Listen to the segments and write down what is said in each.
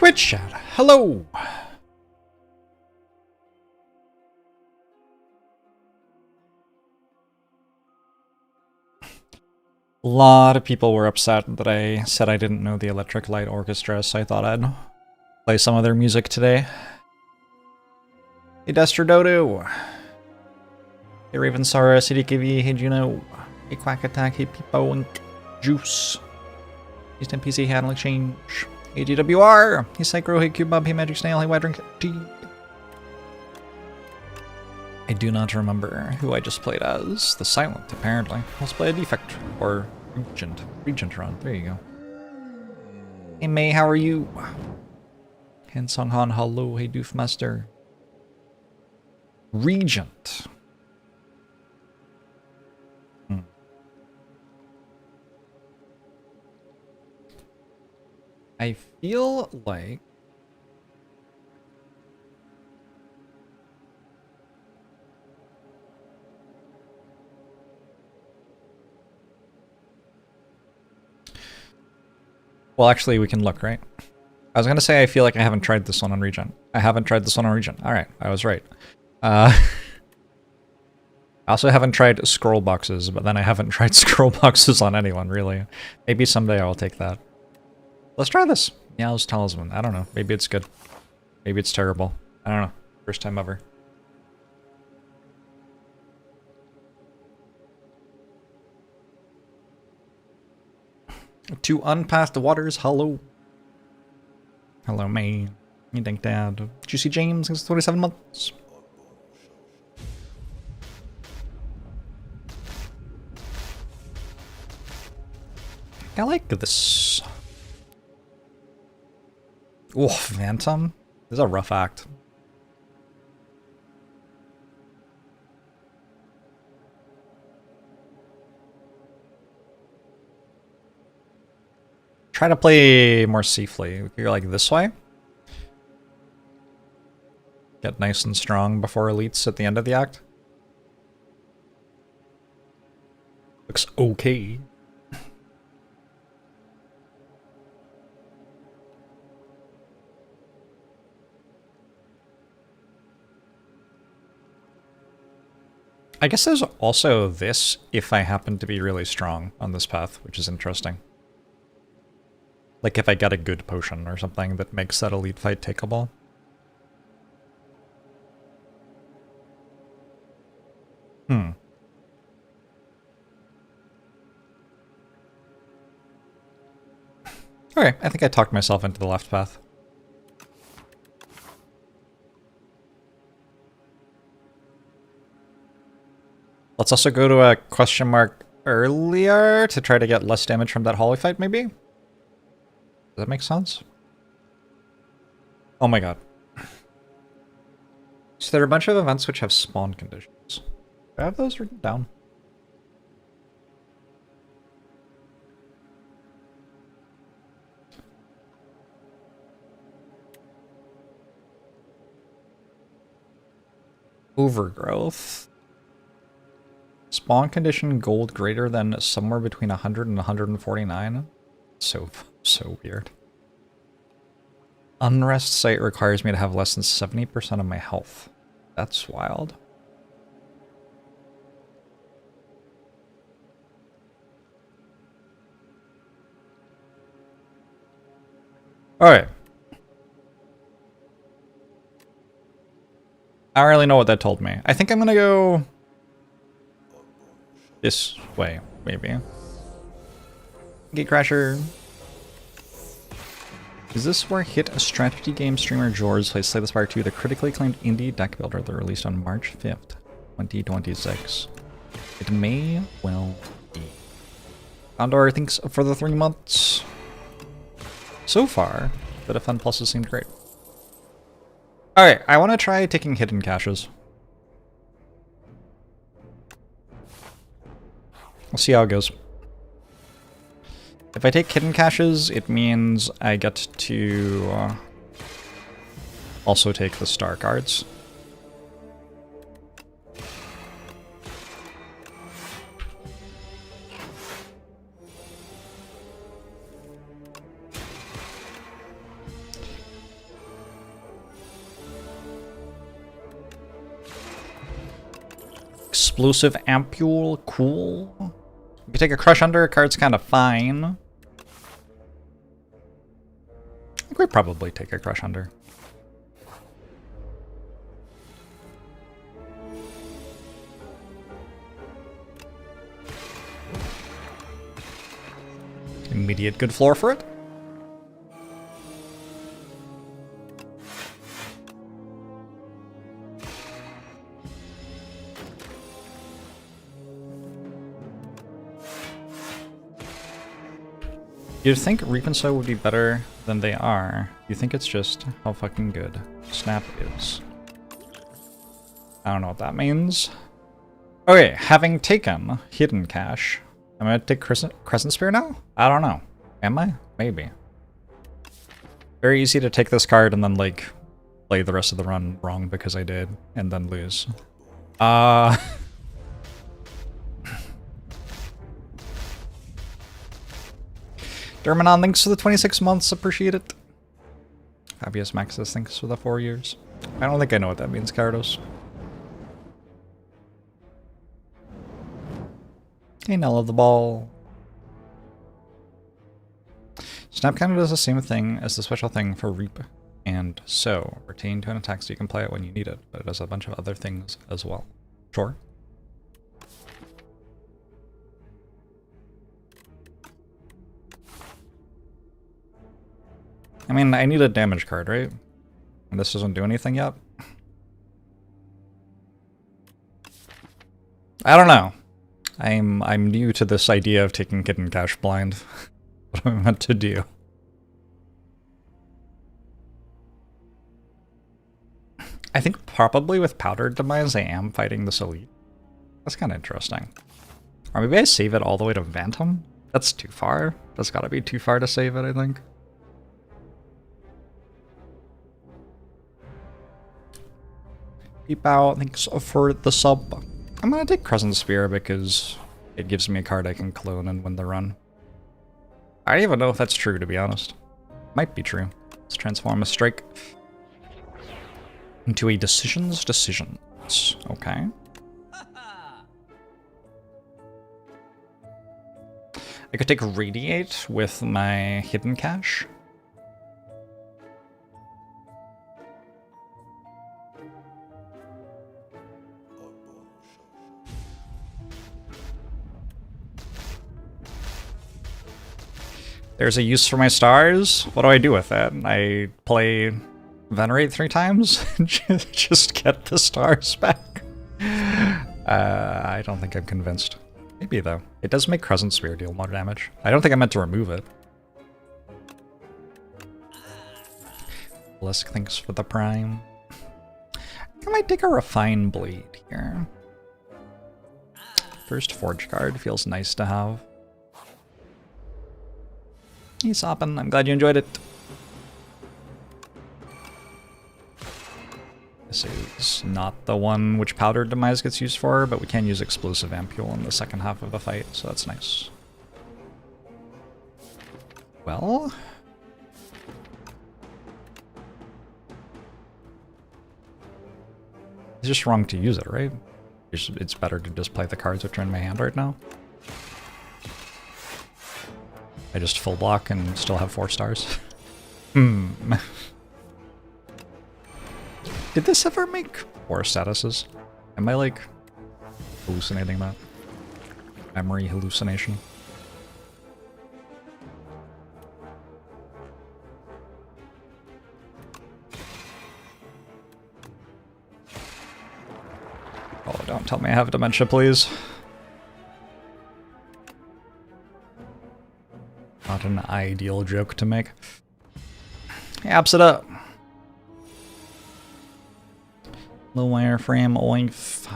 Twitch chat, hello! A lot of people were upset that I said I didn't know the Electric Light Orchestra, so I thought I'd play some of their music today. Hey Dester Dodo! Hey Ravensara, CDKV, hey Juno, hey Quack Attack, hey Peepo and Juice. Hey NPC Handle Exchange, hey GWR, hey Psychro, hey Cubebob, hey Magic Snail, hey White G. I do not remember who I just played as. The Silent, apparently. Let's play a Defect. Or Regent. Regent run. There you go. Hey May, how are you? Han Song Han, hello. Hey Doofmaster. Regent. I feel like... Well, actually, we can look, right? I was going to say I feel like I haven't tried this one on Regent. I haven't tried this one on Regent. Alright, I was right. I also haven't tried scroll boxes, but then I haven't tried scroll boxes on anyone, really. Maybe someday I'll take that. Let's try this. Meow's Talisman. I don't know. Maybe it's good. Maybe it's terrible. I don't know. First time ever. To Unpassed Waters, hello. Hello, May. You think Dad? Juicy James, it's 27 months. I like this. Oh, Phantom? This is a rough act. Try to play more safely. You're like this way. Get nice and strong before elites at the end of the act. Looks okay. I guess there's also this if I happen to be really strong on this path, which is interesting. Like if I get a good potion or something that makes that elite fight takeable. Okay, I think I talked myself into the left path. Let's also go to a question mark earlier to try to get less damage from that hallway fight, maybe? Does that make sense? Oh my god. So there are a bunch of events which have spawn conditions. Do I have those written down? Overgrowth. Spawn condition gold greater than somewhere between 100 and 149. So weird. Unrest site requires me to have less than 70% of my health. That's wild. Alright. I don't really know what that told me. I think I'm gonna go this way, maybe. Gatecrasher. Is this where hit a strategy game streamer Jorbs plays Slay the Spire 2, the critically acclaimed indie deck builder that released on March 5th, 2026? It may well be. Condor, thanks for the 3 months. So far, the defend pluses seemed great. Alright, I want to try taking hidden caches. We'll see how it goes. If I take hidden caches, it means I get to also take the star cards. Explosive Ampule, cool. You take a Crush Under, card's kind of fine. I think we'd probably take a Crush Under. Immediate good floor for it. You'd think Reap and Sow would be better than they are. You think it's just how fucking good Snap is. I don't know what that means. Okay, having taken Hidden Cache, am I gonna take Crescent Spear now? I don't know. Am I? Maybe. Very easy to take this card and then, like, play the rest of the run wrong because I did, and then lose. Dermanon, thanks for the 26 months, appreciate it. Fabius Maxis, thanks for the 4 years. I don't think I know what that means, Cardos. Okay, Knell of the Ball. Snap kind of does the same thing as the special thing for Reap and Sow. Retain to an attack so you can play it when you need it, but it does a bunch of other things as well. Sure. I mean, I need a damage card, right? And this doesn't do anything yet? I don't know. I'm new to this idea of taking Hidden Cache blind. What am I meant to do? I think probably with Powdered Demise I am fighting this elite. That's kind of interesting. Or maybe I save it all the way to Phantom? That's too far. That's gotta be too far to save it, I think. Peep out, thanks for the sub. I'm gonna take Crescent Spear because it gives me a card I can clone and win the run. I don't even know if that's true, to be honest. Might be true. Let's transform a strike into a decisions. Okay. I could take Radiate with my Hidden Cache. There's a use for my stars. What do I do with that? I play Venerate 3 times and just get the stars back. I don't think I'm convinced. Maybe though. It does make Crescent Spear deal more damage. I don't think I meant to remove it. Blisk, thanks for the prime. I might take a Refine Blade here. First Forge card feels nice to have. Hey Soppin, I'm glad you enjoyed it. This is not the one which Powdered Demise gets used for, but we can use Explosive Ampule in the second half of the fight, so that's nice. Well... it's just wrong to use it, right? It's better to just play the cards which are in my hand right now. I just full block and still have 4 stars. Did this ever make 4 statuses? Am I like hallucinating that? Memory hallucination? Oh, don't tell me I have dementia, please. Not an ideal joke to make. Apps it up. Low wireframe, oinf.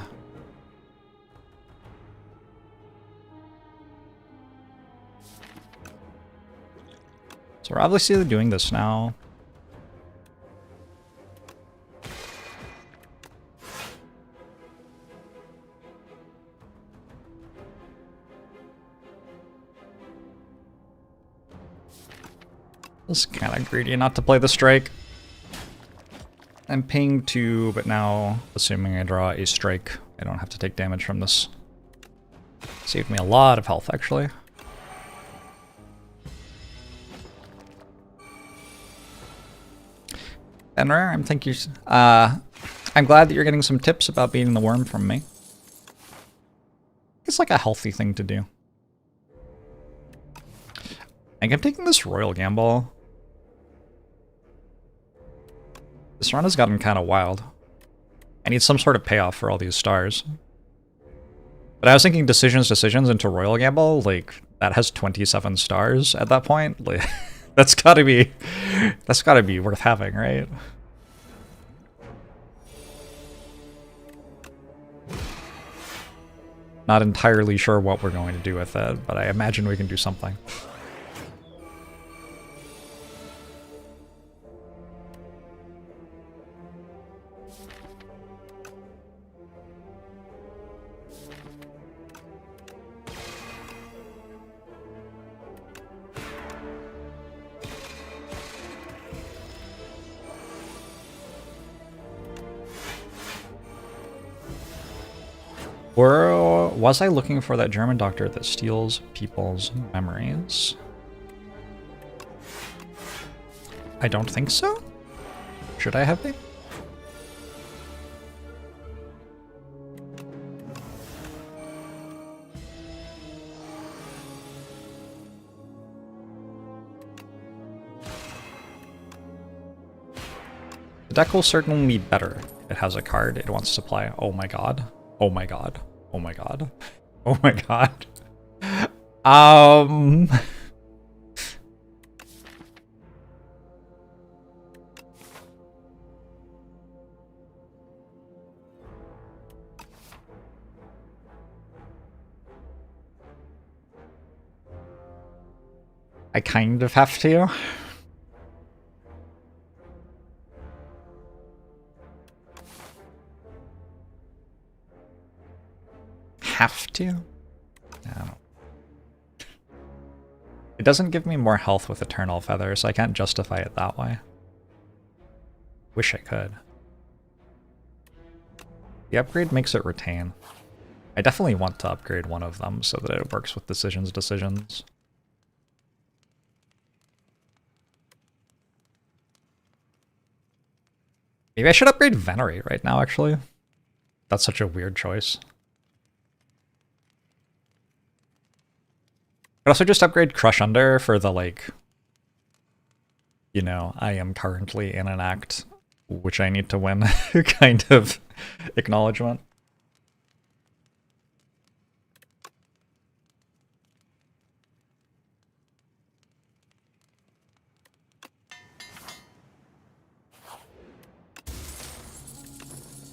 So we're obviously doing this now. It's kind of greedy not to play the strike. I'm paying 2, but now, assuming I draw a strike, I don't have to take damage from this. Saved me a lot of health, actually. Benrer, I'm glad that you're getting some tips about beating the worm from me. It's like a healthy thing to do. I think I'm taking this royal gamble. This run has gotten kind of wild. I need some sort of payoff for all these stars. But I was thinking decisions into royal gamble, like, that has 27 stars at that point. Like, that's gotta be worth having, right? Not entirely sure what we're going to do with it, but I imagine we can do something. Or was I looking for that German doctor that steals people's memories? I don't think so. Should I have been? The deck will certainly be better. It has a card it wants to play. Oh my god. Oh my god. Oh my god. Oh my god. I kind of have to. Have to? I don't know. It doesn't give me more health with Eternal Feather, so I can't justify it that way. Wish I could. The upgrade makes it retain. I definitely want to upgrade one of them so that it works with decisions. Maybe I should upgrade Venerate right now, actually. That's such a weird choice. I'd also just upgrade Crush Under for the, like, you know, I am currently in an act which I need to win kind of acknowledgement.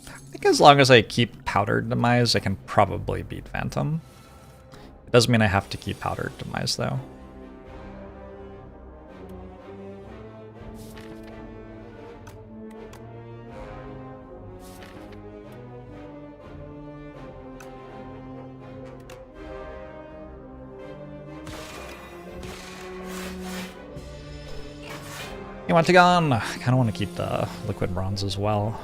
I think as long as I keep Powdered Demise, I can probably beat Phantom. It does mean I have to keep Powdered Demise, though. You want to go on? I kind of want to keep the Liquid Bronze as well.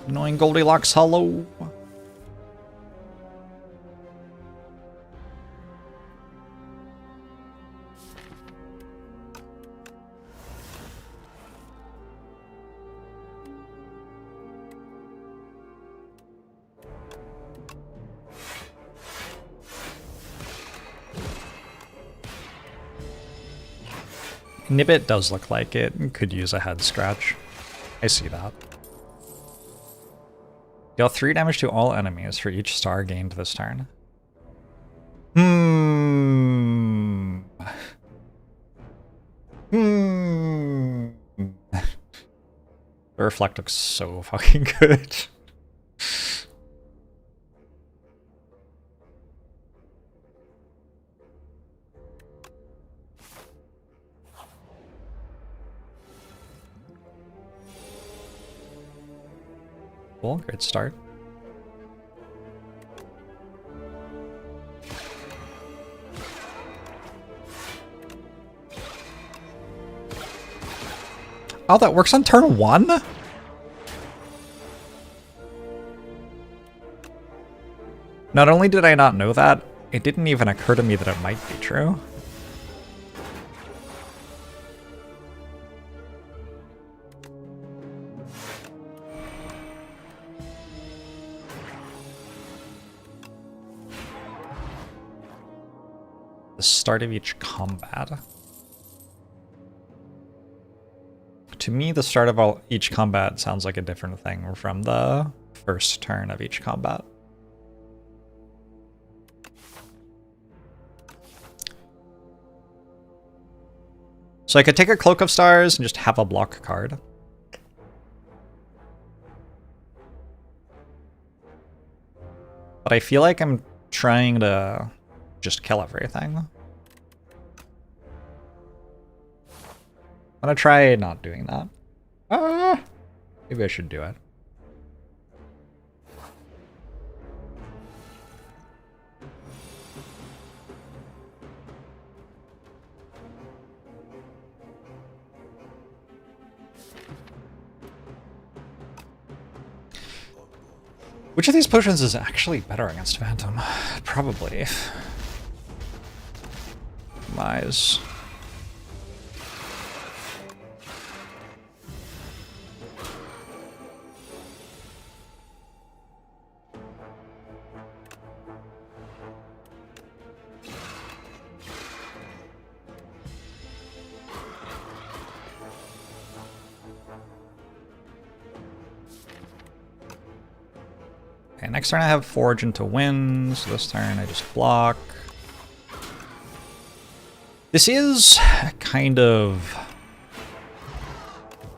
Annoying Goldilocks Hollow. Nibbit does look like it could use a head scratch. I see that. Deal 3 damage to all enemies for each star gained this turn. The Reflect looks so fucking good. Cool, great start. Oh, that works on turn 1? Not only did I not know that, it didn't even occur to me that it might be true. The start of each combat. To me, the start of each combat sounds like a different thing from the first turn of each combat. So I could take a Cloak of Stars and just have a block card. But I feel like I'm trying to just kill everything. I'm gonna try not doing that. Maybe I should do it. Which of these potions is actually better against Phantom? Probably. Mize. Okay, next turn I have Forge into Wind, so this turn I just block. This is kind of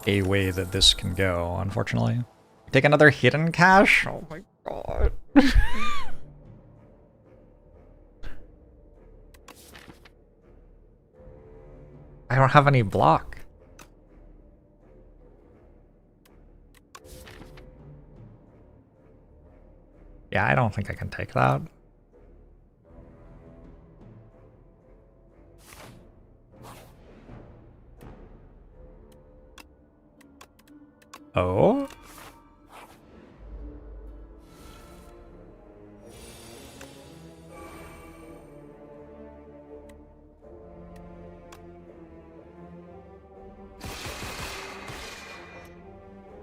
a way that this can go, unfortunately. Take another Hidden Cache? Oh my god. I don't have any block. Yeah, I don't think I can take that. Oh?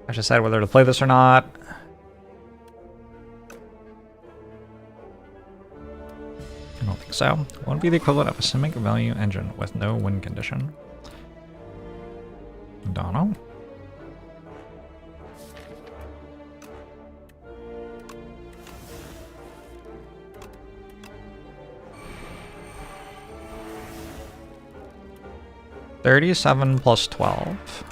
I should decide whether to play this or not. I don't think so. It won't be the equivalent of a Simic value engine with no win condition. Don't know. $37 plus 12.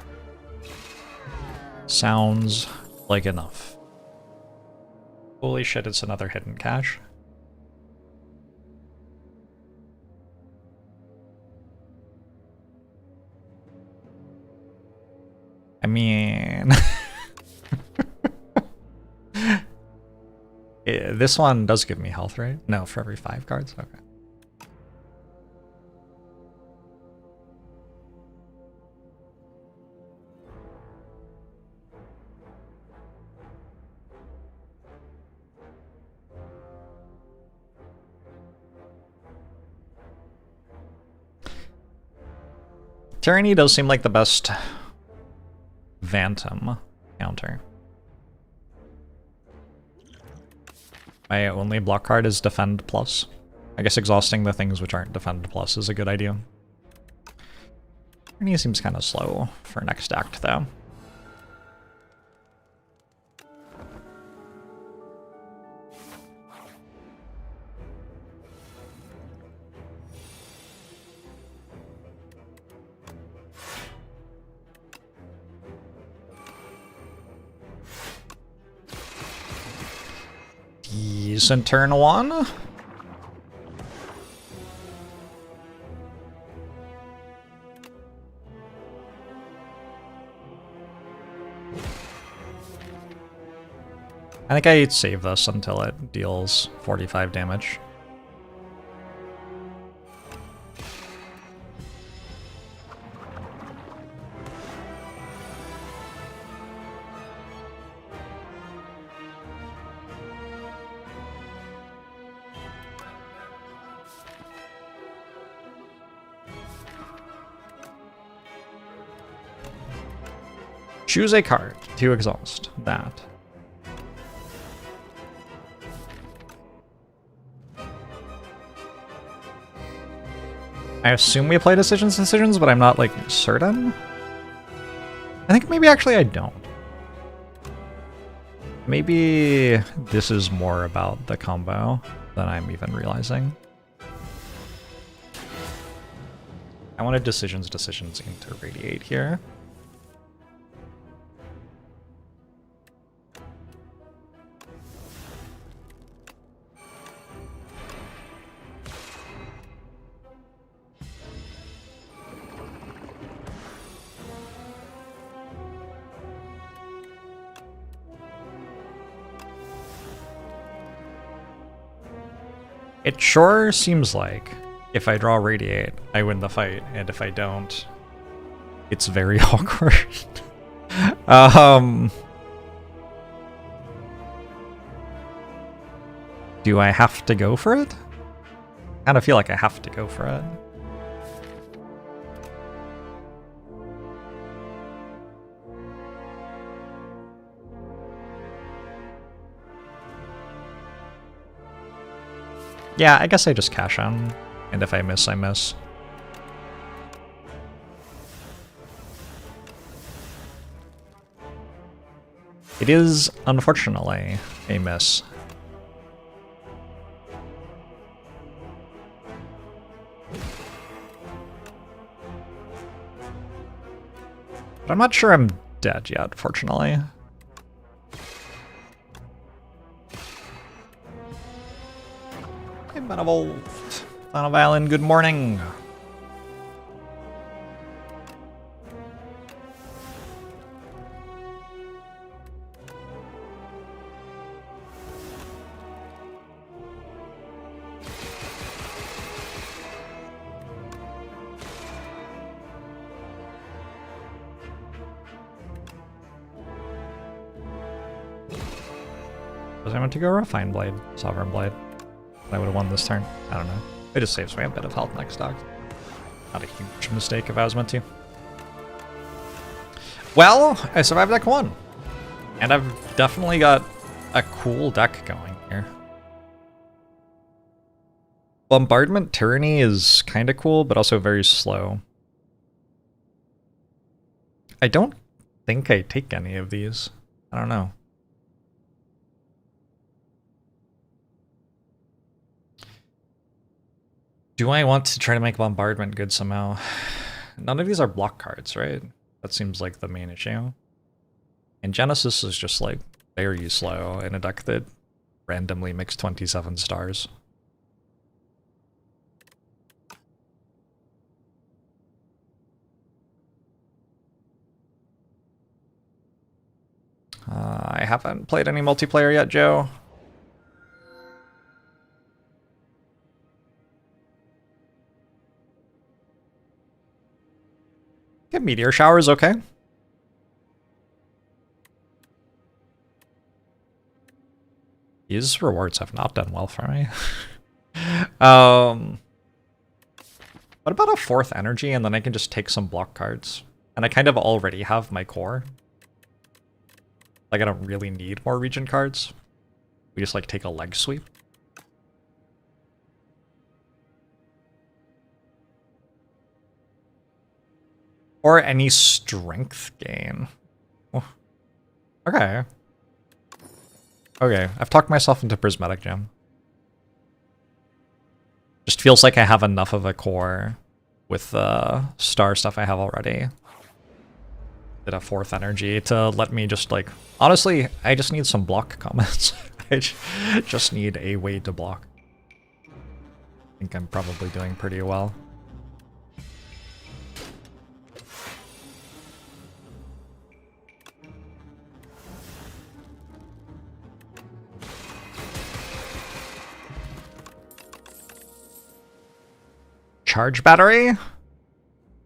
Sounds like enough. Holy shit, it's another hidden cache. I mean... yeah, this one does give me health, right? No, for every 5 cards? Okay. Tyranny does seem like the best Phantom counter. My only block card is Defend Plus. I guess exhausting the things which aren't Defend Plus is a good idea. Tyranny seems kind of slow for next act, though. Decent turn 1. I think I save this until it deals 45 damage. Choose a card to exhaust that. I assume we play decisions, but I'm not, like, certain. I think maybe actually I don't. Maybe this is more about the combo than I'm even realizing. I wanted decisions into Radiate here. It sure seems like if I draw Radiate, I win the fight, and if I don't, it's very awkward. Do I have to go for it? I kind of feel like I have to go for it. Yeah, I guess I just cash on, and if I miss, I miss. It is, unfortunately, a miss. But I'm not sure I'm dead yet, fortunately. Hey, Benevolt. Son of Island, good morning. Was I meant to go Refined Blade, Sovereign Blade? I would have won this turn. I don't know. It just saves me a bit of health next dog. Not a huge mistake if I was meant to. Well, I survived deck 1. And I've definitely got a cool deck going here. Bombardment Tyranny is kind of cool, but also very slow. I don't think I take any of these. I don't know. Do I want to try to make Bombardment good somehow? None of these are block cards, right? That seems like the main issue. And Genesis is just like very slow in a deck that randomly makes 27 stars. I haven't played any multiplayer yet, Joe. Yeah, Meteor Shower is okay. These rewards have not done well for me. What about a 4th energy and then I can just take some block cards? And I kind of already have my core. Like I don't really need more region cards. We just like take a leg sweep. Or any strength gain. Oh. Okay. Okay, I've talked myself into Prismatic Gem. Just feels like I have enough of a core with the star stuff I have already. Did a 4th energy to let me just like... Honestly, I just need some block comments. I just need a way to block. I think I'm probably doing pretty well. Charge battery?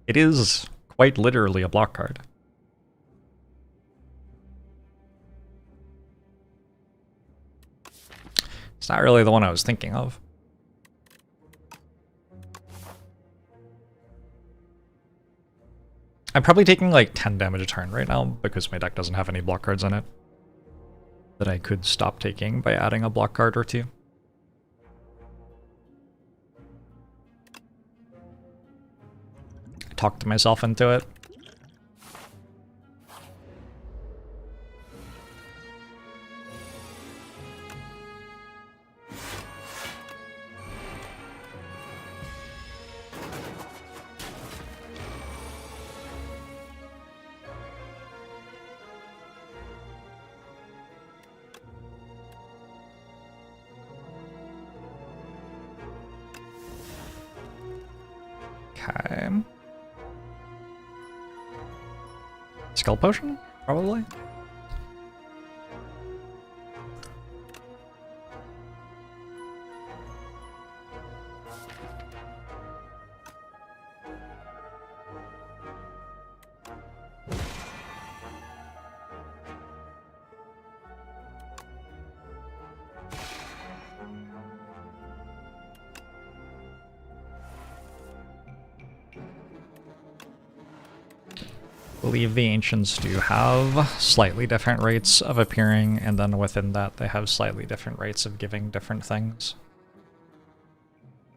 It is quite literally a block card. It's not really the one I was thinking of. I'm probably taking like 10 damage a turn right now because my deck doesn't have any block cards in it that I could stop taking by adding a block card or two. I talked myself into it. Okay. Skull potion? Probably? I believe the Ancients do have slightly different rates of appearing, and then within that they have slightly different rates of giving different things.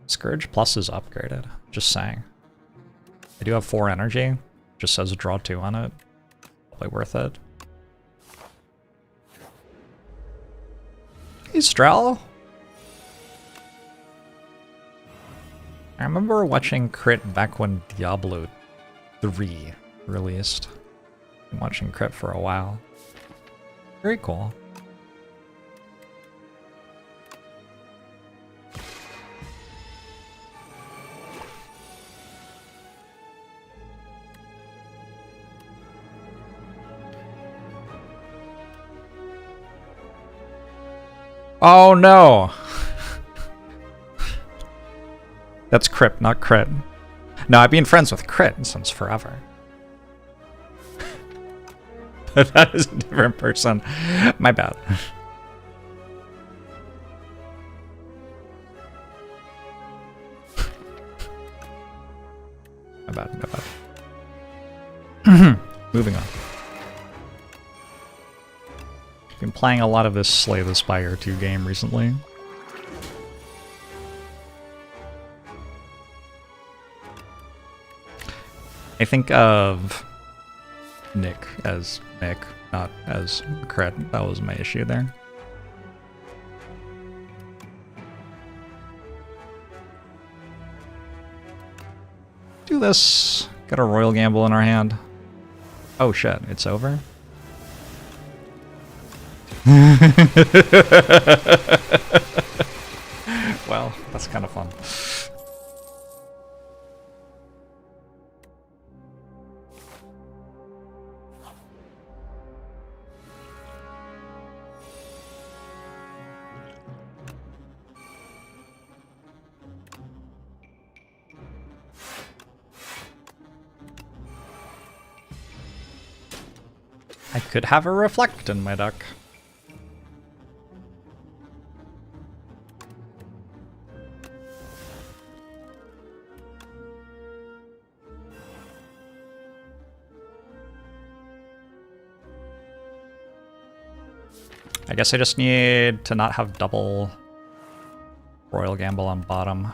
Scourge Plus is upgraded, just saying. I do have 4 energy, just says draw 2 on it. Probably worth it. Hey Strel! I remember watching Crit back when Diablo 3 released. Been watching Crit for a while. Very cool. Oh no! That's Crit, not Crit. No, I've been friends with Crit since forever. That is a different person. My bad. My bad, my bad. Moving on. Been playing a lot of this Slay the Spire 2 game recently. I think of Nick as Nick, not as Crit. That was my issue there. Do this. Got a Royal Gamble in our hand. Oh shit, it's over? Well, that's kind of fun. I could have a Reflect in my deck. I guess I just need to not have double Royal Gamble on bottom.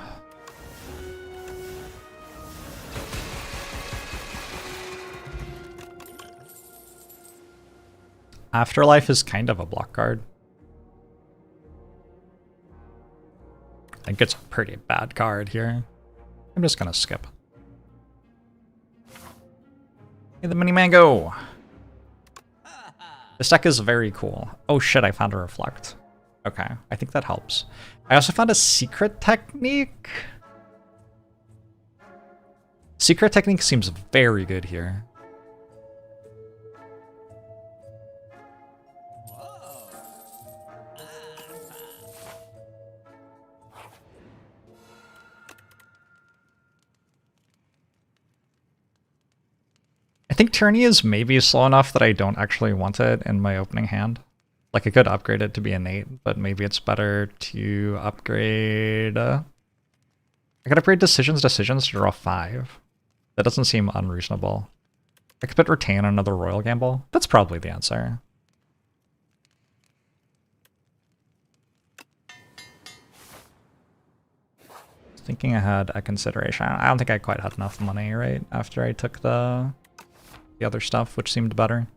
Afterlife is kind of a block card. I think it's a pretty bad card here. I'm just gonna skip. Hey, the mini mango! This deck is very cool. Oh shit, I found a Reflect. Okay, I think that helps. I also found a Secret Technique. Secret Technique seems very good here. think Tyranny is maybe slow enough that I don't actually want it in my opening hand. Like, I could upgrade it to be innate, but maybe it's better to upgrade... I could upgrade Decisions to draw 5. That doesn't seem unreasonable. I could put Retain on another Royal Gamble. That's probably the answer. Thinking ahead at consideration. I don't think I quite had enough money, right? After I took the other stuff, which seemed better.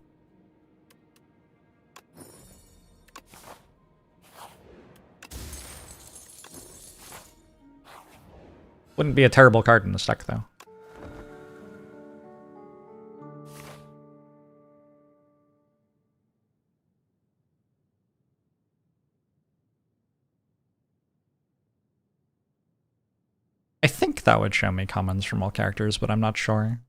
Wouldn't be a terrible card in the deck, though. I think that would show me commons from all characters, but I'm not sure.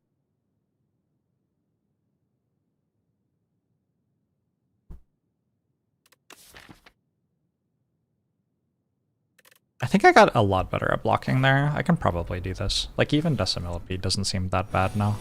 I think I got a lot better at blocking there. I can probably do this. Like, even Decimillipede doesn't seem that bad now.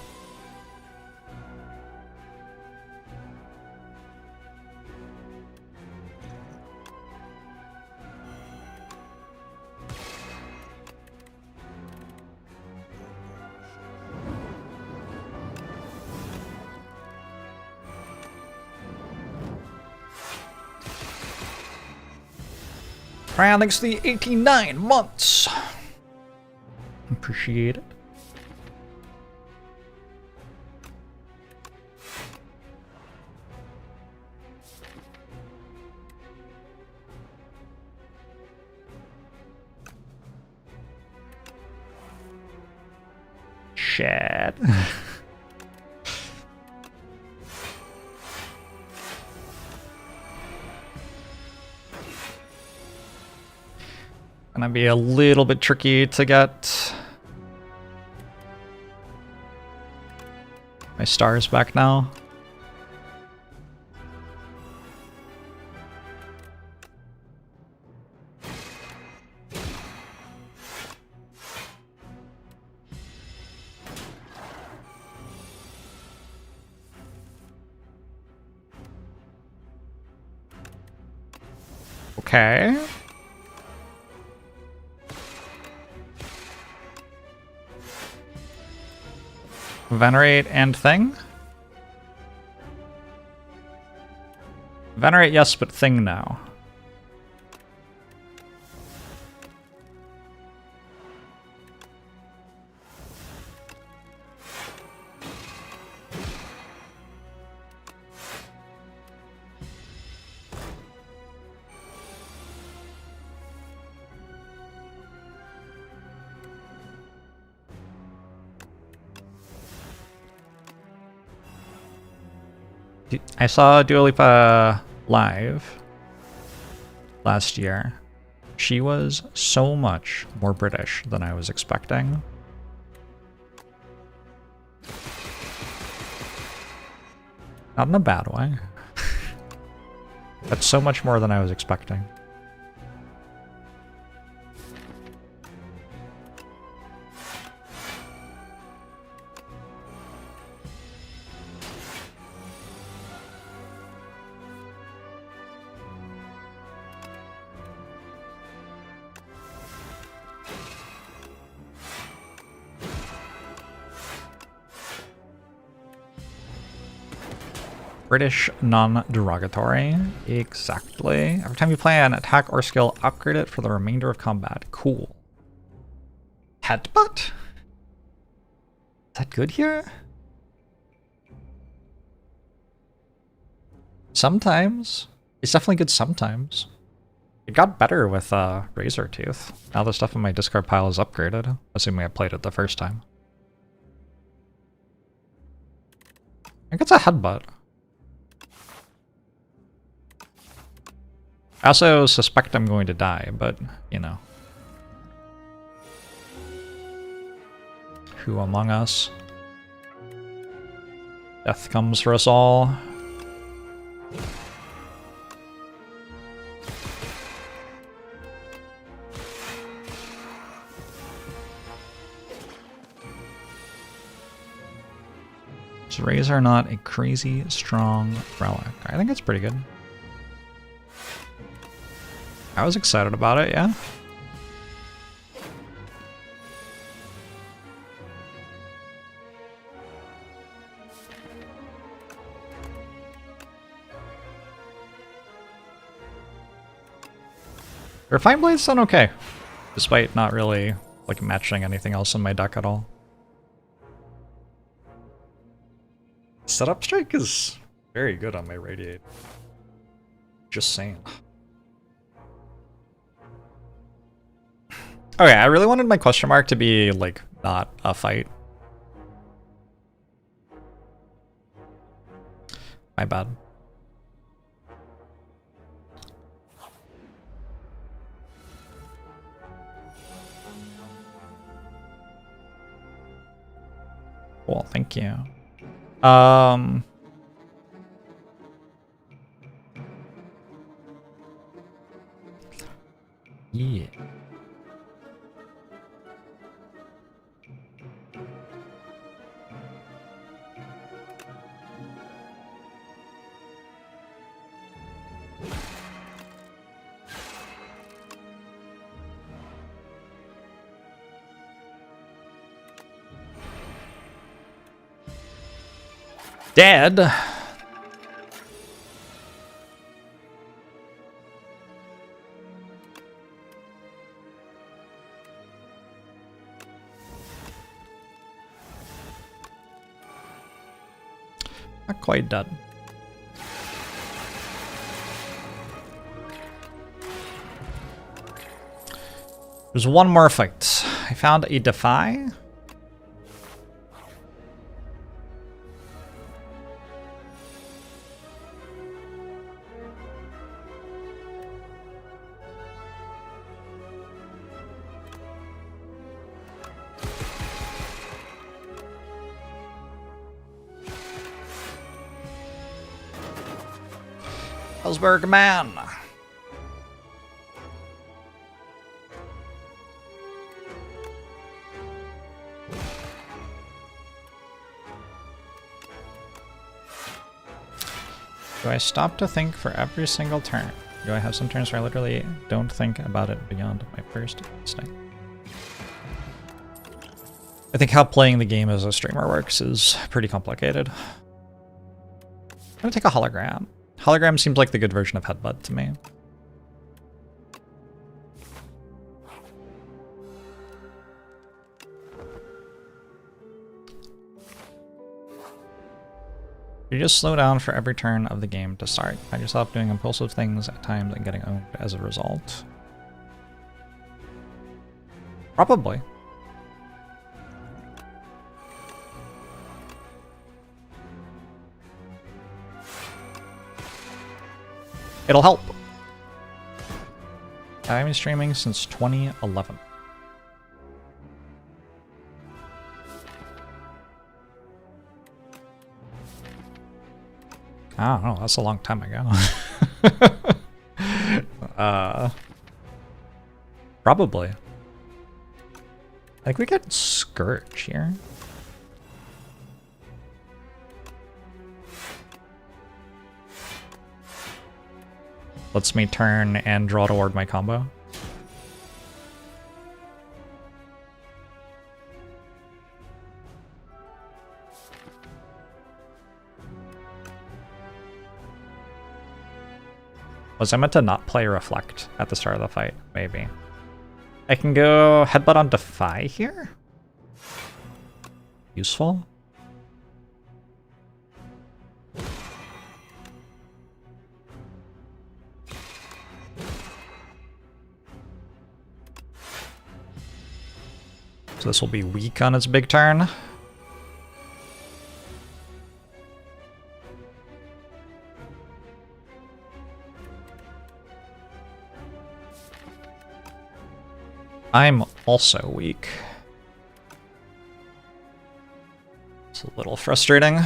Ryan, thanks to the 89 months. Appreciate it. Shit. Gonna be a little bit tricky to get my stars back now. Okay. Venerate and Thing? Venerate, yes, but Thing, no. I saw Dua Lipa live last year. She was so much more British than I was expecting. Not in a bad way. That's so much more than I was expecting. British non-derogatory. Exactly. Every time you play an attack or skill, upgrade it for the remainder of combat. Cool. Headbutt? Is that good here? Sometimes. It's definitely good sometimes. It got better with Razor Tooth. Now the stuff in my discard pile is upgraded, assuming I played it the first time. I think it's a headbutt. I also suspect I'm going to die, but, you know. Who among us? Death comes for us all. So Rays are not a crazy strong relic. I think it's pretty good. I was excited about it, yeah. Refined Blade's done okay, despite not really like matching anything else in my deck at all. Setup Strike is very good on my Radiate. Just saying. Okay, I really wanted my question mark to be like not a fight. My bad. Cool, thank you. Yeah. Dead. Not quite dead. There's one more fight. I found a Defy. Hellsberg man. Do I stop to think for every single turn? Do I have some turns where I literally don't think about it beyond my first instinct? I think how playing the game as a streamer works is pretty complicated. I'm gonna take a hologram. Hologram seems like the good version of Headbutt to me. You just slow down for every turn of the game to start. Find yourself doing impulsive things at times and getting owned as a result. Probably. It'll help. I've been streaming since 2011. I don't know, that's a long time ago. Probably. I think we get Scourge here. Lets me turn and draw toward my combo. Was I meant to not play Reflect at the start of the fight? Maybe. I can go Headbutt on Defy here? Useful? So this will be weak on its big turn. I'm also weak. It's a little frustrating.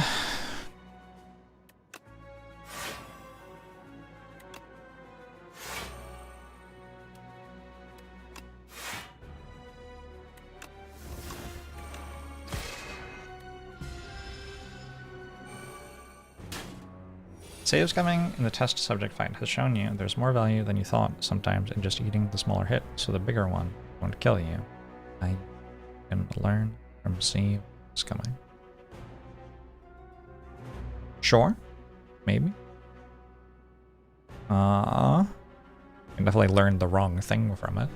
Saves coming in the test subject fight has shown you there's more value than you thought sometimes in just eating the smaller hit, so the bigger one won't kill you. I can learn from saves coming. Sure. Maybe. You can definitely learn the wrong thing from it.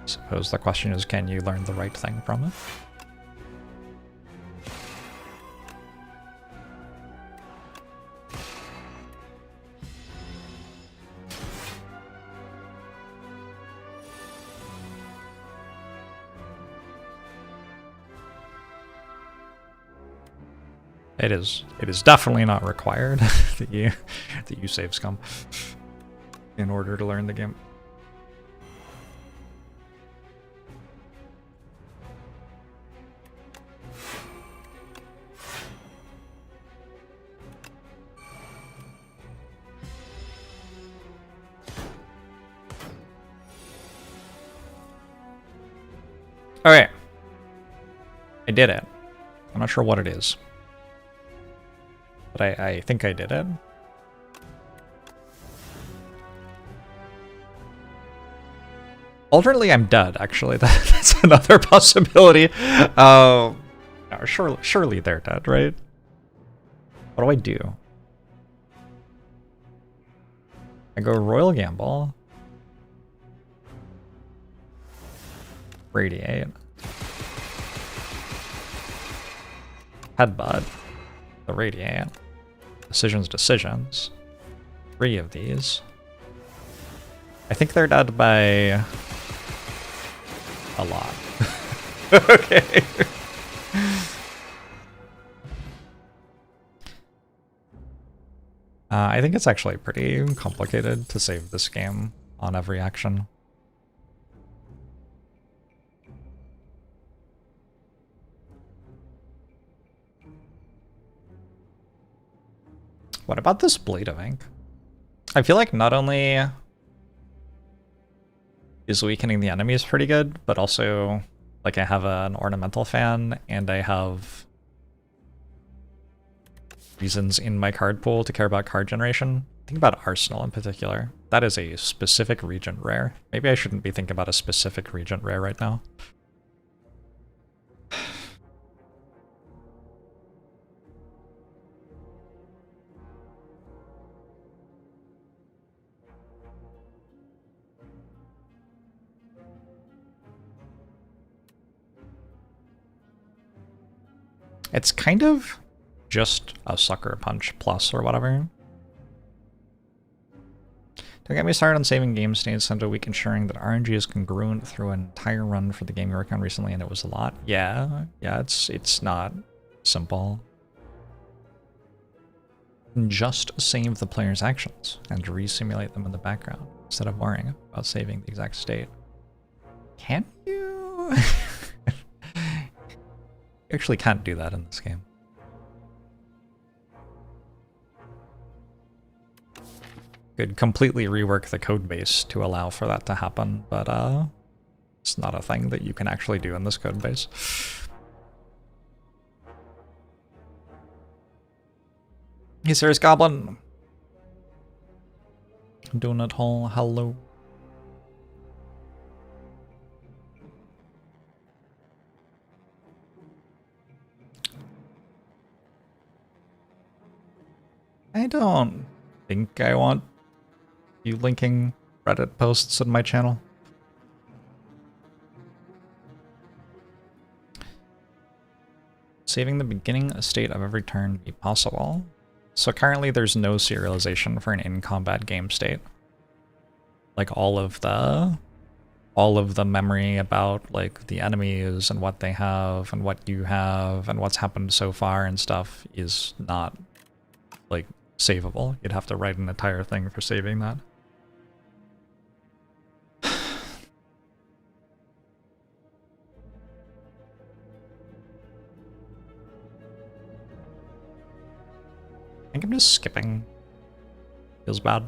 Suppose the question is, can you learn the right thing from it? It is definitely not required that you save scum in order to learn the game. Okay. I did it. I'm not sure what it is. But I think I did it. Alternately, I'm dead, actually. That's another possibility. No, surely they're dead, right? What do I do? I go Royal Gamble. Radiate. Headbutt. The Radiate. Decisions. 3 of these. I think they're dead by a lot. Okay. I think it's actually pretty complicated to save this game on every action. What about this Blade of Ink? I feel like not only is weakening the enemies pretty good, but also, like, I have an ornamental fan, and I have reasons in my card pool to care about card generation. Think about Arsenal in particular. That is a specific Regent rare. Maybe I shouldn't be thinking about a specific Regent rare right now. It's kind of just a Sucker Punch plus or whatever. Don't get me started on saving game states under a week, ensuring that RNG is congruent through an entire run for the game you worked on recently, and it was a lot. Yeah, it's not simple. Just save the player's actions and re-simulate them in the background instead of worrying about saving the exact state. Can you? You actually can't do that in this game. Could completely rework the code base to allow for that to happen, but it's not a thing that you can actually do in this code base. Hey, Serious Goblin. Donut Hall, hello. I don't think I want you linking Reddit posts in my channel. Saving the beginning state of every turn be possible. So currently there's no serialization for an in-combat game state. Like all of the memory about like the enemies and what they have and what you have and what's happened so far and stuff is not like savable. You'd have to write an entire thing for saving that. I think I'm just skipping. Feels bad.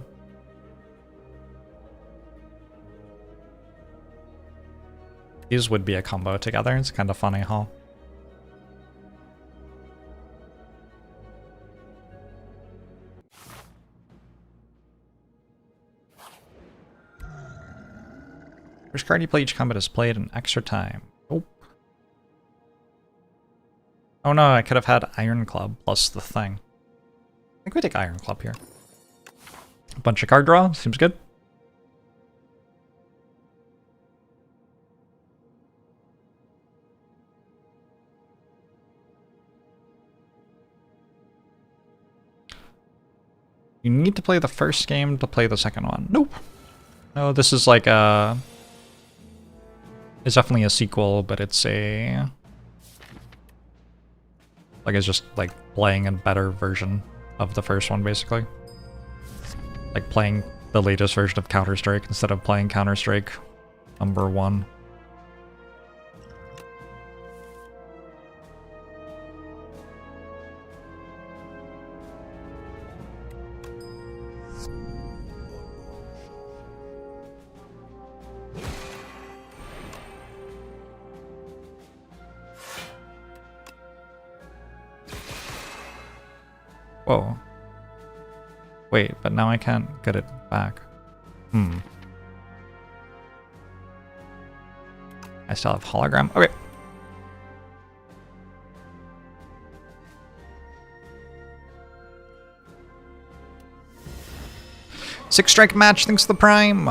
These would be a combo together. It's kind of funny, huh? First card you play each combat is played in extra time. Oh. Oh no, I could have had Iron Club plus the thing. I think we take Iron Club here. A bunch of card draw, seems good. You need to play the first game to play the second one. Nope. No, this is like a... It's definitely a sequel, but it's a... Like, it's just like playing a better version of the first one, basically. Like playing the latest version of Counter-Strike instead of playing Counter-Strike #1. Whoa. Wait, but now I can't get it back. I still have hologram? Okay. Six strike match, thanks to the prime.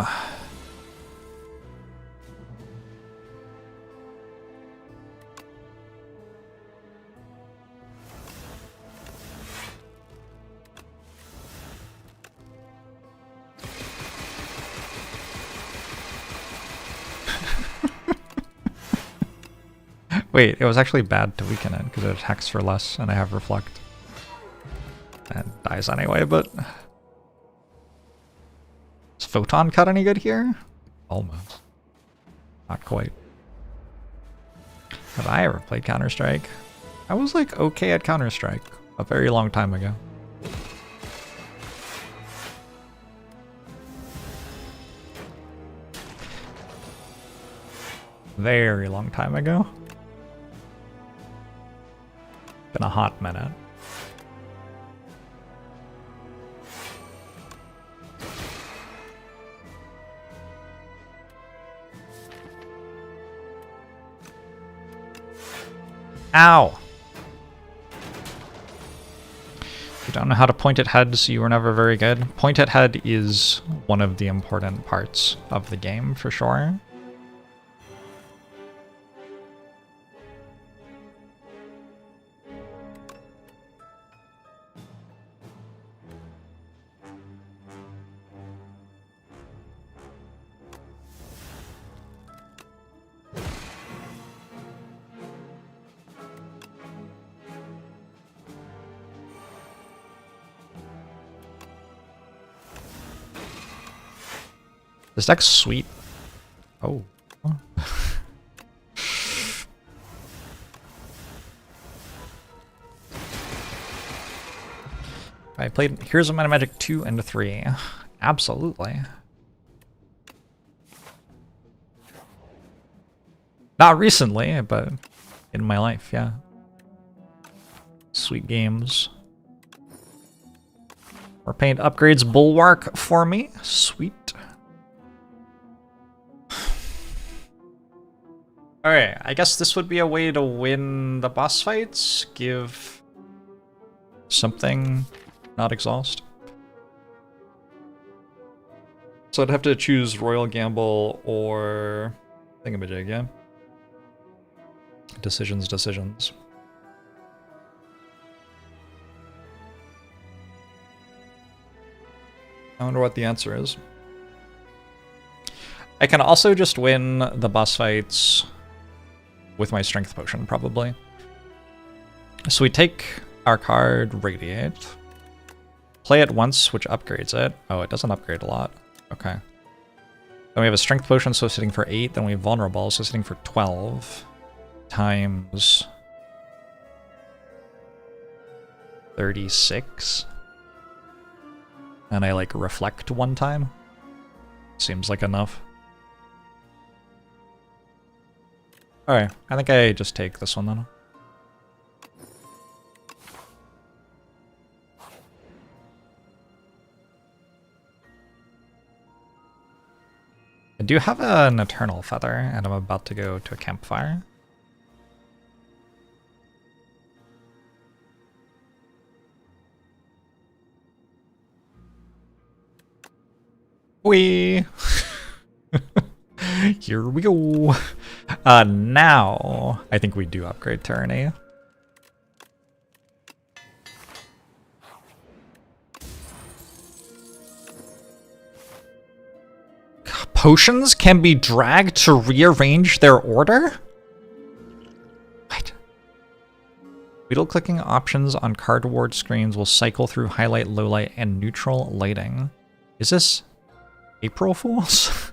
Wait, it was actually bad to weaken it because it attacks for less and I have reflect. And dies anyway, but... Is Photon cut any good here? Almost. Not quite. Have I ever played Counter-Strike? I was like okay at Counter-Strike a very long time ago. Very long time ago. Been a hot minute. Ow! You don't know how to point at heads, you were never very good. Point at head is one of the important parts of the game, for sure. This deck's sweet. Oh. I played Heroes of Might and Magic 2 and 3. Absolutely. Not recently, but in my life, yeah. Sweet games. Or paint upgrades Bulwark for me. Sweet. Alright, I guess this would be a way to win the boss fights. Give something, not exhaust. So I'd have to choose Royal Gamble or Thingamajig, yeah? Decisions, decisions. I wonder what the answer is. I can also just win the boss fights with my strength potion, probably. So we take our card Radiate, play it once, which upgrades it. Oh, it doesn't upgrade a lot. Okay. Then we have a strength potion, so sitting for 8. Then we have vulnerable, so sitting for 12 times 36. And I like reflect one time. Seems like enough. Alright, I think I just take this one then. I do have an Eternal Feather, and I'm about to go to a campfire. Whee! Here we go. Now, I think we do upgrade Tyranny. Potions can be dragged to rearrange their order? What? Wheel clicking options on cardboard screens will cycle through highlight, lowlight, and neutral lighting. Is this April Fools?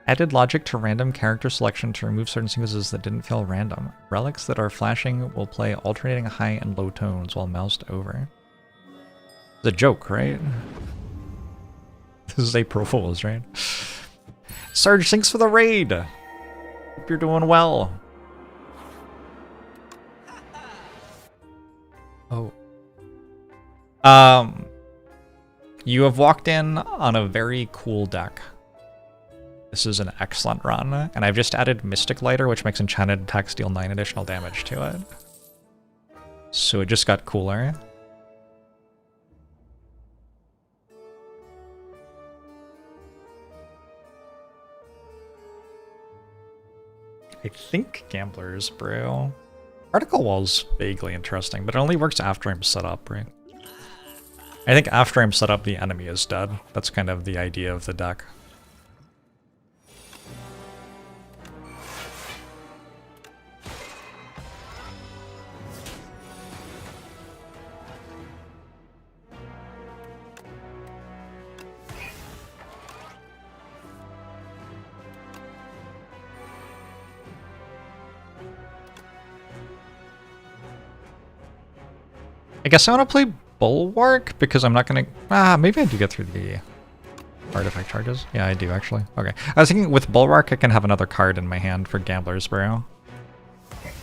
Added logic to random character selection to remove certain sequences that didn't feel random. Relics that are flashing will play alternating high and low tones while moused over. It's a joke, right? This is April Fools, right? Sarge, thanks for the raid! Hope you're doing well. Oh. You have walked in on a very cool deck. This is an excellent run, and I've just added Mystic Lighter, which makes enchanted attacks deal 9 additional damage to it. So it just got cooler. I think Gambler's Brew. Particle Wall's vaguely interesting, but it only works after I'm set up, right? I think after I'm set up, the enemy is dead. That's kind of the idea of the deck. I guess I want to play Bulwark because I'm not going to... maybe I do get through the artifact charges. Yeah, I do actually. Okay. I was thinking with Bulwark I can have another card in my hand for Gambler's Brew.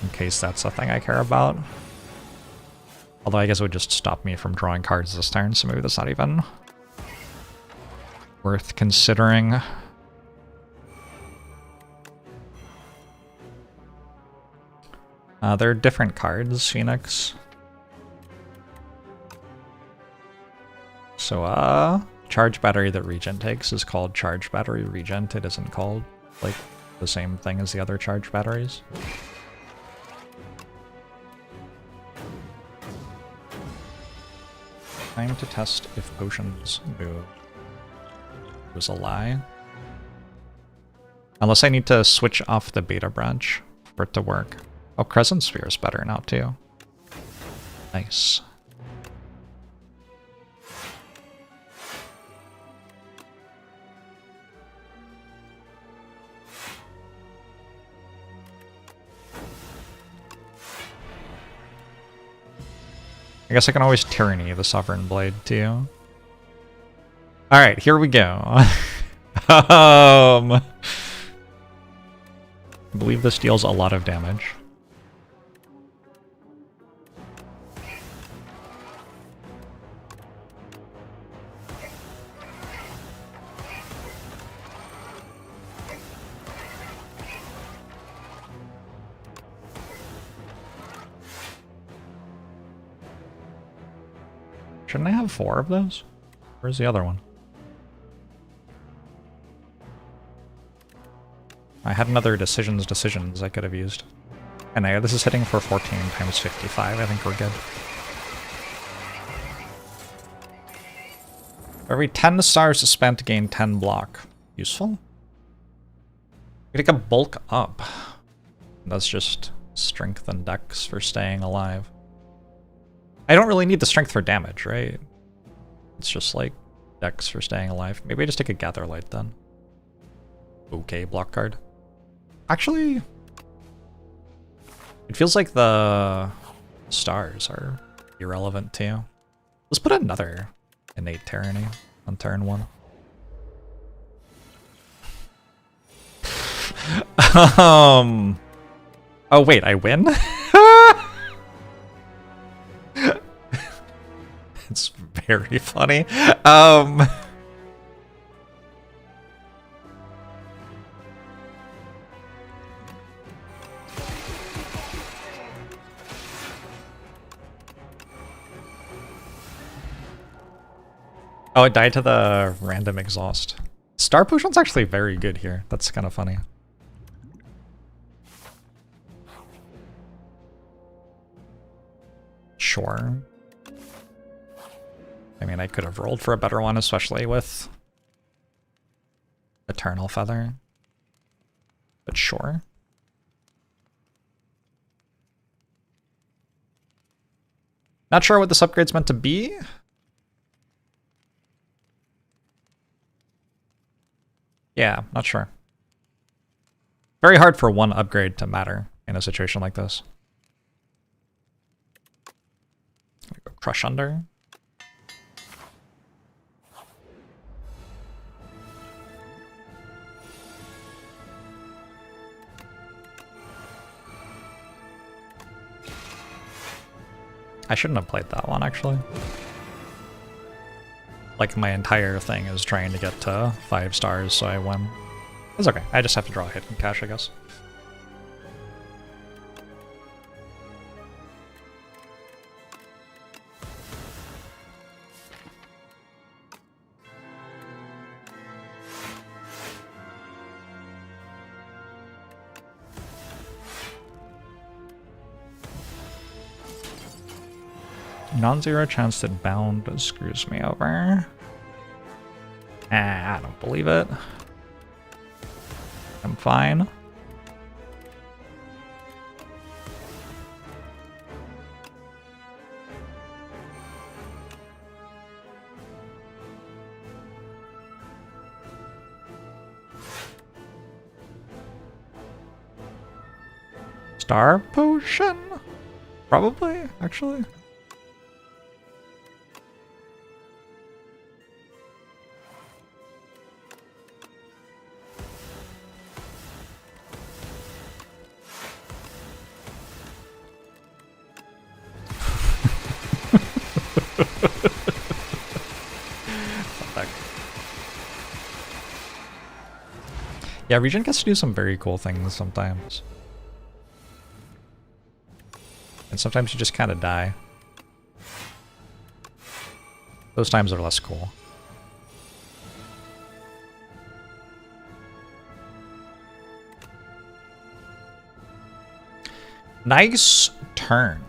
In case that's a thing I care about. Although I guess it would just stop me from drawing cards this turn, so maybe that's not even worth considering. There are different cards, Phoenix. So, Charge Battery that Regent takes is called Charge Battery Regent. It isn't called, like, the same thing as the other Charge Batteries. Time to test if potions move. It was a lie. Unless I need to switch off the beta branch for it to work. Oh, Crescent Sphere is better now, too. Nice. I guess I can always Tyranny the Sovereign Blade, too. Alright, here we go. I believe this deals a lot of damage. Shouldn't I have 4 of those? Where's the other one? I had another decisions I could have used. And this is hitting for 14 times 55. I think we're good. Every 10 stars spent, gain 10 block. Useful? We take a bulk up. That's just strength and dex for staying alive. I don't really need the strength for damage, right? It's just like dex for staying alive. Maybe I just take a Gather Light then. Okay, block card. Actually, it feels like the stars are irrelevant too. Let's put another innate Tyranny on turn 1. Oh wait, I win? It's very funny. Oh, it died to the random exhaust. Star Potion's actually very good here. That's kind of funny. Sure. I mean, I could have rolled for a better one, especially with Eternal Feather. But sure. Not sure what this upgrade's meant to be. Yeah, not sure. Very hard for one upgrade to matter in a situation like this. Go Crush Under. I shouldn't have played that one, actually. Like, my entire thing is trying to get to 5 stars, so I win. It's okay. I just have to draw a hidden cache, I guess. Non-zero chance that bound screws me over. I don't believe it. I'm fine. Star Potion? Probably, actually. Yeah, Regent gets to do some very cool things sometimes. And sometimes you just kind of die. Those times are less cool. Nice turn.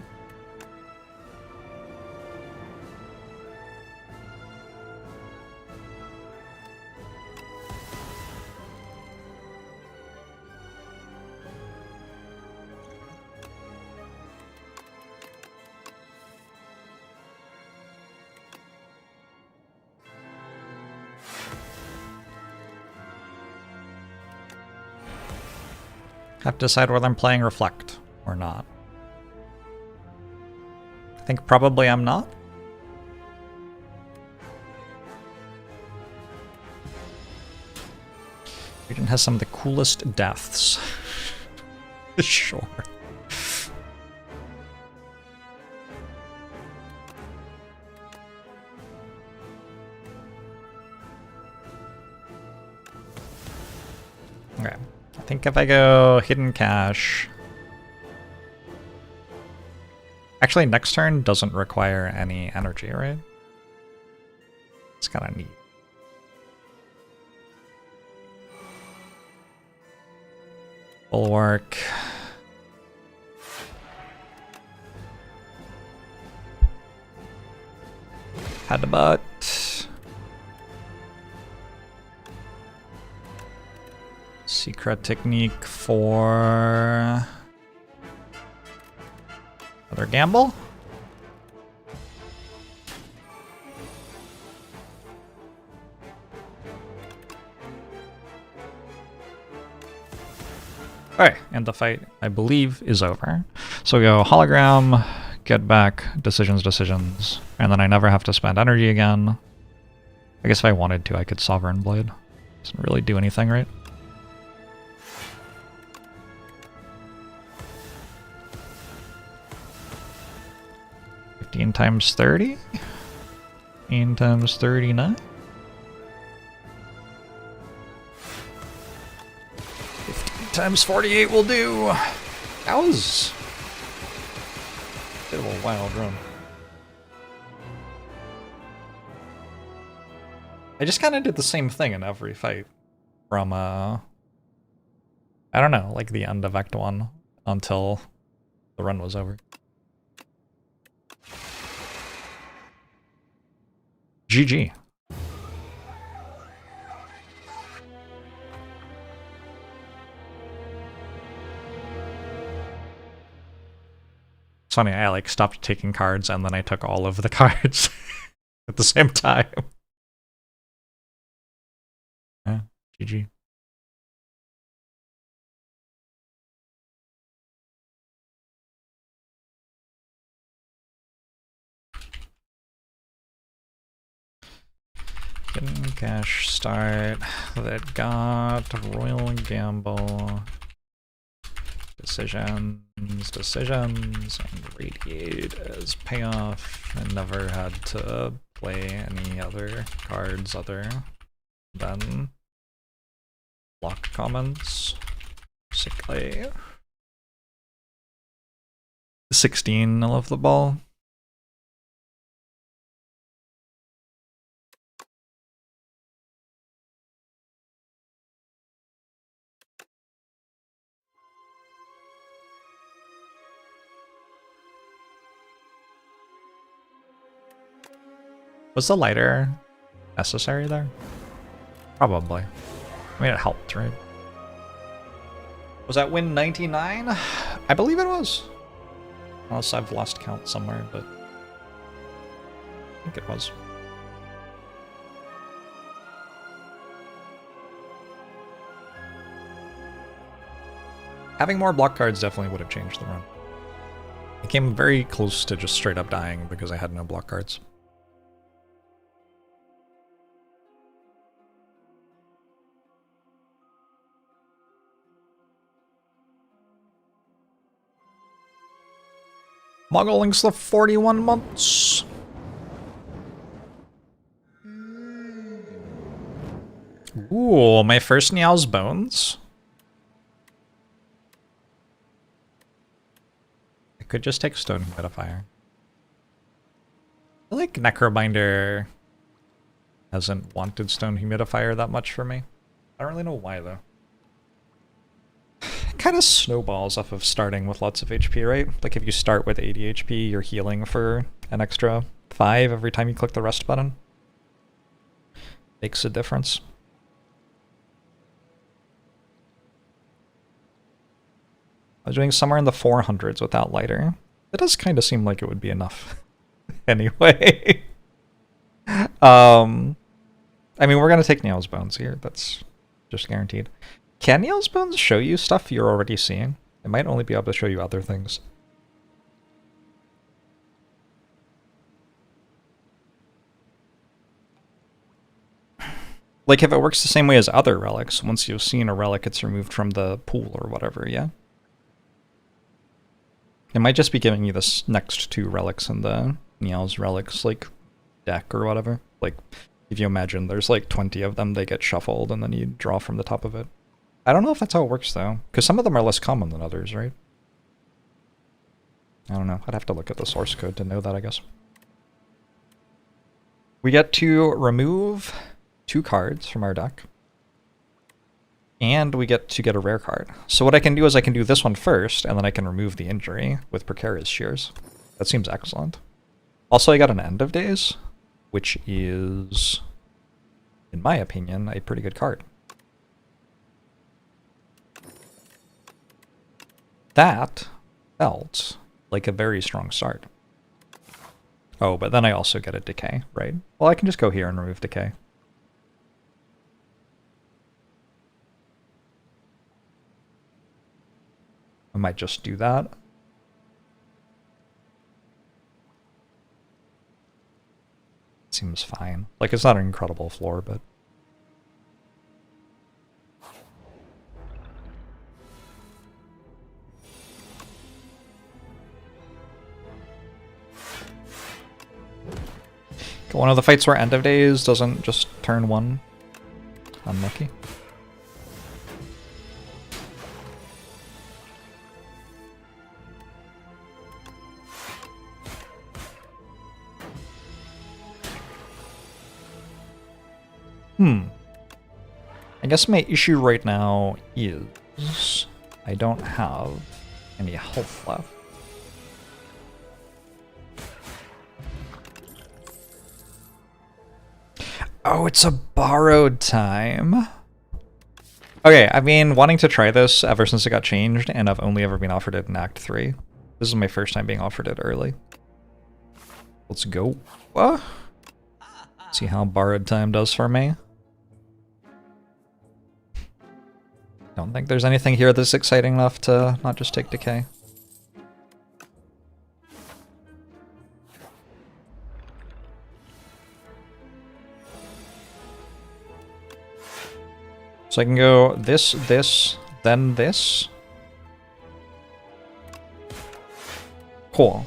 Have to decide whether I'm playing Reflect or not. I think probably I'm not. Regent has some of the coolest deaths. Sure. Okay. I think if I go Hidden Cache... Actually, next turn doesn't require any energy, right? It's kind of neat. Bulwark. Headbutt. Secret technique for another gamble. Alright, and the fight, I believe, is over. So we go hologram, get back, decisions, and then I never have to spend energy again. I guess if I wanted to, I could Sovereign Blade. Doesn't really do anything, right? Times 30? 15 times 39? 15 times 48 will do! That was a bit of a wild run. I just kind of did the same thing in every fight from, I don't know, like the end of Act 1 until the run was over. GG. It's funny, I like stopped taking cards and then I took all of the cards at the same time. Yeah, GG. Getting cash start that got Royal Gamble. Decisions, and Radiate as payoff. I never had to play any other cards other than blocked commons. Sickly. 16, I love the ball. Was the lighter necessary there? Probably. I mean, it helped, right? Was that win 99? I believe it was. Unless I've lost count somewhere, but I think it was. Having more block cards definitely would have changed the run. I came very close to just straight up dying because I had no block cards. Muggle links the 41 months. Ooh, my first Niao's Bones. I could just take Stone Humidifier. I feel like Necrobinder hasn't wanted Stone Humidifier that much for me. I don't really know why, though. It kind of snowballs off of starting with lots of HP, right? Like if you start with 80 HP, you're healing for an extra 5 every time you click the rest button. Makes a difference. I was doing somewhere in the 400s without lighter. It does kind of seem like it would be enough. Anyway. I mean, we're going to take Niao's Bones here. That's just guaranteed. Can Niao's Bones show you stuff you're already seeing? It might only be able to show you other things. Like if it works the same way as other relics, once you've seen a relic, it's removed from the pool or whatever, yeah? It might just be giving you this next 2 relics in the Niao's relics, like, deck or whatever. Like, if you imagine there's like 20 of them, they get shuffled and then you draw from the top of it. I don't know if that's how it works though, because some of them are less common than others, right? I don't know. I'd have to look at the source code to know that, I guess. We get to remove 2 cards from our deck. And we get to get a rare card. So what I can do is I can do this one first, and then I can remove the injury with Precarious Shears. That seems excellent. Also, I got an End of Days, which is, in my opinion, a pretty good card. That felt like a very strong start. Oh, but then I also get a Decay, right? Well, I can just go here and remove Decay. I might just do that. Seems fine. Like, it's not an incredible floor, but... One of the fights where End of Days doesn't just turn 1. Unlucky. I guess my issue right now is I don't have any health left. Oh, it's a borrowed time. Okay, I've been wanting to try this ever since it got changed, and I've only ever been offered it in Act 3. This is my first time being offered it early. Let's go. See how borrowed time does for me. Don't think there's anything here that's exciting enough to not just take decay. So I can go this, this, then this. Cool.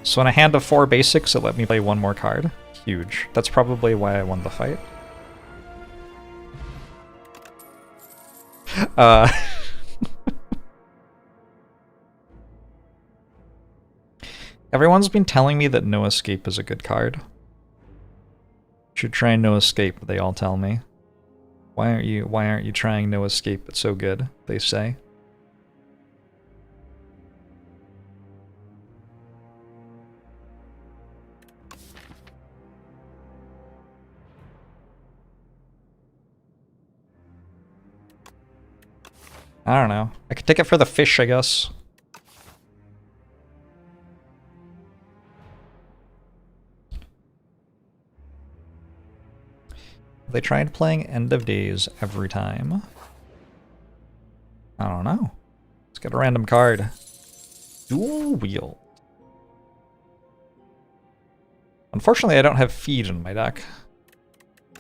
So in a hand of 4 basics, it let me play 1 more card. Huge. That's probably why I won the fight. Everyone's been telling me that No Escape is a good card. Should try No Escape, they all tell me. Why aren't you trying No Escape? It's so good, they say. I don't know. I could take it for the fish, I guess. They tried playing End of Days every time. I don't know. Let's get a random card. Dual Wield. Unfortunately, I don't have Feed in my deck. I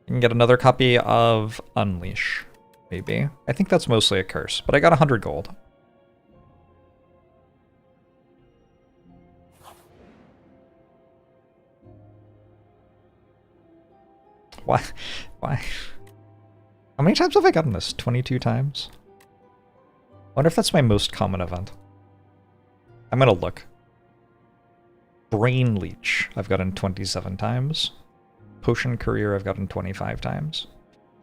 can get another copy of Unleash, maybe. I think that's mostly a curse, but I got 100 gold. Why? Why? How many times have I gotten this? 22 times? I wonder if that's my most common event. I'm gonna look. Brain Leech I've gotten 27 times. Potion Courier I've gotten 25 times.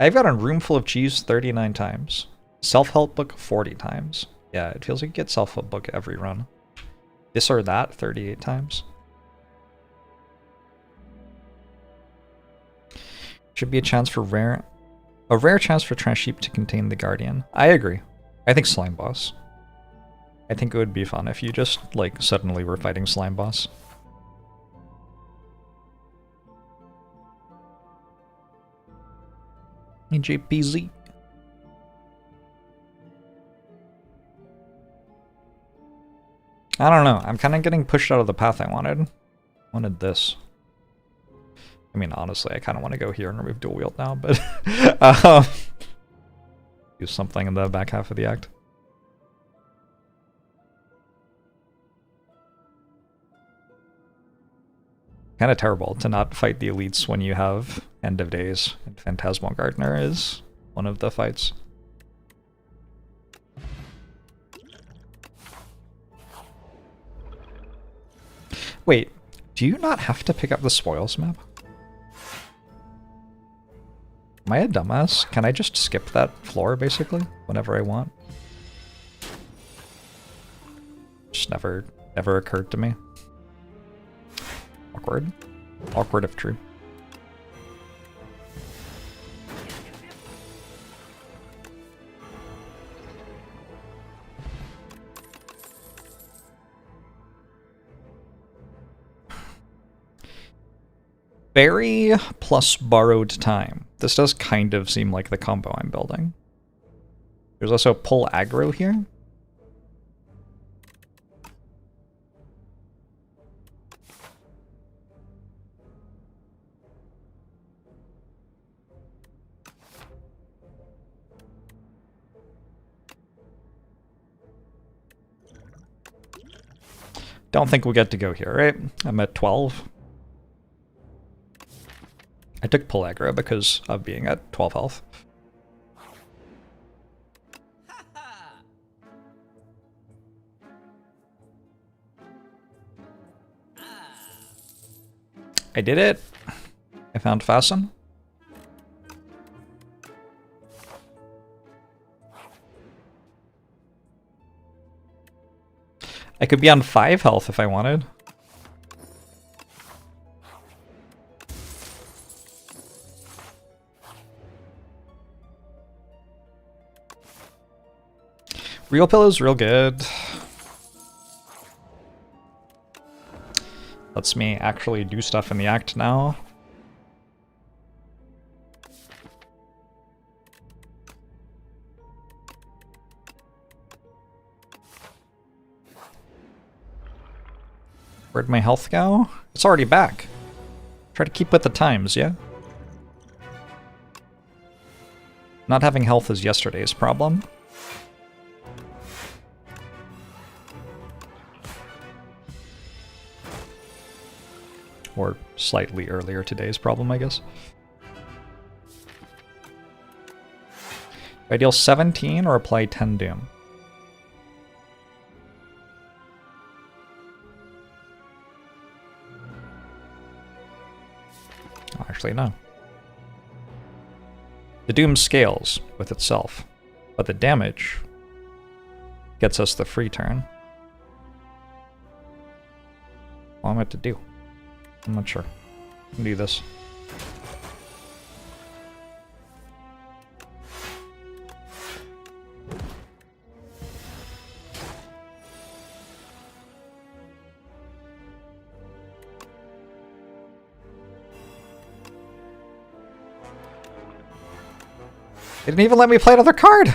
I've gotten Roomful of Cheese 39 times. Self-Help Book 40 times. Yeah, it feels like you get Self-Help Book every run. This or That 38 times. Should be a chance for a rare chance for Trash Heap to contain the Guardian. I agree. I think Slime Boss. I think it would be fun if you just, like, suddenly were fighting Slime Boss. JPZ. I don't know. I'm kind of getting pushed out of the path I wanted. Wanted this. I mean, honestly, I kind of want to go here and remove Dual Wield now, but use something in the back half of the act. Kind of terrible to not fight the elites when you have End of Days, and Phantasmal Gardener is one of the fights. Wait, do you not have to pick up the spoils map? Am I a dumbass? Can I just skip that floor, basically, whenever I want? Just never occurred to me. Awkward. Awkward if true. Berry plus borrowed time. This does kind of seem like the combo I'm building. There's also pull aggro here. Don't think we'll get to go here, right? I'm at 12. I took pull aggro because of being at 12 health. I did it. I found Fasten. I could be on 5 health if I wanted. Real Pillow's real good. Lets me actually do stuff in the act now. Where'd my health go? It's already back. Try to keep with the times, yeah? Not having health is yesterday's problem. Or slightly earlier today's problem, I guess. Do I deal 17 or apply 10 Doom? Oh, actually, no. The Doom scales with itself, but the damage gets us the free turn. What am I to do? I'm not sure. I can do this. They didn't even let me play another card!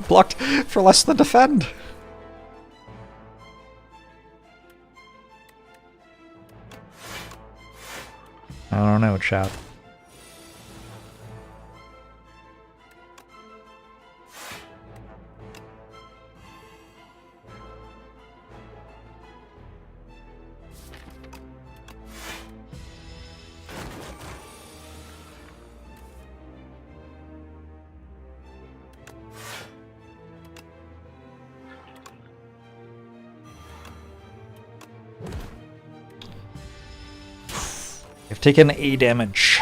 Blocked for less than defend! I don't know, chat. I've taken A damage.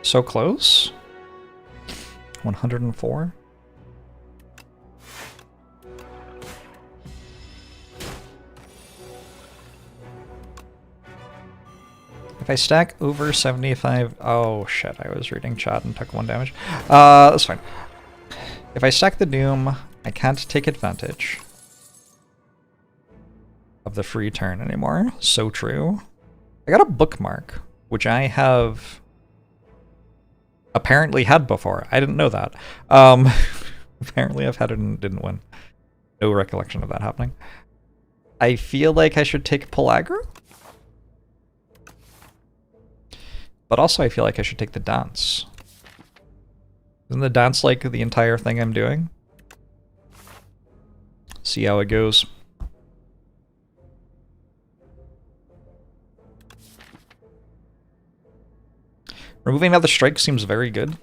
So close. 104. If I stack over 75... Oh, shit. I was reading chat and took 1 damage. That's fine. If I stack the Doom, I can't take advantage of the free turn anymore. So true. I got a bookmark, which I have apparently had before. I didn't know that. Apparently I've had it and didn't win. No recollection of that happening. I feel like I should take Pellagra. But also I feel like I should take the dance. Isn't the dance like the entire thing I'm doing? See how it goes. Removing another strike seems very good.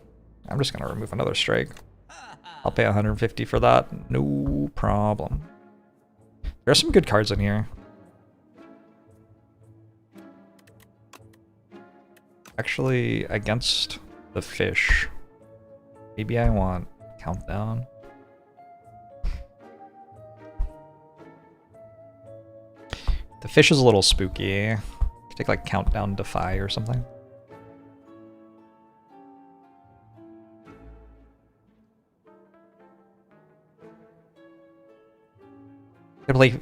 I'm just gonna remove another strike. I'll pay 150 for that. No problem. There are some good cards in here. Actually, against the fish, maybe I want Countdown. The fish is a little spooky. Take like Countdown Defy or something. I play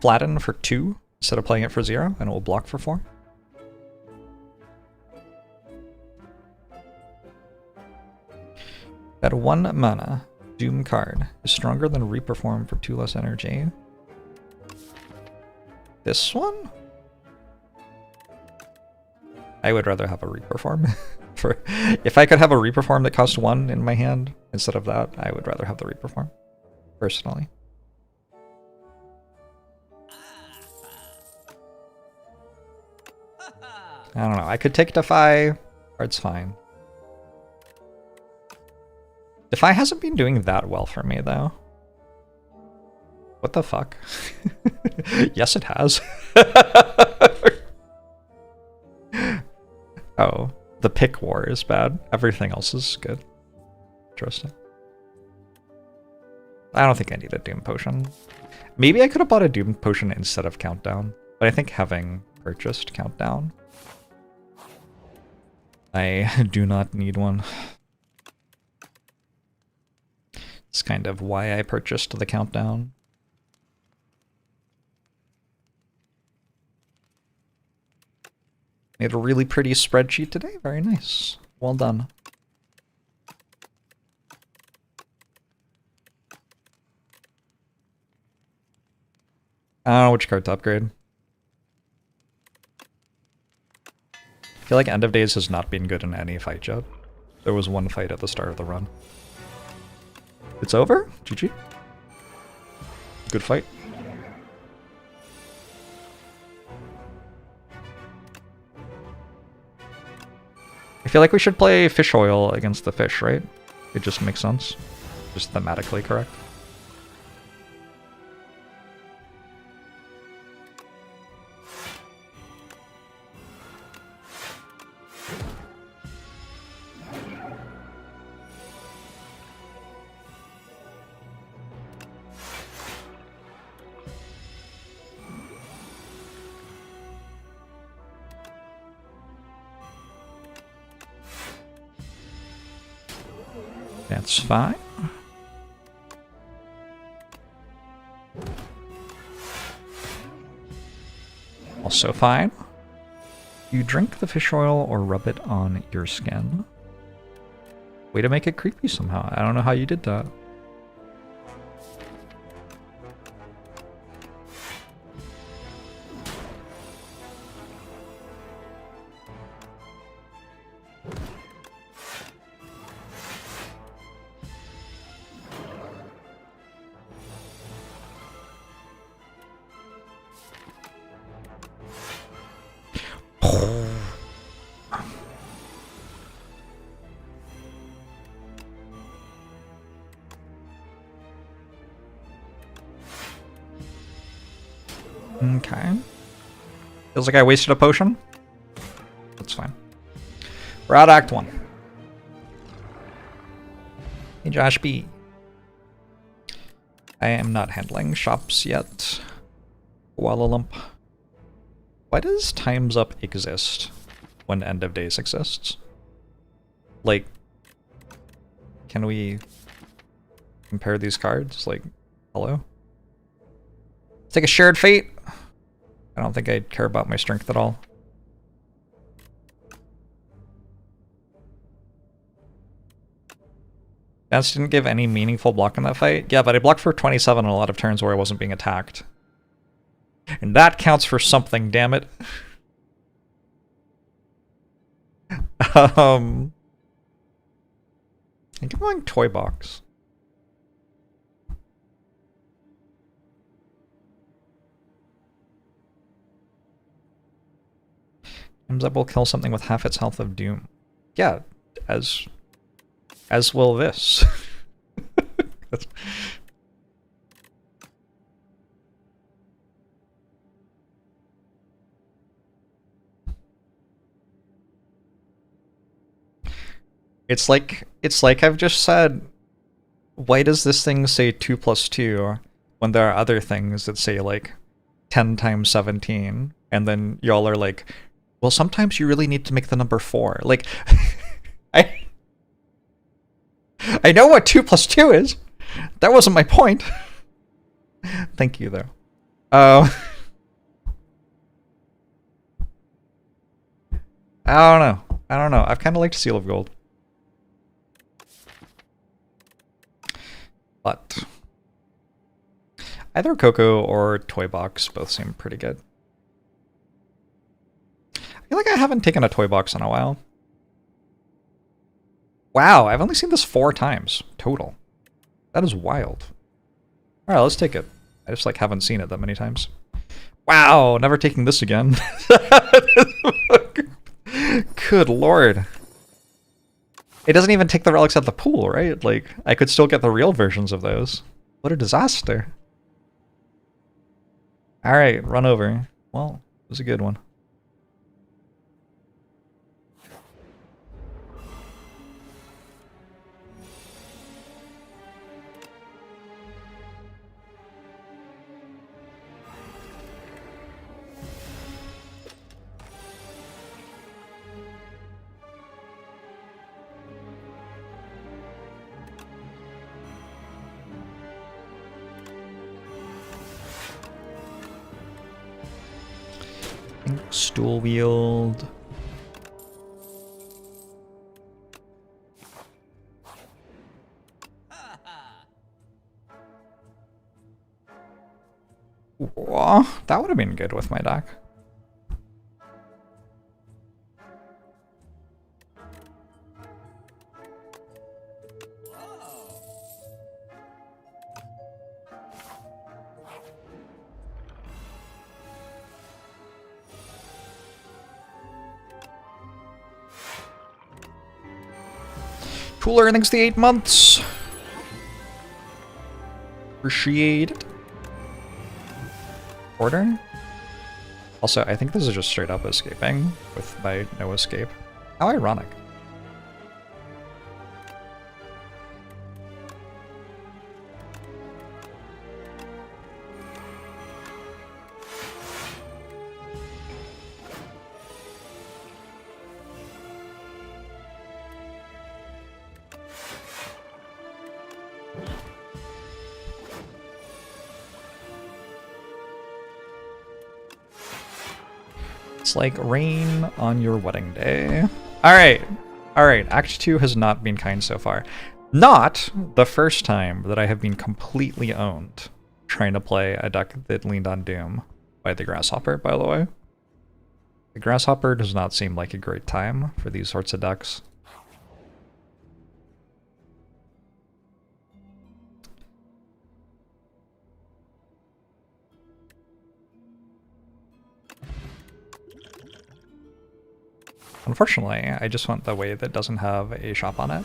Flatten for 2 instead of playing it for 0, and it will block for 4. At 1 mana, Doom card is stronger than Reperform for 2 less energy. This one? I would rather have a Reperform. If I could have a Reperform that cost 1 in my hand instead of that, I would rather have the Reperform, personally. I don't know. I could take Defy, or it's fine. Defy hasn't been doing that well for me, though. What the fuck? Yes, it has. Oh, the pick war is bad. Everything else is good. Interesting. I don't think I need a Doom Potion. Maybe I could have bought a Doom Potion instead of Countdown, but I think having purchased Countdown, I do not need one. It's kind of why I purchased the Countdown. Made a really pretty spreadsheet today. Very nice. Well done. I don't know which card to upgrade. I feel like End of Days has not been good in any fight yet. There was one fight at the start of the run. It's over? GG. Good fight. I feel like we should play Fish Oil against the fish, right? It just makes sense. Just thematically correct. That's fine. Also fine. You drink the fish oil or rub it on your skin. Way to make it creepy somehow. I don't know how you did that. Okay. Feels like I wasted a potion. That's fine. We're at Act 1. Hey, Josh B. I am not handling shops yet. Wallalump. Why does Time's Up exist when End of Days exists? Like, can we compare these cards? Like, hello? Take a Shared Fate. I don't think I care about my strength at all. Vance didn't give any meaningful block in that fight. Yeah, but I blocked for 27 on a lot of turns where I wasn't being attacked. And that counts for something, damn it. I think I'm going Toy Box. Time's Up will kill something with half its health of Doom. Yeah, as will this. It's like I've just said, why does this thing say 2+2 when there are other things that say like 10 times 17, and then y'all are like, well, sometimes you really need to make the number 4. Like, I know what 2+2 is. That wasn't my point. Thank you, though. I don't know. I've kind of liked Seal of Gold. But either Coco or Toy Box both seem pretty good. I feel like I haven't taken a Toy Box in a while. Wow, I've only seen this 4 times total. That is wild. Alright, let's take it. I just like haven't seen it that many times. Wow, never taking this again. Good lord. It doesn't even take the relics out of the pool, right? Like, I could still get the real versions of those. What a disaster. Alright, run over. Well, it was a good one. Stool wield. Whoa, that would have been good with my deck. Cool earnings the 8 months. Appreciate it. Order. Also, I think this is just straight up escaping with my no escape. How ironic. It's like rain on your wedding day. Alright. Alright, Act 2 has not been kind so far. Not the first time that I have been completely owned trying to play a deck that leaned on Doom by the Grasshopper, by the way. The Grasshopper does not seem like a great time for these sorts of decks. Unfortunately, I just want the way that doesn't have a shop on it.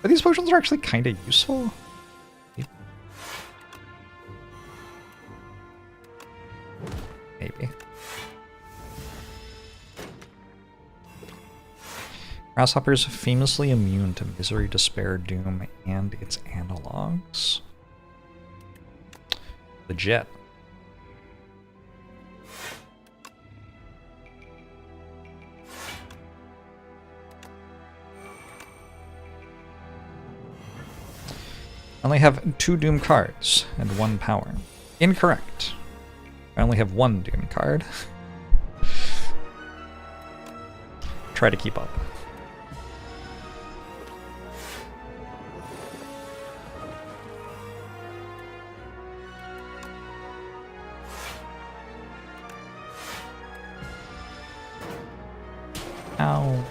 But these potions are actually kind of useful. Maybe. Grasshopper's famously immune to Misery, Despair, Doom, and its analogs. Legit. I only have 2 Doom cards and 1 power. Incorrect. I only have 1 Doom card. Try to keep up. Ow.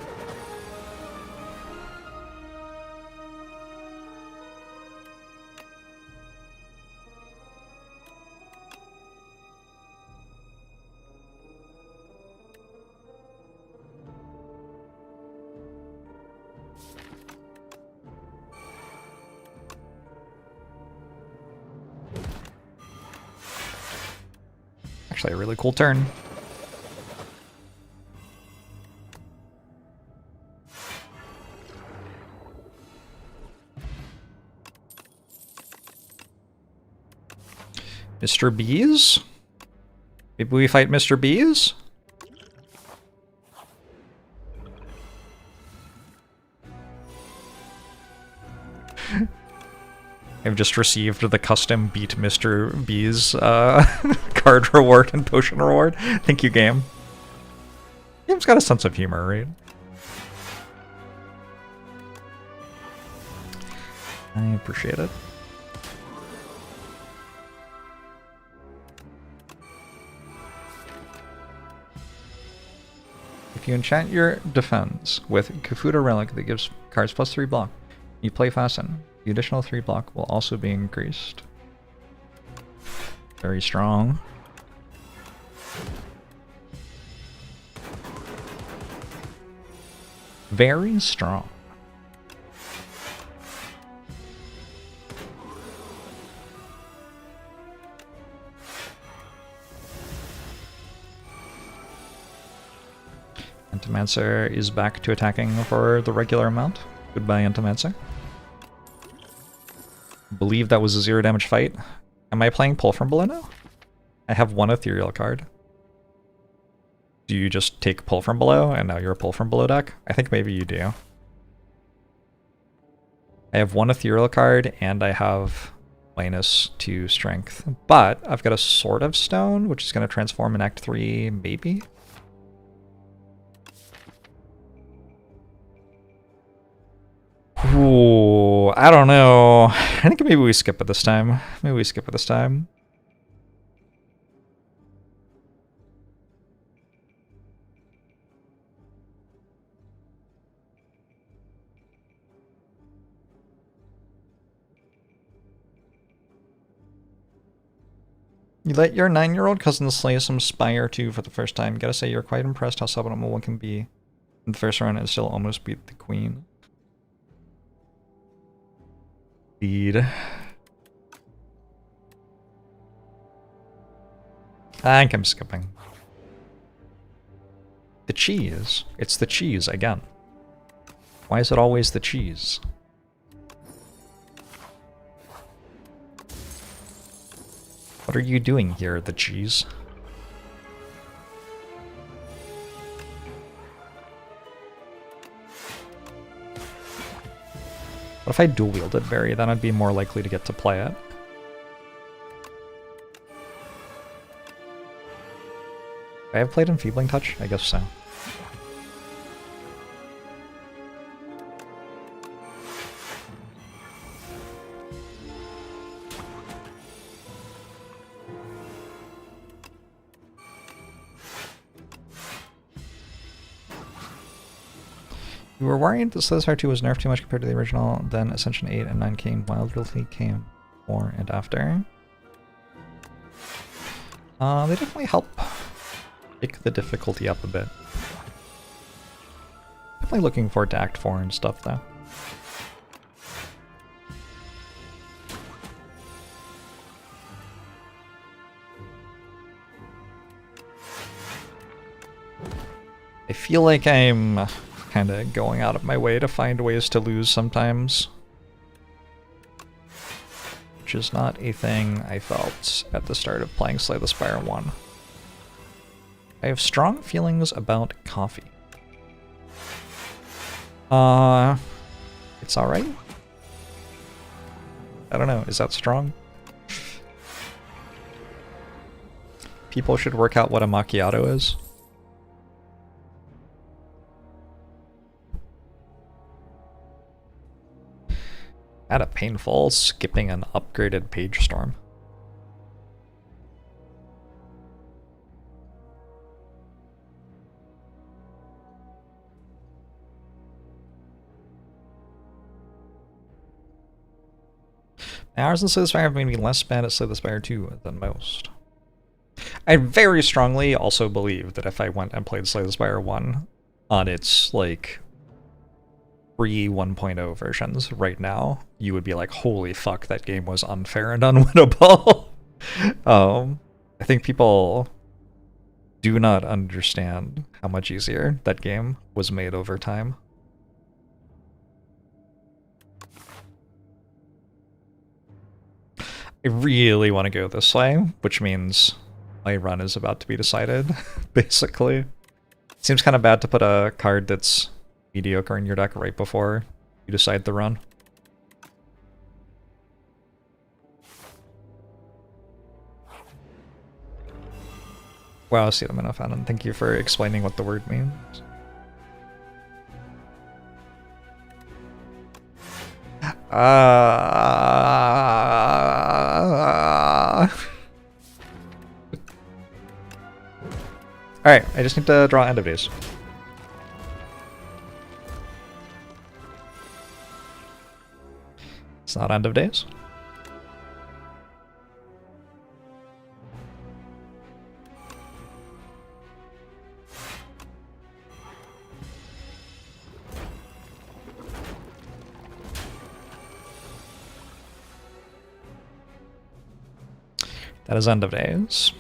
Actually, a really cool turn. Mr. Bees? Maybe we fight Mr. Bees? I've just received the custom Beat Mr. Bees card reward and potion reward. Thank you, game. Game's got a sense of humor, right? I appreciate it. If you enchant your defense with Kafuda Relic that gives cards +3 block, you play Fasten. The additional 3 block will also be increased. Very strong. Very strong. Antimancer is back to attacking for the regular amount. Goodbye, Antimancer. Believe that was a 0 damage fight. Am I playing Pull from Below now? I have one ethereal card. Do you just take Pull from Below and now you're a Pull from Below deck? I think maybe you do. I have one ethereal card and I have -2 strength. But I've got a Sword of Stone, which is going to transform in Act 3, maybe? Ooh, I don't know. I think maybe we skip it this time. Maybe we skip it this time. You let your 9-year-old cousin slay some Spire 2 for the first time. Gotta say, you're quite impressed how suboptimal one can be in the first round and still almost beat the queen. Indeed. I think I'm skipping. The cheese. It's the cheese again. Why is it always the cheese? What are you doing here, the cheese? What if I dual wielded Berry? Then I'd be more likely to get to play it. I have played Enfeebling Touch? I guess so. You were worried that Slithar 2 was nerfed too much compared to the original, then Ascension 8 and 9 came, Wild Guilty came before and after. They definitely help pick the difficulty up a bit. Definitely looking forward to Act 4 and stuff though. I feel like I'm kind of going out of my way to find ways to lose sometimes. Which is not a thing I felt at the start of playing Slay the Spire 1. I have strong feelings about coffee. It's alright? I don't know, is that strong? People should work out what a macchiato is. At a painful, skipping an upgraded Page Storm. My hours in Slay the Spire have made me less bad at Slay the Spire 2 than most. I very strongly also believe that if I went and played Slay the Spire 1 on its, like, pre-1.0 versions right now, you would be like, holy fuck, that game was unfair and unwinnable. I think people do not understand how much easier that game was made over time. I really want to go this way, which means my run is about to be decided, basically. Seems kind of bad to put a card that's mediocre in your deck right before you decide the run. Wow, Acetaminophen, thank you for explaining what the word means. Alright, I just need to draw End of Days. It's not End of Days. That is end of days.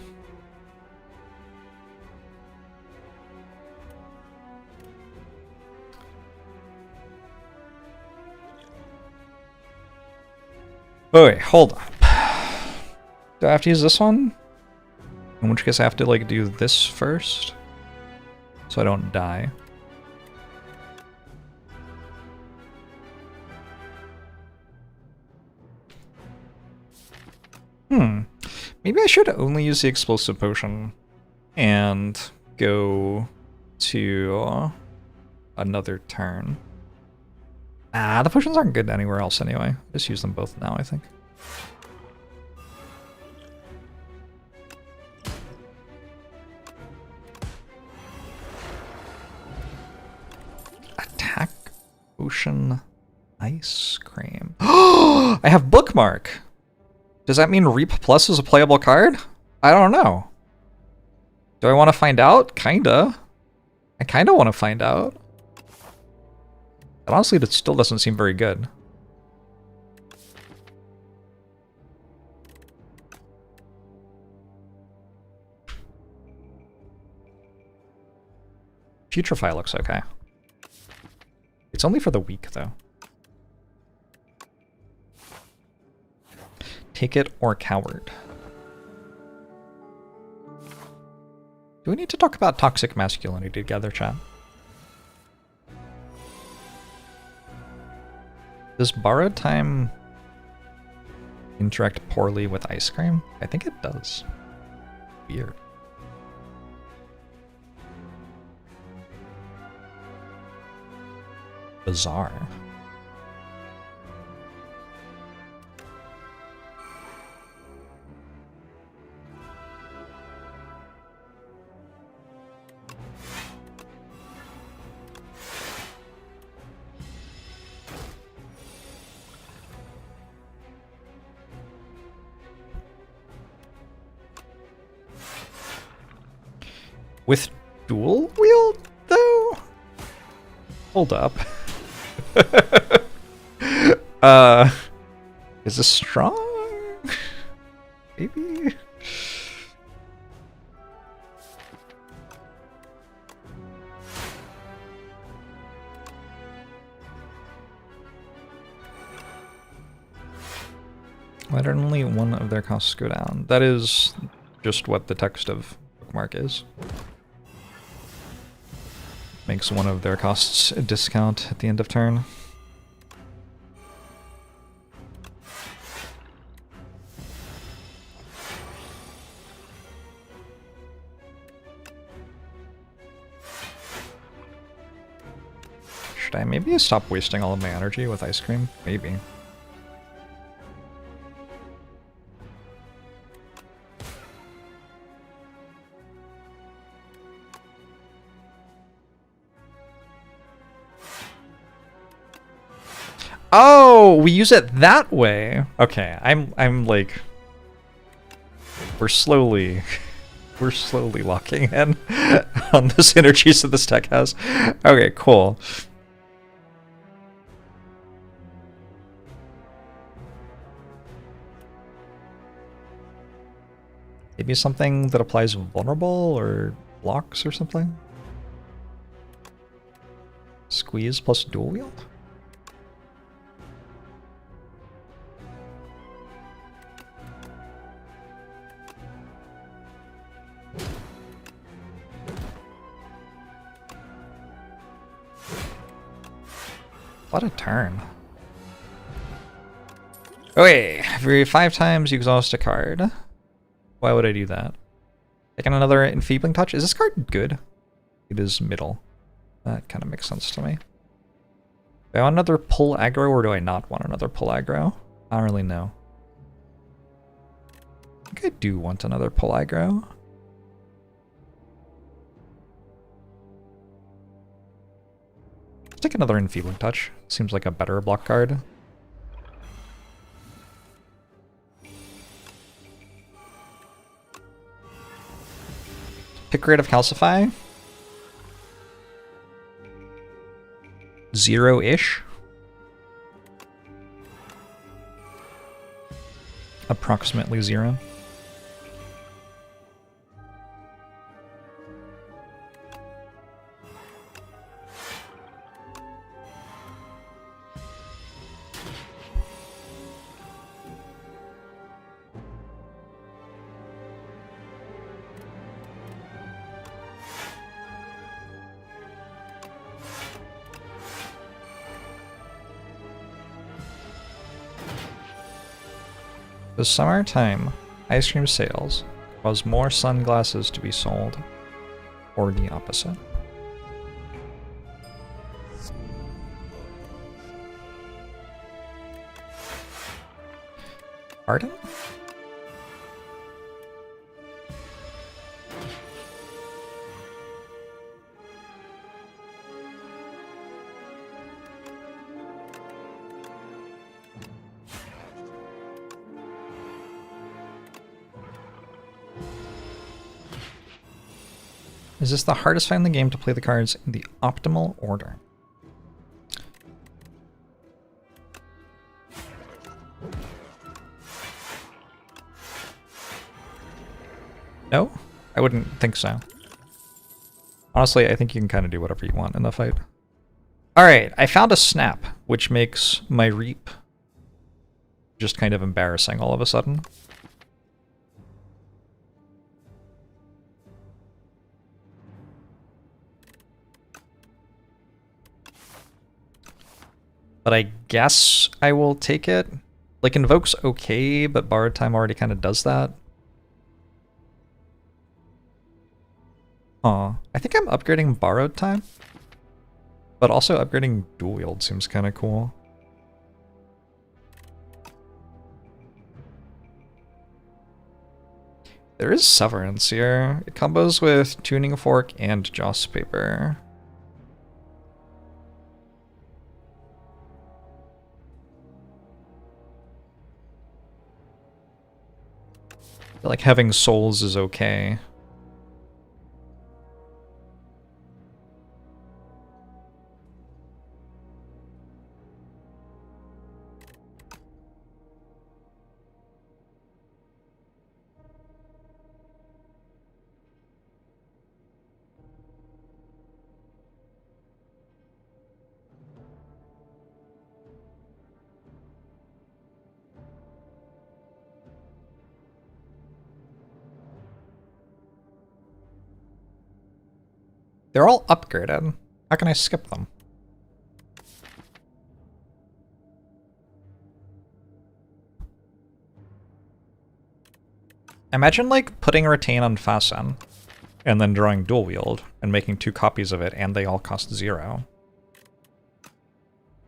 Oh, wait, hold up. Do I have to use this one? In which case I have to, like, do this first, so I don't die. Maybe I should only use the explosive potion and go to another turn. Ah, the potions aren't good anywhere else anyway. Just use them both now, I think. Attack Ocean Ice Cream. I have Bookmark! Does that mean Reap Plus is a playable card? I don't know. Do I want to find out? Kinda. I kinda want to find out. But honestly, that still doesn't seem very good. Putrefy looks okay. It's only for the weak, though. Take it or coward. Do we need to talk about toxic masculinity together, chat? Does borrowed time interact poorly with ice cream? I think it does. Weird. Bizarre. With dual wield, though? Hold up. Is this strong? Maybe? Why did only one of their costs go down? That is just what the text of Bookmark is. Makes one of their costs a discount at the end of turn. Should I maybe stop wasting all of my energy with ice cream? Maybe. Oh, we use it that way. Okay, I'm like, we're slowly locking in on the synergies that this deck has. Okay, cool. Maybe something that applies vulnerable or blocks or something? Squeeze plus dual wield? What a turn. Okay, every 5 times you exhaust a card. Why would I do that? Taking another Enfeebling Touch? Is this card good? It is middle. That kind of makes sense to me. Do I want another pull aggro or do I not want another pull aggro? I don't really know. I think I do want another pull aggro. Let's take another Enfeebling Touch. Seems like a better block card. Pick rate of Calcify. 0-ish. Approximately 0. The summertime ice cream sales cause more sunglasses to be sold, or the opposite. Pardon? Is this the hardest fight in the game to play the cards in the optimal order? No? I wouldn't think so. Honestly, I think you can kind of do whatever you want in the fight. Alright, I found a snap, which makes my reap just kind of embarrassing all of a sudden. But I guess I will take it. Like, Invoke's okay, but Borrowed Time already kind of does that. Aw, I think I'm upgrading Borrowed Time. But also upgrading Dual Wield seems kind of cool. There is Severance here. It combos with Tuning Fork and Joss Paper. I feel like having souls is okay. They're all upgraded. How can I skip them? Imagine, like, putting Retain on Fasten, and then drawing Dual Wield, and making 2 copies of it, and they all cost 0.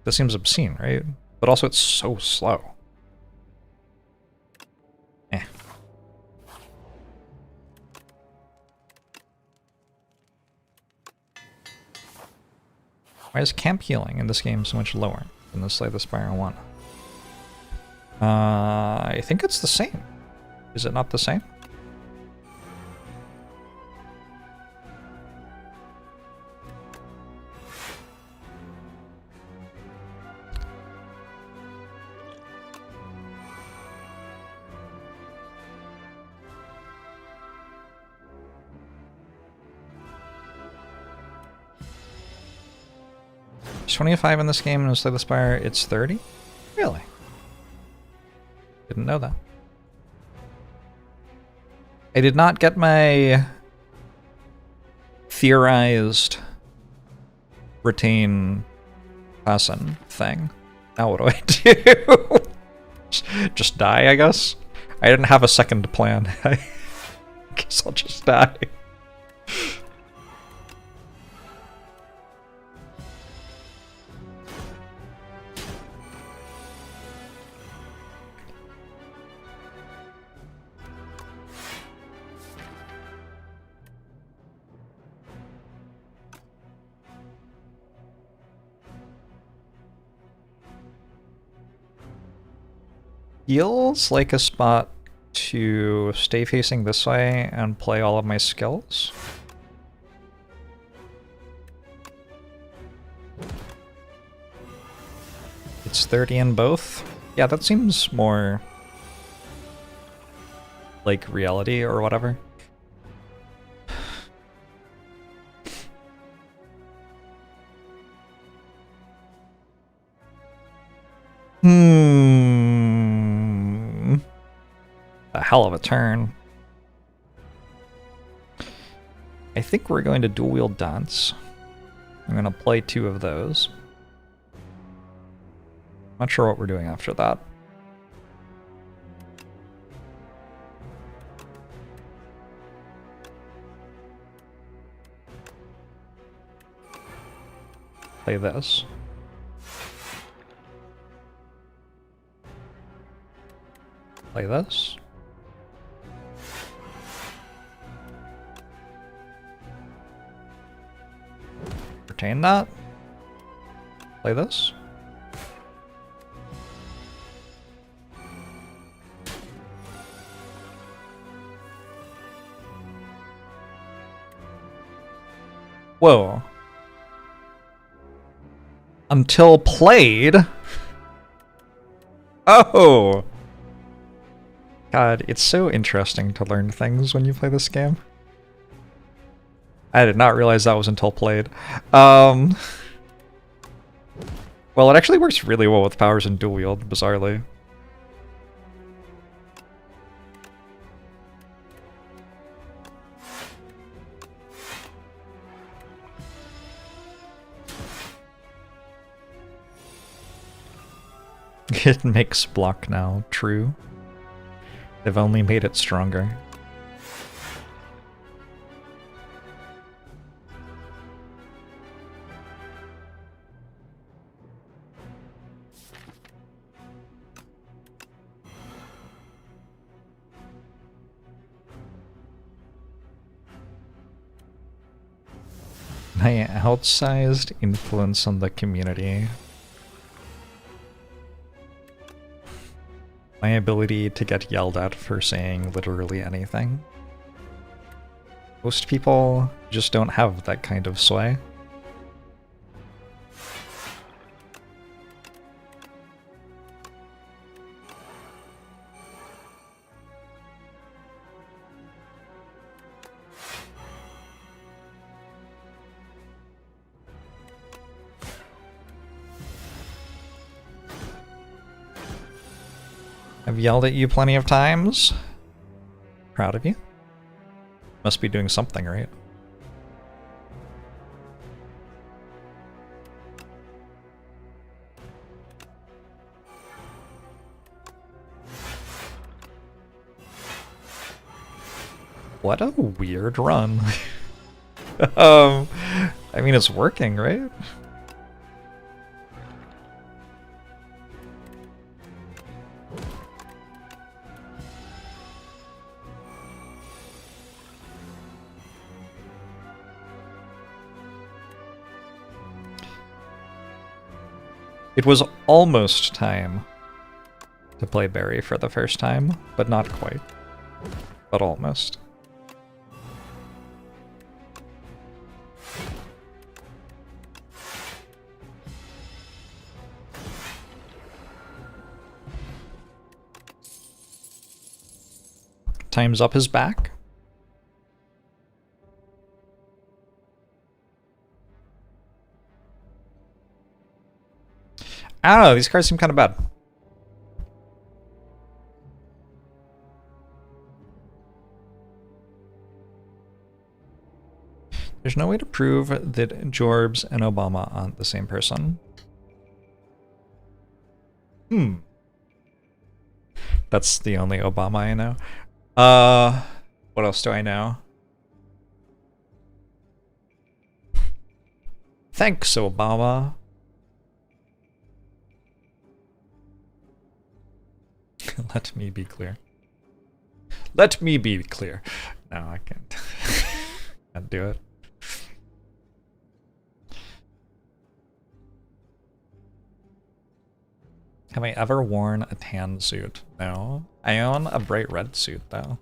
This seems obscene, right? But also it's so slow. Eh. Why is camp healing in this game so much lower than the Slay the Spire 1? I think it's the same. Is it not the same? There's 25 in this game, and in Slay the Spire, it's 30? Really? Didn't know that. I did not get my theorized retain Fasten thing. Now what do I do? Just die, I guess? I didn't have a second plan. I guess I'll just die. Feels like a spot to stay facing this way and play all of my skills. It's 30 in both. Yeah, that seems more like reality or whatever. A hell of a turn. I think we're going to Dual Wield Dance. I'm going to play 2 of those. Not sure what we're doing after that. Play this. Play this. Retain that. Play this. Whoa. Until played? Oh! God, it's so interesting to learn things when you play this game. I did not realize that was until played. Well, it actually works really well with powers and dual wield, bizarrely. It makes block now, true. They've only made it stronger. My outsized influence on the community. My ability to get yelled at for saying literally anything. Most people just don't have that kind of sway. I've yelled at you plenty of times. Proud of you. Must be doing something right. What a weird run. I mean, it's working, right? It was almost time to play Barry for the first time, but not quite. But almost. Time's Up is back. I don't know, these cards seem kind of bad. There's no way to prove that Jorbs and Obama aren't the same person. That's the only Obama I know. What else do I know? Thanks, Obama. Let me be clear. Let me be clear. No, I can't. Can't do it. Have I ever worn a tan suit? No. I own a bright red suit, though.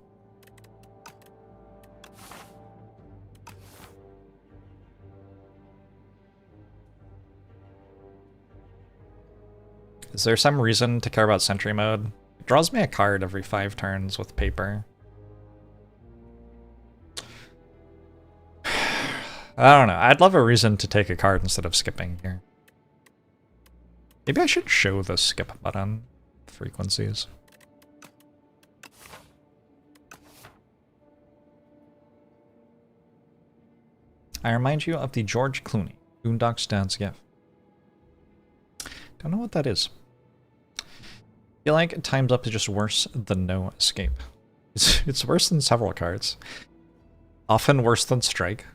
Is there some reason to care about Sentry Mode? It draws me a card every 5 turns with paper. I don't know. I'd love a reason to take a card instead of skipping here. Maybe I should show the skip button frequencies. I remind you of the George Clooney, Boondocks Dad's Gift. Don't know what that is. I feel like Time's Up is just worse than No Escape. It's worse than several cards. Often worse than Strike.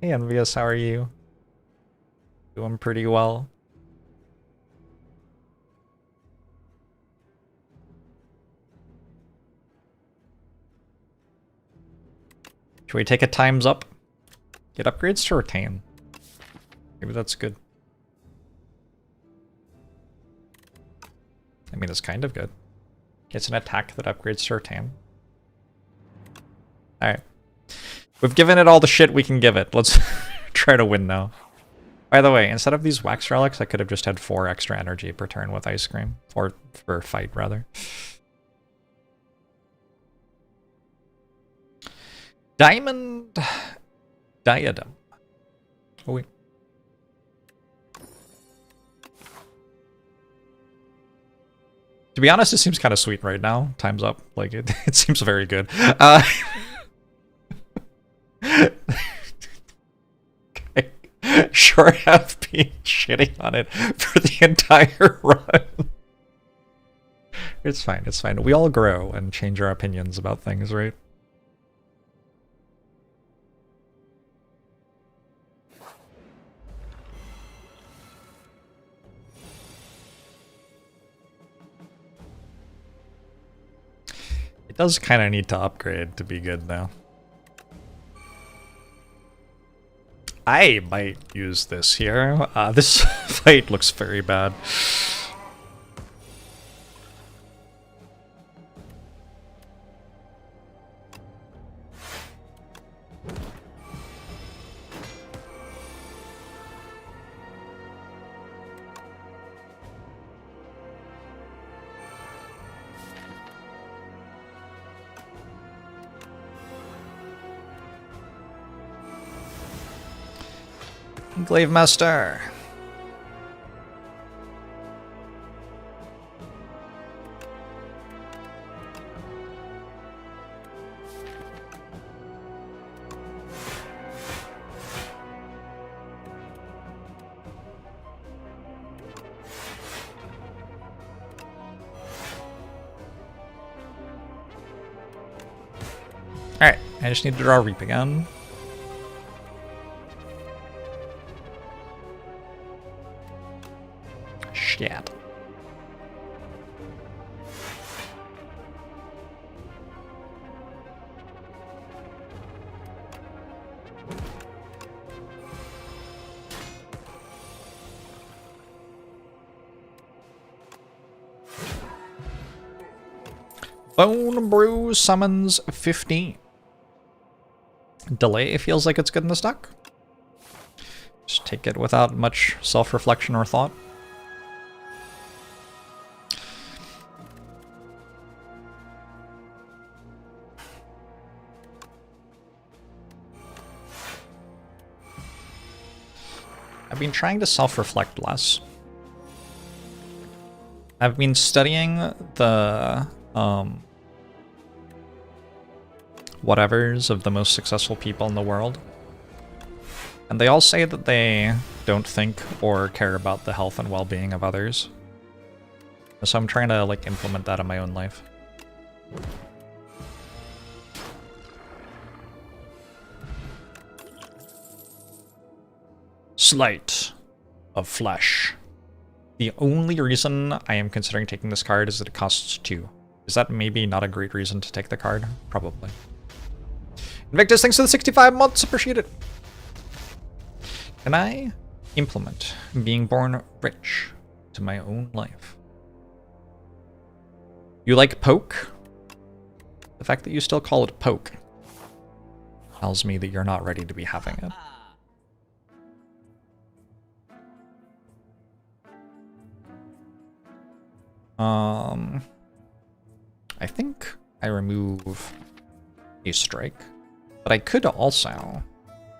Hey Envious, how are you? Doing pretty well. Should we take a times up? Get upgrades to retain. Maybe that's good. I mean, it's kind of good. It's an attack that upgrades to retain. Alright. We've given it all the shit we can give it. Let's try to win now. By the way, instead of these wax relics, I could have just had 4 extra energy per turn with ice cream. Or for fight, rather. Diamond Diadem. Oh, wait. To be honest, it seems kind of sweet right now. Time's up. Like, it seems very good. Okay. Sure have been shitting on it for the entire run. It's fine, it's fine. We all grow and change our opinions about things, right? It does kind of need to upgrade to be good, though. I might use this here. This fight looks very bad. Glaive Master. Alright, I just need to draw Reap again. Shit. Bone Brew summons 15. Delay feels like it's good in the stock. Just take it without much self-reflection or thought. I've been trying to self-reflect less. I've been studying the whatevers of the most successful people in the world. And they all say that they don't think or care about the health and well-being of others. So I'm trying to like implement that in my own life. Sleight of Flesh. The only reason I am considering taking this card is that it costs 2. Is that maybe not a great reason to take the card? Probably. Invictus, thanks for the 65 months, appreciate it. Can I implement being born rich to my own life? You like poke? The fact that you still call it poke tells me that you're not ready to be having it. I think I remove a strike, but I could also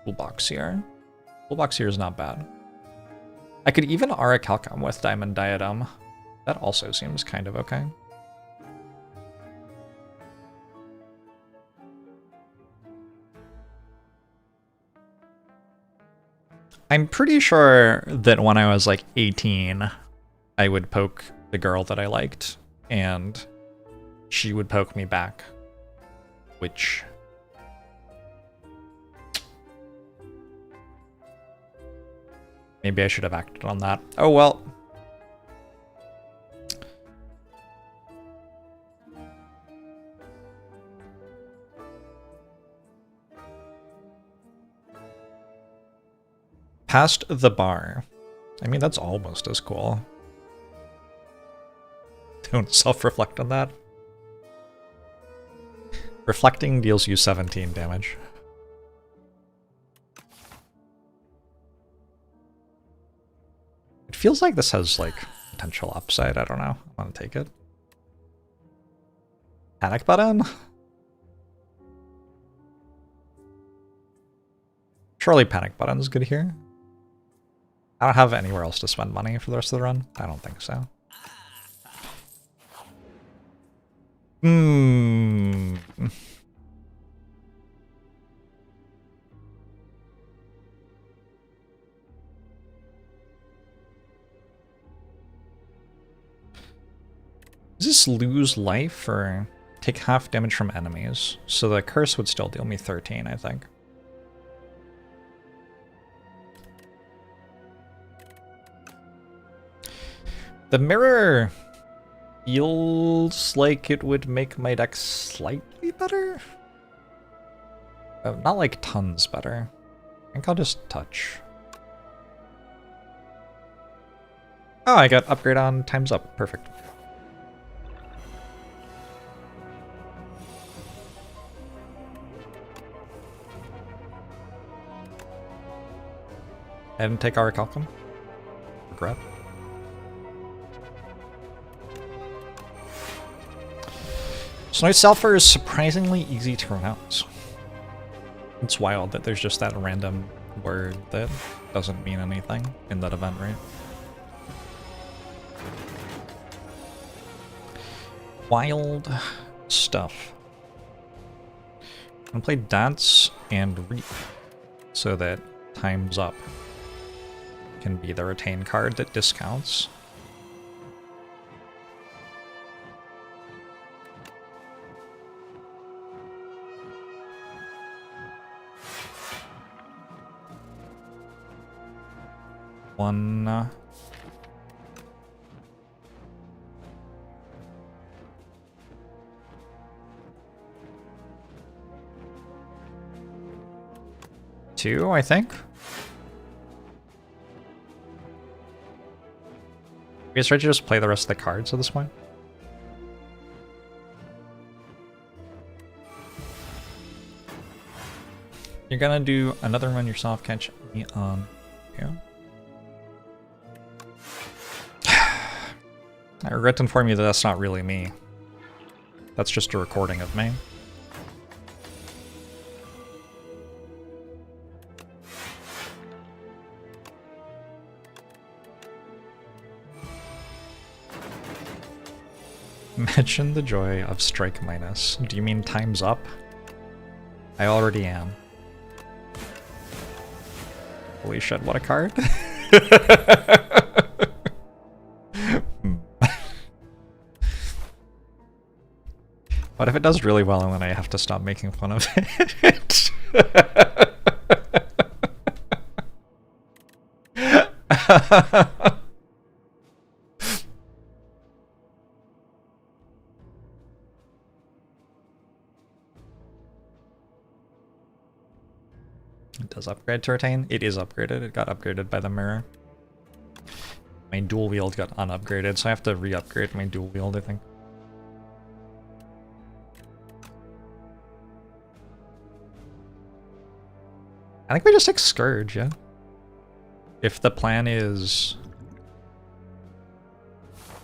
toolbox here. Toolbox here is not bad. I could even Aura Calcum with Diamond Diadem. That also seems kind of okay. I'm pretty sure that when I was like 18, I would poke the girl that I liked, and she would poke me back, which Maybe I should have acted on that. Oh well. Past the bar. I mean, that's almost as cool. Don't self-reflect on that. Reflecting deals you 17 damage. It feels like this has, like, potential upside. I don't know. I want to take it. Panic button? Surely panic button is good here. I don't have anywhere else to spend money for the rest of the run. I don't think so. Does this lose life or take half damage from enemies? So the curse would still deal me 13, I think. The mirror feels like it would make my deck slightly better. Not like tons better. I think I'll just touch. Oh, I got upgrade on times up. Perfect. I didn't take Orichalcum. Regret. Snow Sulfur is surprisingly easy to pronounce. It's wild that there's just that random word that doesn't mean anything in that event, right? Wild stuff. I'm gonna play Dance and Reap so that Time's Up can be the retain card that discounts. One. Two, I think. I guess ready to just play the rest of the cards at this point. You're gonna do another run yourself, catch me on here. I regret to inform you that that's not really me. That's just a recording of me. Imagine the joy of strike minus. Do you mean time's up? I already am. Holy shit, what a card. What if it does really well and then I have to stop making fun of it? It does upgrade to retain. It is upgraded. It got upgraded by the mirror. My dual wield got unupgraded, so I have to re-upgrade my dual wield, I think. I think we just take Scourge, yeah? If the plan is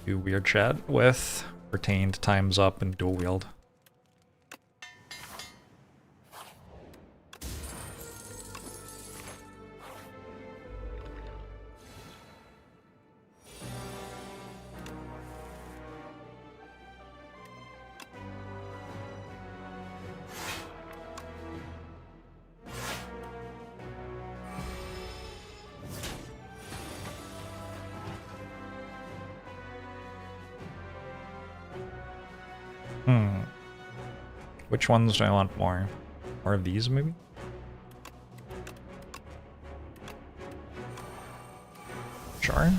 do weird chat with retained times up and dual wield. Which ones do I want more? More of these, maybe? Sure.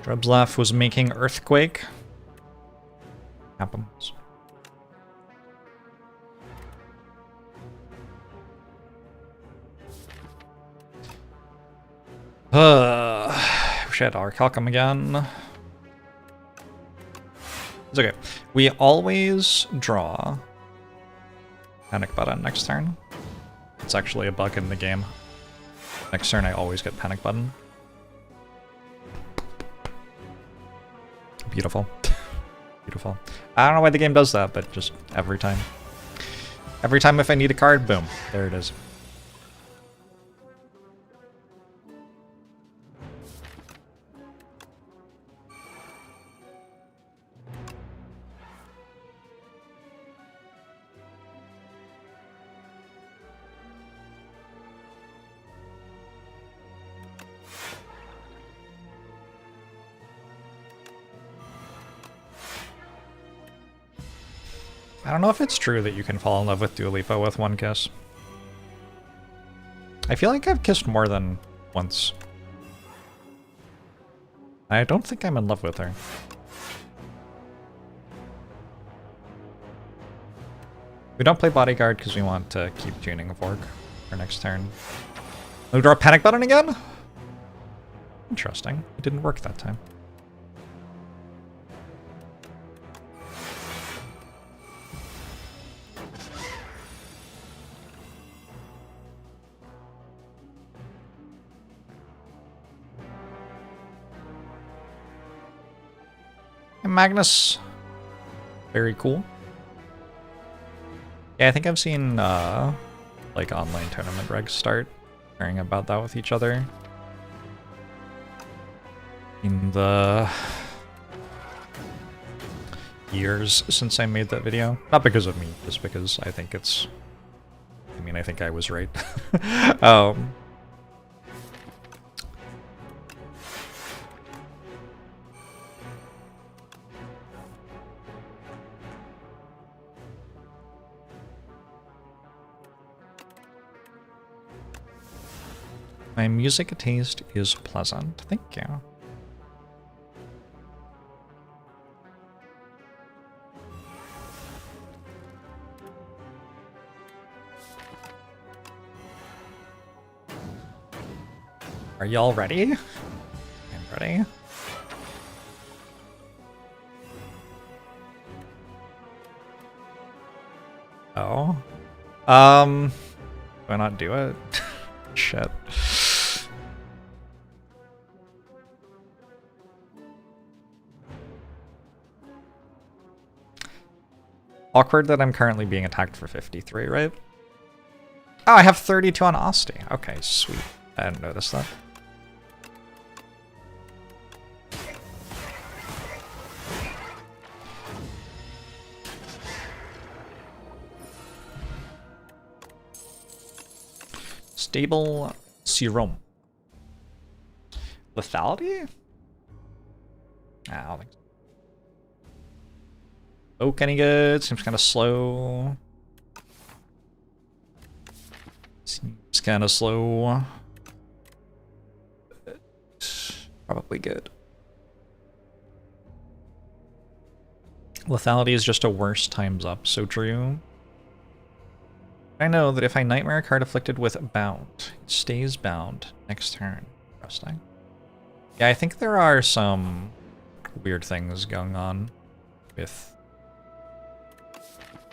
Jorbs laugh was making earthquake. Happens. Wish I had our calcum again. It's okay. We always draw panic button next turn. It's actually a bug in the game. Next turn I always get panic button. Beautiful. Beautiful. I don't know why the game does that, but just every time. Every time if I need a card, boom, there it is. I don't know if it's true that you can fall in love with Dua Lipa with one kiss. I feel like I've kissed more than once. I don't think I'm in love with her. We don't play Bodyguard because we want to keep tuning a fork for next turn. We draw a panic button again? Interesting. It didn't work that time. And Magnus. Very cool. Yeah, I think I've seen like online tournament regs start caring about that with each other. In the years since I made that video. Not because of me, just because I think it's... I mean, I think I was right. My music taste is pleasant. Thank you. Are y'all ready? I'm ready. Oh. Do I not do it? Shit. Awkward that I'm currently being attacked for 53, right? Oh, I have 32 on Asti. Okay, sweet. I didn't notice that. Stable serum. Lethality? I don't think so. Oak any good? Seems kind of slow. Seems kind of slow. Probably good. Lethality is just a worse times up, so true. I know that if I Nightmare a card afflicted with Bound, it stays bound next turn. Interesting. Yeah, I think there are some weird things going on with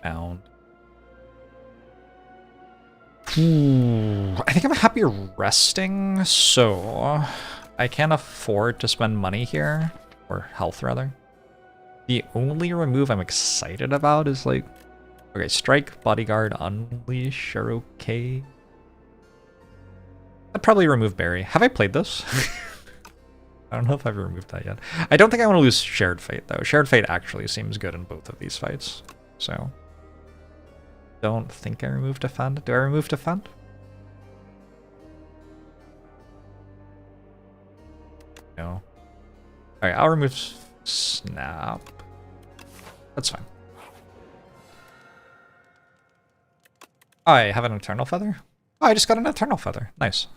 Bound. I think I'm happy resting, so I can't afford to spend money here, or health rather. The only remove I'm excited about is like, okay, Strike, Bodyguard, Unleash are okay. I'd probably remove Barry. Have I played this? I don't know if I've removed that yet. I don't think I want to lose Shared Fate though. Shared Fate actually seems good in both of these fights, so. Don't think I removed Defend. Do I remove Defend? No. Alright, I'll remove Snap. That's fine. I have an Eternal Feather? Oh, I just got an Eternal Feather. Nice.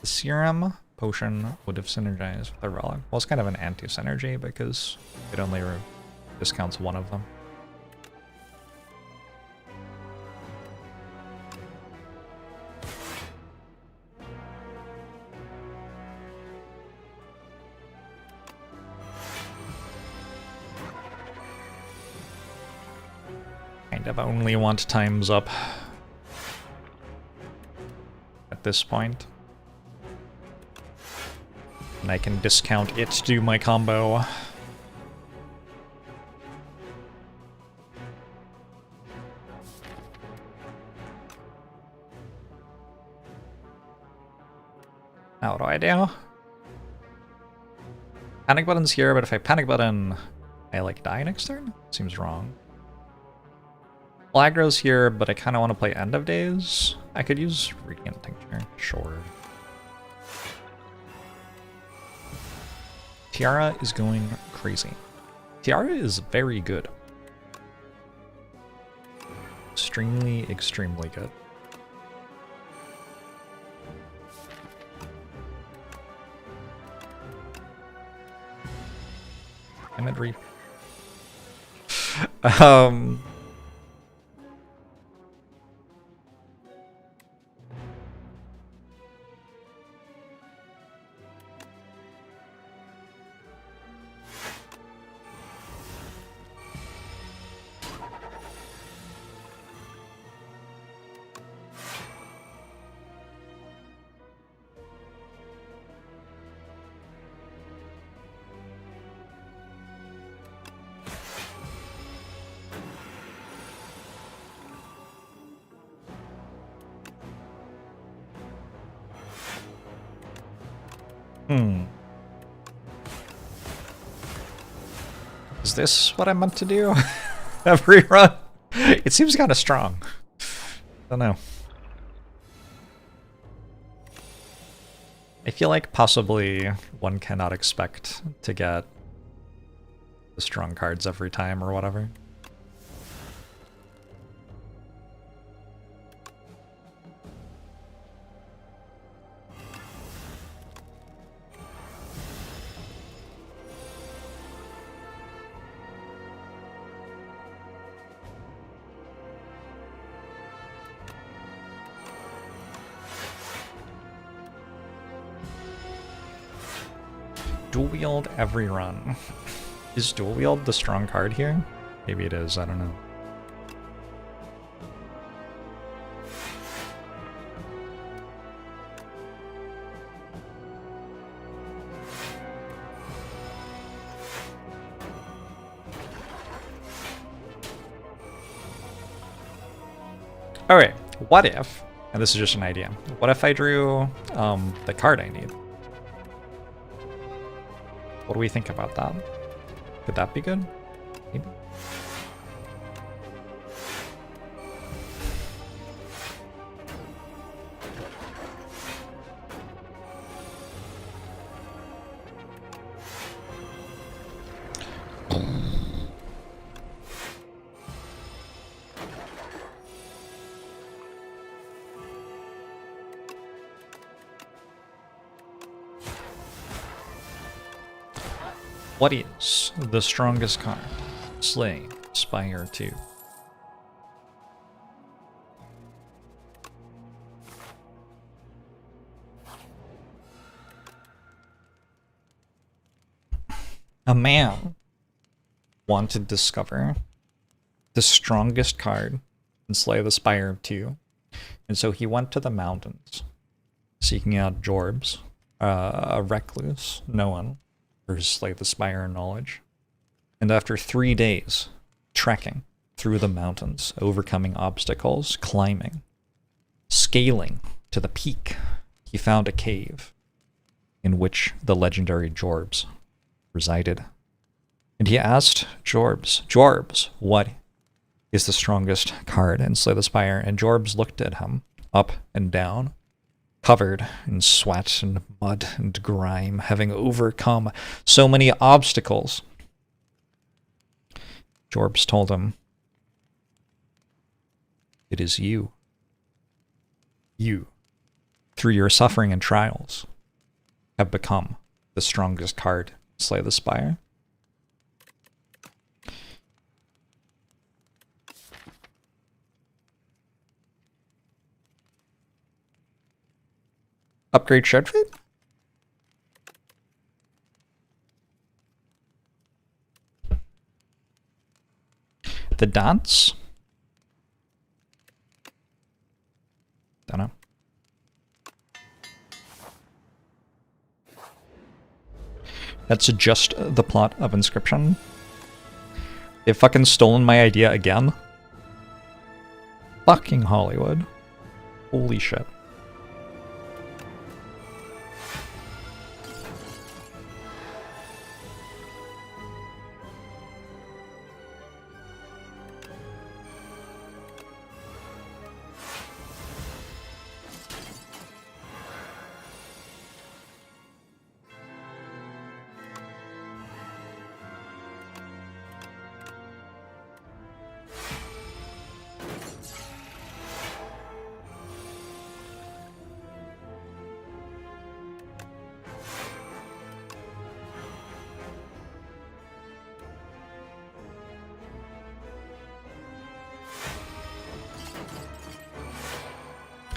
The Serum Potion would have synergized with the Relic. Well, it's kind of an anti-synergy because it only discounts one of them. Kind of only want times up at this point. And I can discount it to do my combo. Now what do I do? Panic button's here, but if I panic button, I like die next turn? Seems wrong. Agro's here, but I kind of want to play End of Days. I could use Radiant Tincture, sure. Tiara is going crazy. Tiara is very good. Extremely, extremely good. Imagery. Is this what I meant to do? Every run? It seems kind of strong. Don't know. I feel like possibly one cannot expect to get the strong cards every time or whatever. Dual wield every run. Is dual wield the strong card here? Maybe it is, I don't know. Alright, what if, and this is just an idea, what if I drew the card I need? What do we think about that? Could that be good? Maybe. What is the strongest card? Slay, Spire 2. A man wanted to discover the strongest card in Slay the Spire 2, and so he went to the mountains, seeking out Jorbs, a recluse, no one, for his Slay the Spire knowledge. And after 3 days, trekking through the mountains, overcoming obstacles, climbing, scaling to the peak, he found a cave in which the legendary Jorbs resided. And he asked Jorbs, Jorbs, what is the strongest card in Slay the Spire? And Jorbs looked at him, up and down, covered in sweat and mud and grime, having overcome so many obstacles. Jorbs told him, "It is you. You, through your suffering and trials, have become the strongest card in Slay the Spire." Upgrade Shred Fate? The dance? Don't know. That's just the plot of Inscription. They've fucking stolen my idea again. Fucking Hollywood. Holy shit.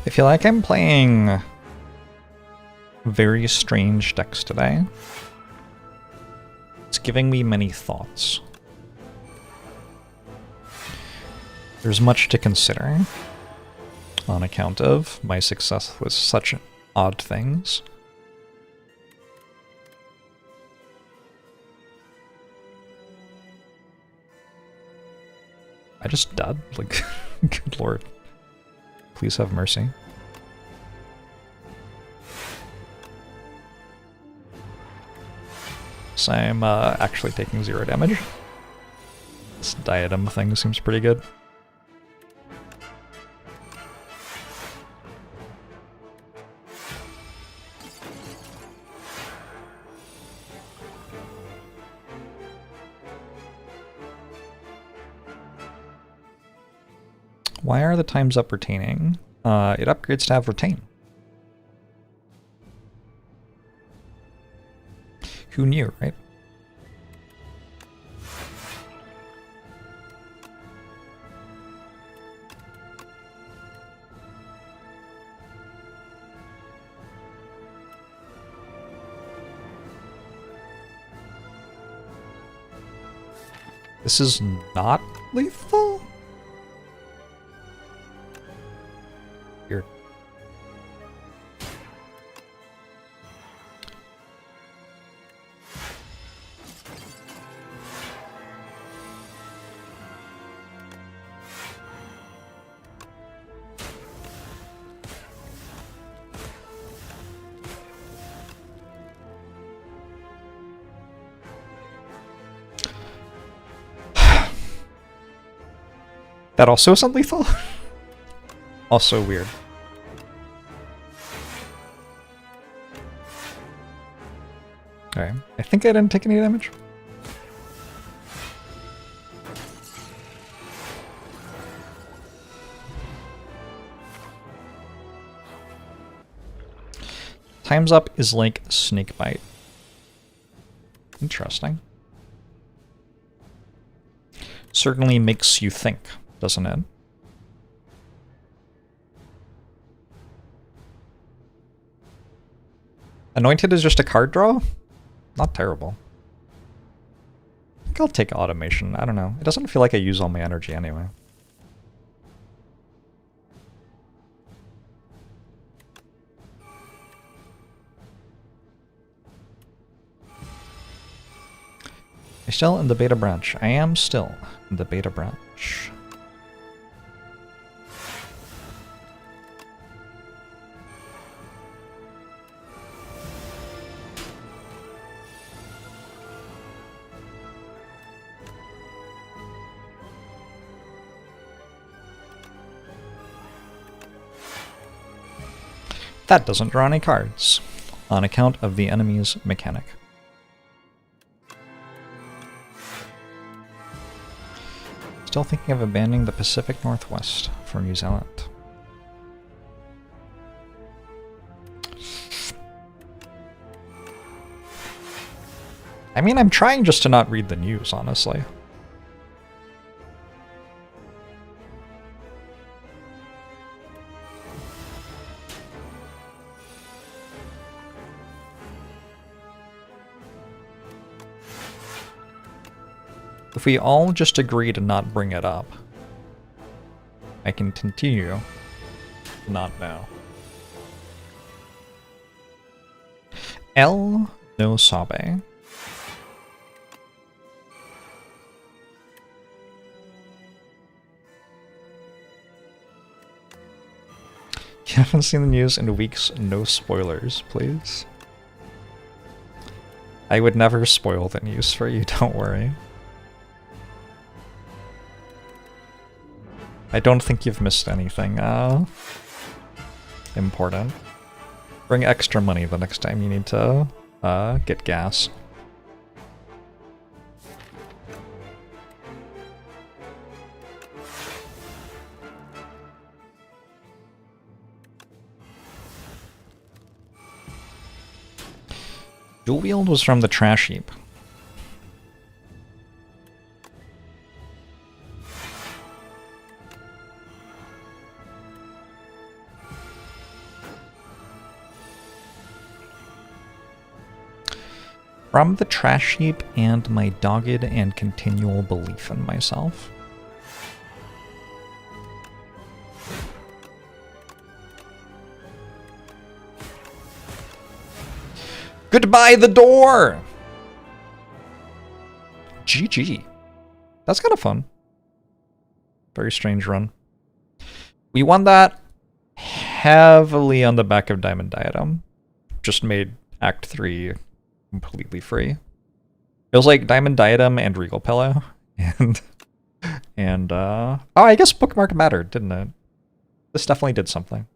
I feel like I'm playing very strange decks today. It's giving me many thoughts. There's much to consider on account of my success with such odd things. I just died? Like, good lord. Please have mercy. So I'm actually taking 0 damage. This diadem thing seems pretty good. Why are the times up retaining? It upgrades to have retain. Who knew, right? This is not lethal? Weird. That also isn't lethal? Also weird. Okay, I think I didn't take any damage. Time's up is like snake bite. Interesting. Certainly makes you think, doesn't it? Anointed is just a card draw? Not terrible. I think I'll take automation. I don't know. It doesn't feel like I use all my energy anyway. I'm still in the beta branch. I am still in the beta branch. That doesn't draw any cards, on account of the enemy's mechanic. Still thinking of abandoning the Pacific Northwest for New Zealand. I mean, I'm trying just to not read the news, honestly. If we all just agree to not bring it up, I can continue to not know. El no sabe. You haven't seen the news in weeks, no spoilers, please. I would never spoil the news for you, don't worry. I don't think you've missed anything important. Bring extra money the next time you need to get gas. Dual wield was from the trash heap. From the trash heap and my dogged and continual belief in myself. Goodbye the door! GG. That's kind of fun. Very strange run. We won that heavily on the back of Diamond Diadem. Just made Act 3 completely free. It was like Diamond Diadem and Regal Pillow. And oh, I guess Bookmark mattered, didn't it? This definitely did something.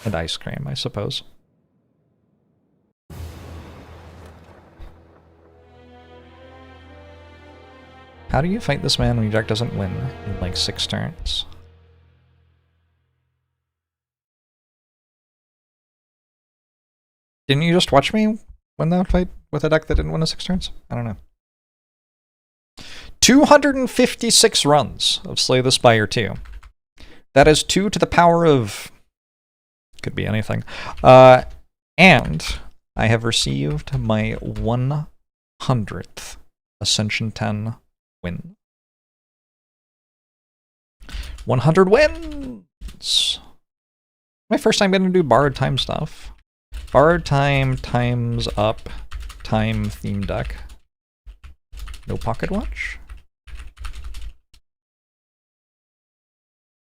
And ice cream, I suppose. How do you fight this man when your deck doesn't win in like 6 turns? Didn't you just watch me win that fight with a deck that didn't win in 6 turns? I don't know. 256 runs of Slay the Spire 2. That is 2 to the power of... could be anything. And I have received my 100th Ascension 10 win. 100 wins! My first time getting to do borrowed time stuff. Borrowed time times up time theme deck. No pocket watch?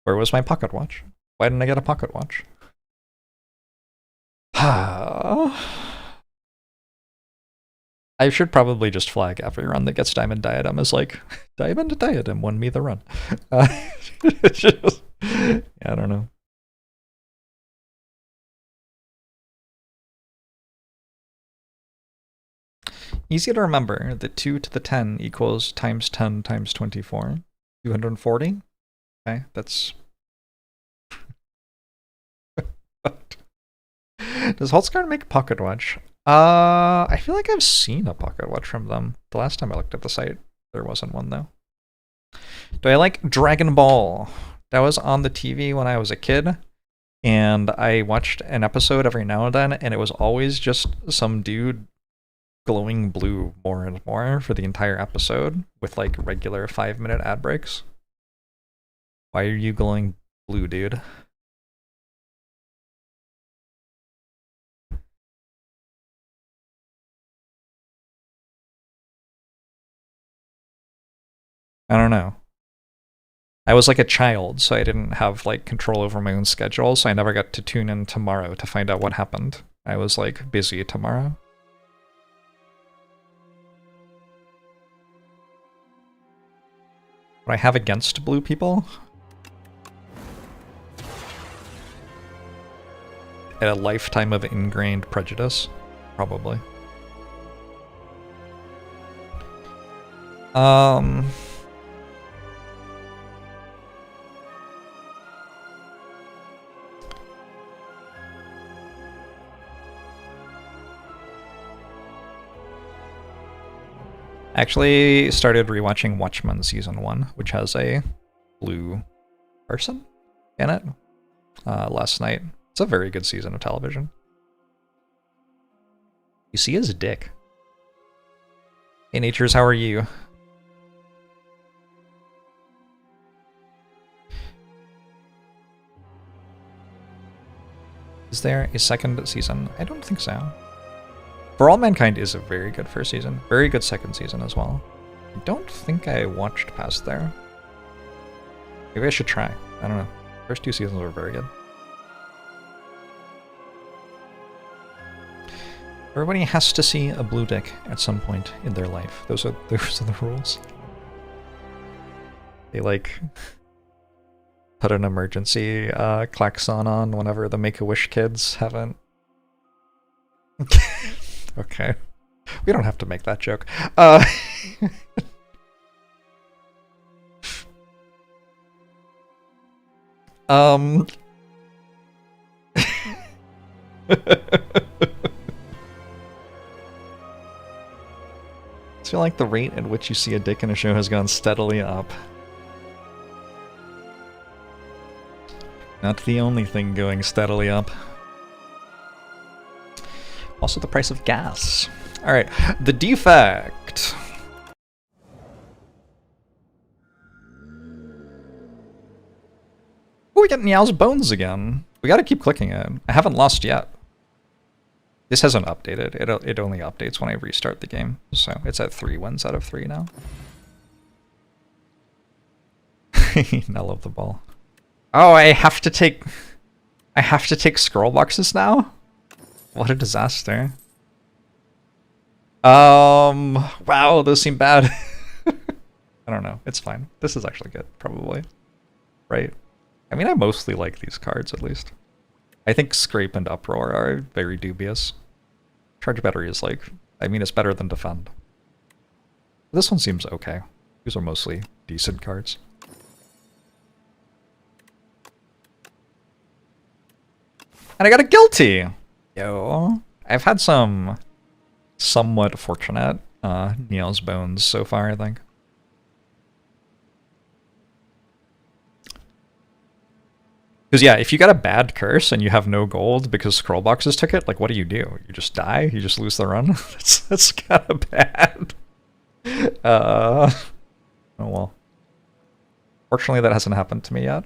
Where was my pocket watch? Why didn't I get a pocket watch? I should probably just flag every run that gets Diamond Diadem as like, Diamond Diadem won me the run. Just, yeah, I don't know. Easy to remember that 2 to the 10 equals times 10 times 24. 240? Okay, that's... Does Holtzgard make a pocket watch? I feel like I've seen a pocket watch from them. The last time I looked at the site, there wasn't one though. Do I like Dragon Ball? That was on the TV when I was a kid, and I watched an episode every now and then, and it was always just some dude glowing blue more and more for the entire episode with like regular 5-minute ad breaks. Why are you glowing blue, dude? I don't know. I was like a child, so I didn't have like control over my own schedule, so I never got to tune in tomorrow to find out what happened. I was like busy tomorrow. What I have against blue people? a lifetime of ingrained prejudice, probably. Actually started rewatching Watchmen Season 1, which has a blue person in it, last night. It's a very good season of television. You see his dick. Hey Natures, how are you? Is there a second season? I don't think so. For All Mankind is a very good first season. Very good second season as well. I don't think I watched past there. Maybe I should try. I don't know. First two seasons were very good. Everybody has to see a blue dick at some point in their life. Those are the rules. They like put an emergency klaxon on whenever the Make-A-Wish kids haven't. Okay. We don't have to make that joke. I feel like the rate at which you see a dick in a show has gone steadily up. Not the only thing going steadily up. Also the price of gas. Alright, the defect. Oh, we got Niao's bones again. We gotta keep clicking it. I haven't lost yet. This hasn't updated. It only updates when I restart the game. So it's at 3 wins out of 3 now. I love the ball. Oh, I have to take scroll boxes now? What a disaster. Wow, those seem bad. I don't know. It's fine. This is actually good, probably. Right? I mean, I mostly like these cards, at least. I think Scrape and Uproar are very dubious. Charge Battery is like, I mean, it's better than Defend. This one seems okay. These are mostly decent cards. And I got a Guilty! Yo. I've had some somewhat fortunate Niao's Bones so far, I think. Because yeah, if you got a bad curse and you have no gold because scroll boxes took it, like what do? You just die? You just lose the run? that's kind of bad. Oh well. Fortunately that hasn't happened to me yet.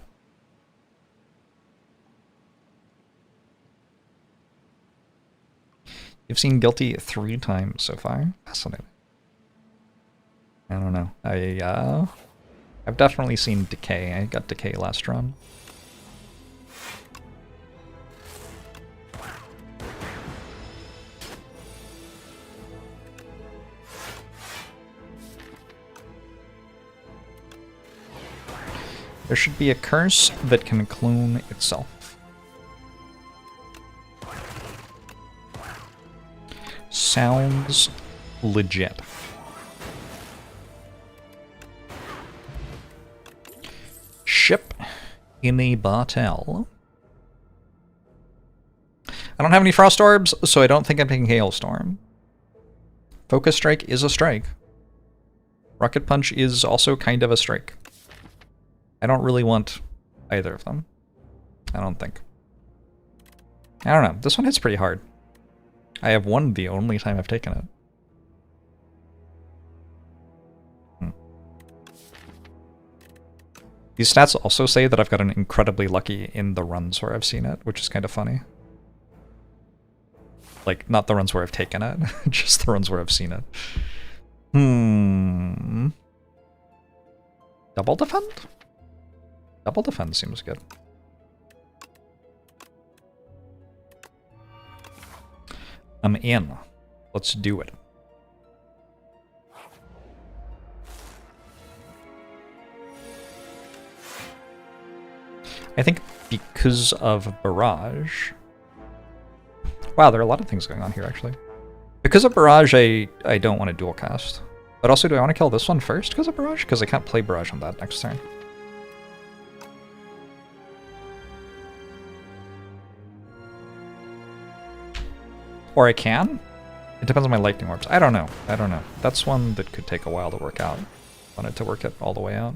You've seen Guilty 3 times so far. Fascinating. I don't know. I've definitely seen Decay. I got Decay last run. There should be a curse that can clone itself. Sounds legit. Ship in a bottle. I don't have any Frost Orbs, so I don't think I'm taking Hailstorm. Focus Strike is a strike. Rocket Punch is also kind of a strike. I don't really want either of them. I don't think. I don't know. This one hits pretty hard. I have won the only time I've taken it. These stats also say that I've gotten incredibly lucky in the runs where I've seen it, which is kind of funny. Like, not the runs where I've taken it, just the runs where I've seen it. Double Defend? Double Defend seems good. I'm in. Let's do it. I think because of Barrage, Wow, there are a lot of things going on here, actually. Because of Barrage, I don't want to dual cast. But also, do I want to kill this one first because of Barrage? Because I can't play Barrage on that next turn. Or I can? It depends on my Lightning Orbs. I don't know. I don't know. That's one that could take a while to work out. Wanted to work it all the way out.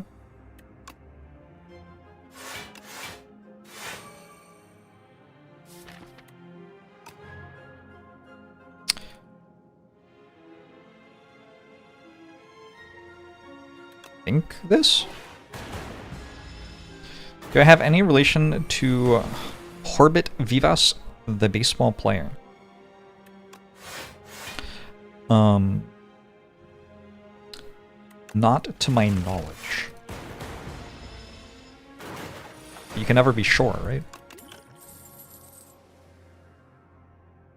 Think this? Do I have any relation to Horbit Vivas, the baseball player? Not to my knowledge. You can never be sure, right?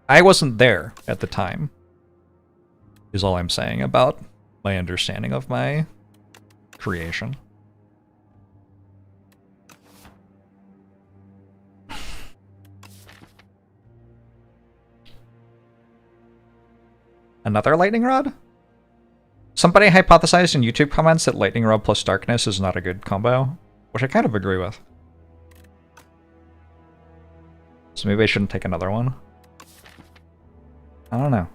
I wasn't there at the time, is all I'm saying about my understanding of my creation. Another lightning rod? Somebody hypothesized in YouTube comments that lightning rod plus darkness is not a good combo, which I kind of agree with. So maybe I shouldn't take another one. I don't know.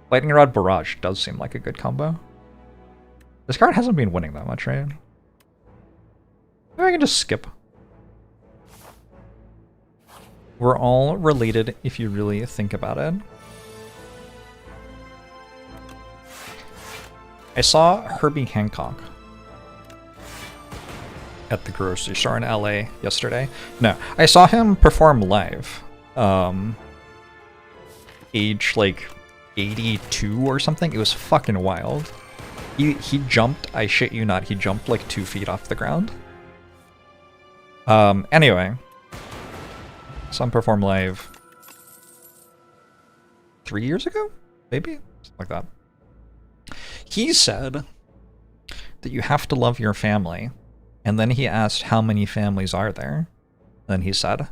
Lightning rod barrage does seem like a good combo. This card hasn't been winning that much, right? Maybe I can just skip. We're all related if you really think about it. I saw Herbie Hancock at the grocery store in LA yesterday. No, I saw him perform live. Age like 82 or something. It was fucking wild. He jumped, I shit you not, he jumped like 2 feet off the ground. Anyway. Saw him perform live 3 years ago? Maybe? Something like that. He said that you have to love your family, and then he asked how many families are there, and then he said,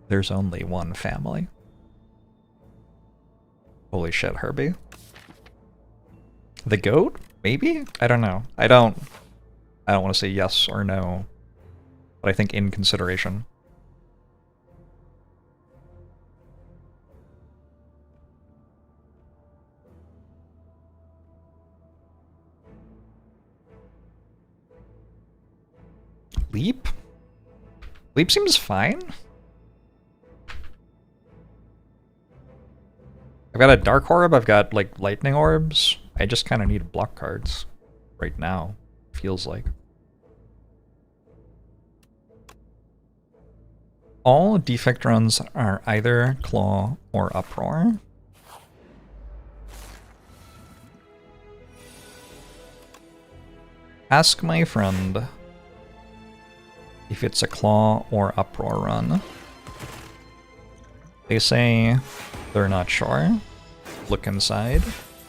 there's only one family. Holy shit, Herbie. The goat? Maybe? I don't know. I don't want to say yes or no, but I think in consideration. Leap? Leap seems fine. I've got a Dark Orb, I've got like Lightning Orbs. I just kind of need block cards right now, feels like. All defect runs are either Claw or Uproar. Ask my friend if it's a Claw or Uproar run. They say they're not sure. Look inside.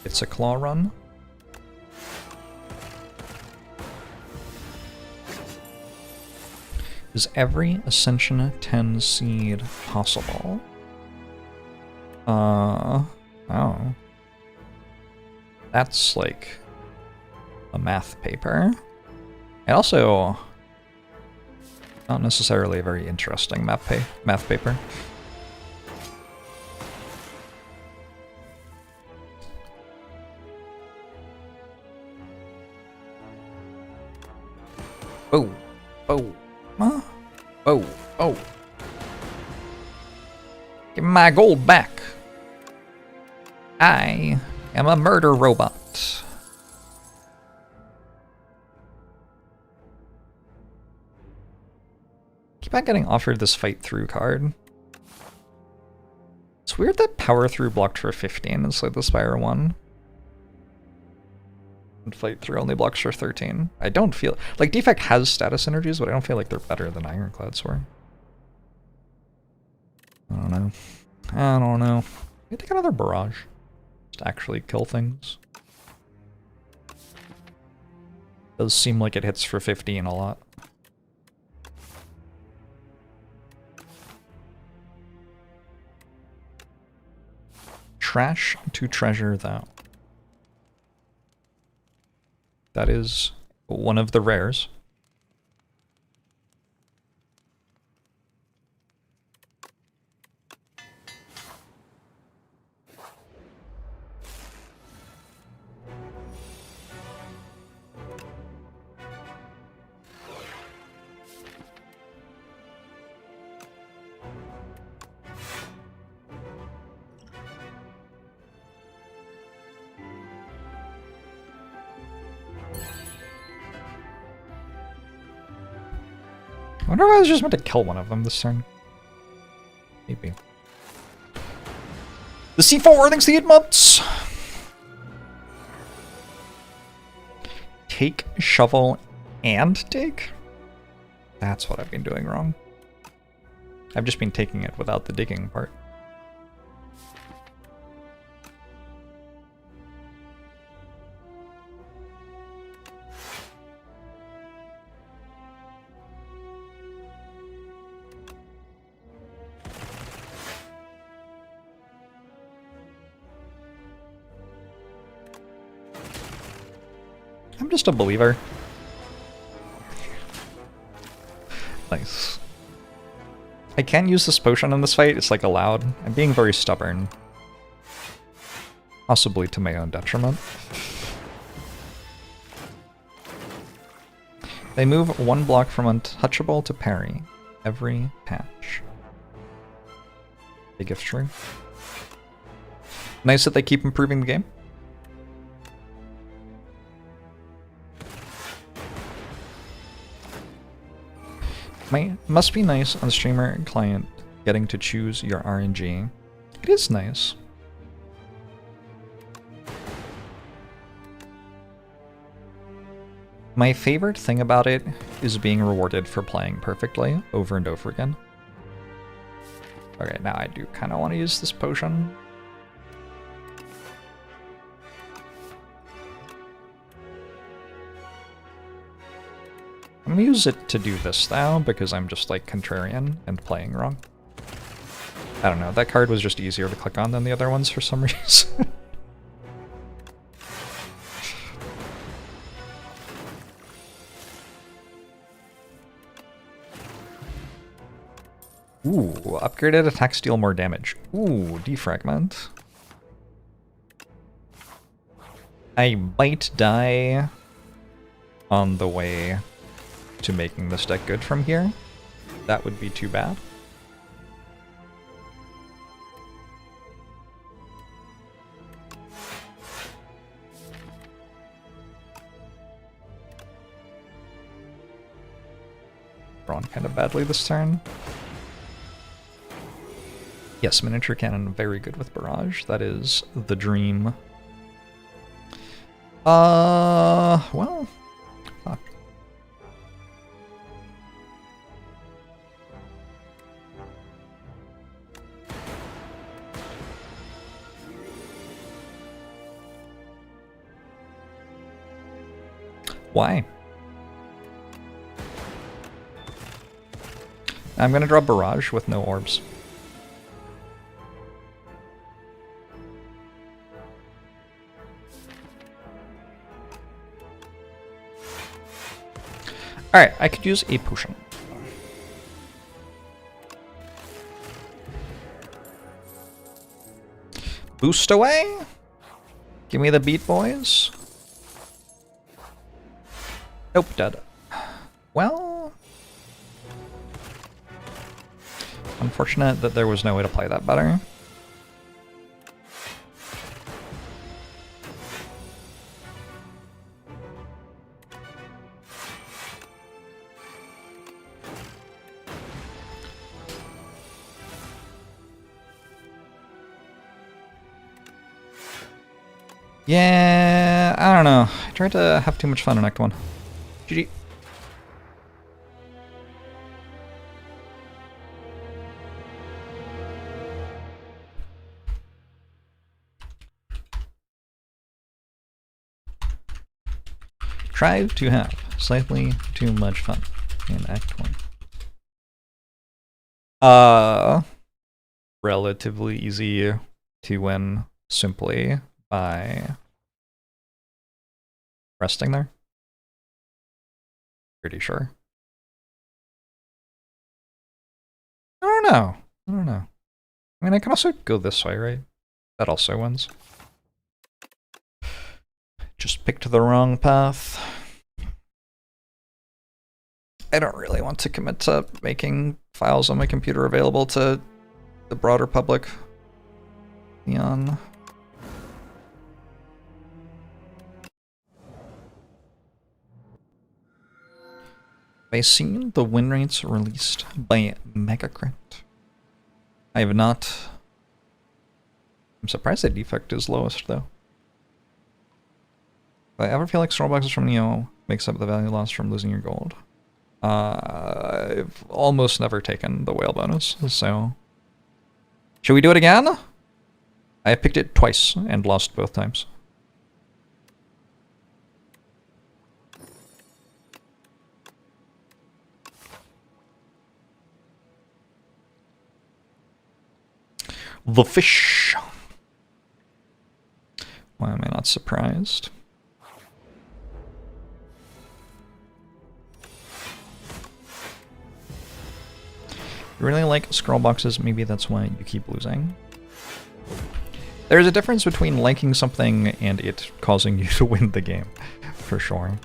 It's a Claw run. Is every Ascension 10 seed possible? Oh. That's like a math paper. And also not necessarily a very interesting math paper. Oh. Huh? Oh. Give me my gold back. I am a murder robot. Keep on getting offered this fight through card. It's weird that power through blocked for 15 instead of the Spire 1. And fight through only blocks for 13. I don't feel like Defect has status synergies, but I don't feel like they're better than Ironclads were. I don't know. Maybe take another barrage. Just actually kill things. Does seem like it hits for 15 a lot. Trash to treasure, though. That is one of the rares. I wonder if I was just meant to kill one of them this turn. Maybe. The C4 thinks the months. Take, shovel, and dig? That's what I've been doing wrong. I've just been taking it without the digging part. I'm just a believer. Nice. I can't use this potion in this fight, it's like allowed. I'm being very stubborn. Possibly to my own detriment. They move one block from untouchable to parry every patch. Big if true. Nice that they keep improving the game. Must be nice on streamer and client getting to choose your RNG. It is nice. My favorite thing about it is being rewarded for playing perfectly over and over again. Okay, now I do kind of want to use this potion. I'm gonna use it to do this now, because I'm just like contrarian and playing wrong. I don't know, that card was just easier to click on than the other ones for some reason. Ooh, upgraded attack, deal more damage. Ooh, defragment. I might die on the way to making this deck good from here. That would be too bad. Drawn kind of badly this turn. Yes, miniature cannon, very good with barrage. That is the dream. Well, fuck. Why? I'm gonna draw barrage with no orbs. Alright, I could use a potion. Boost away? Give me the beat, boys. Nope, dead. Well, unfortunate that there was no way to play that better. Yeah, I don't know. I tried to have too much fun in Act 1. GG. Tried to have slightly too much fun in Act 1. Relatively easy to win simply by resting there. Pretty sure. I don't know. I don't know. I mean, I can also go this way, right? That also wins. Just picked the wrong path. I don't really want to commit to making files on my computer available to the broader public. Neon. Have I seen the win rates released by Megacrit? I have not. I'm surprised the defect is lowest, though. If I ever feel like Starbucks from Neo makes up the value lost from losing your gold. I've almost never taken the whale bonus, so... Should we do it again? I picked it twice and lost both times. The fish. Why am I not surprised? You really like scroll boxes, maybe that's why you keep losing. There's a difference between liking something and it causing you to win the game, for sure.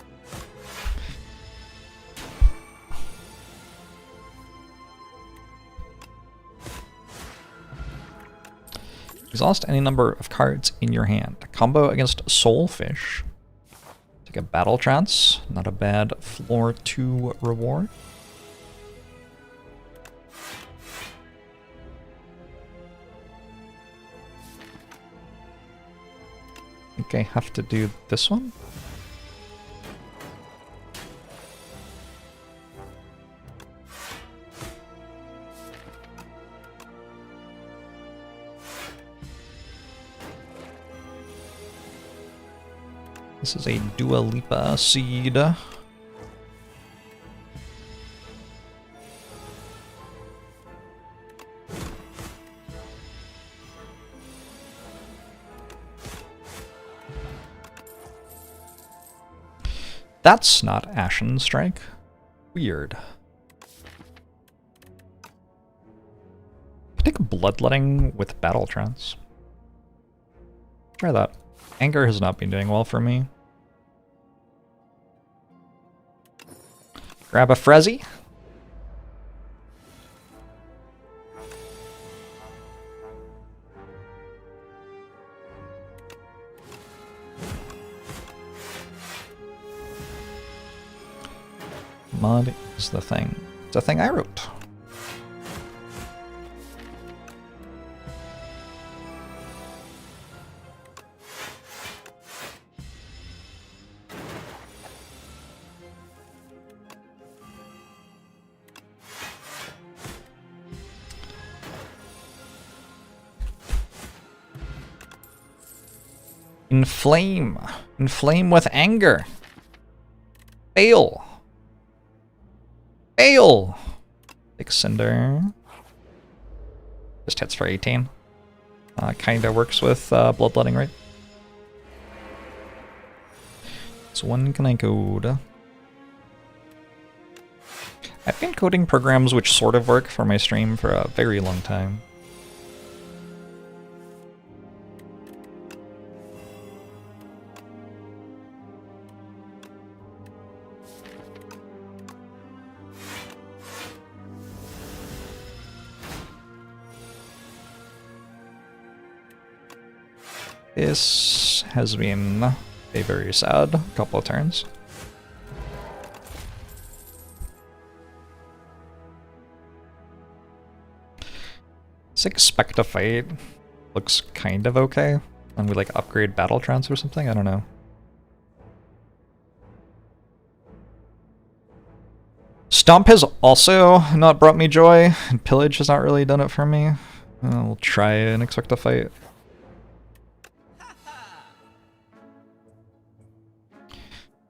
Exhaust any number of cards in your hand. Combo against Soulfish. Take a Battle Trance. Not a bad floor 2 reward. I think I have to do this one. This is a Dua Lipa seed. That's not Ashen Strike. Weird. I take Bloodletting with Battle Trance. Try that. Anger has not been doing well for me. Grab a Frezzy. Mud is the thing. It's a thing I wrote. Inflame. Inflame with anger. Fail. Fail. Big Cinder. Just hits for 18. Kinda works with Bloodletting, right? So when can I code? I've been coding programs which sort of work for my stream for a very long time. This has been a very sad couple of turns. Let's expect a fight. Looks kind of okay. And we like upgrade Battle Trance or something? I don't know. Stomp has also not brought me joy, and Pillage has not really done it for me. We'll try and expect a fight.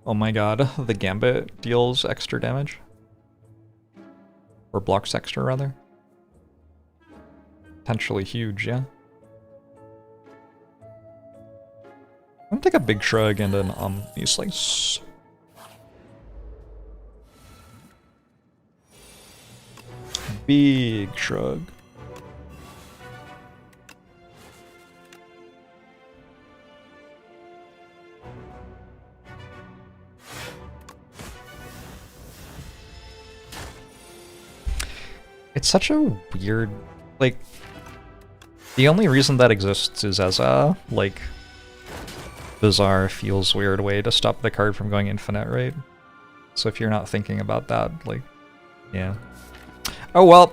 Oh my god, the Gambit deals extra damage. Or blocks extra, rather. Potentially huge, yeah. take a big shrug and an slice. Big shrug. It's such a weird, like, the only reason that exists is as a, like, bizarre, feels weird way to stop the card from going infinite, right? So if you're not thinking about that, like, yeah. Oh well.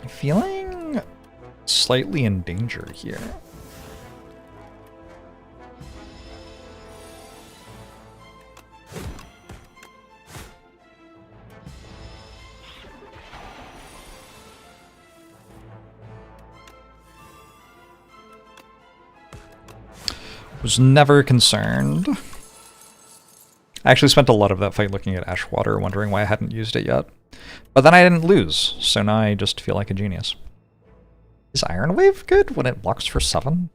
Feeling slightly in danger here. Was never concerned. I actually spent a lot of that fight looking at Ashwater, wondering why I hadn't used it yet. But then I didn't lose, so now I just feel like a genius. Is Iron Wave good when it blocks for 7?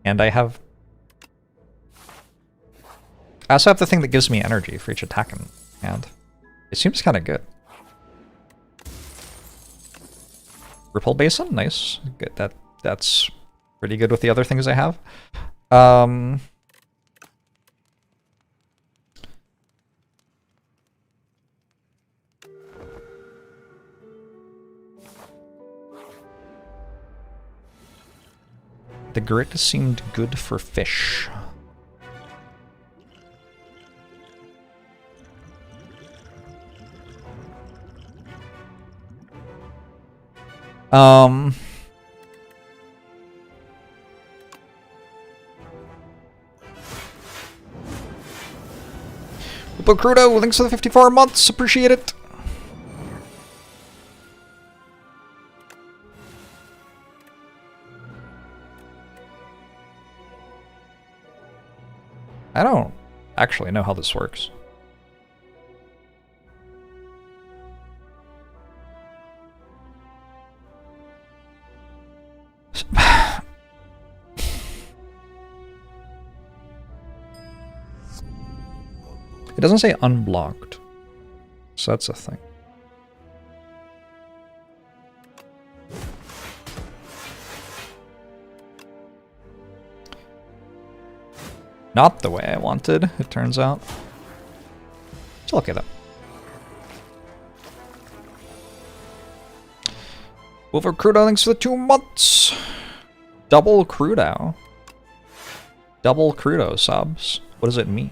And I also have the thing that gives me energy for each attack in hand. It seems kind of good. Ripple Basin, nice. Good. That's pretty good with the other things I have. The grit seemed good for fish. But Crudo, thanks for the 54 months, appreciate it. I don't actually know how this works. It doesn't say unblocked, so that's a thing. Not the way I wanted, it turns out. It's okay though. Wolver Crudo, thanks for the 2 months. Double Crudo. Double Crudo subs. What does it mean?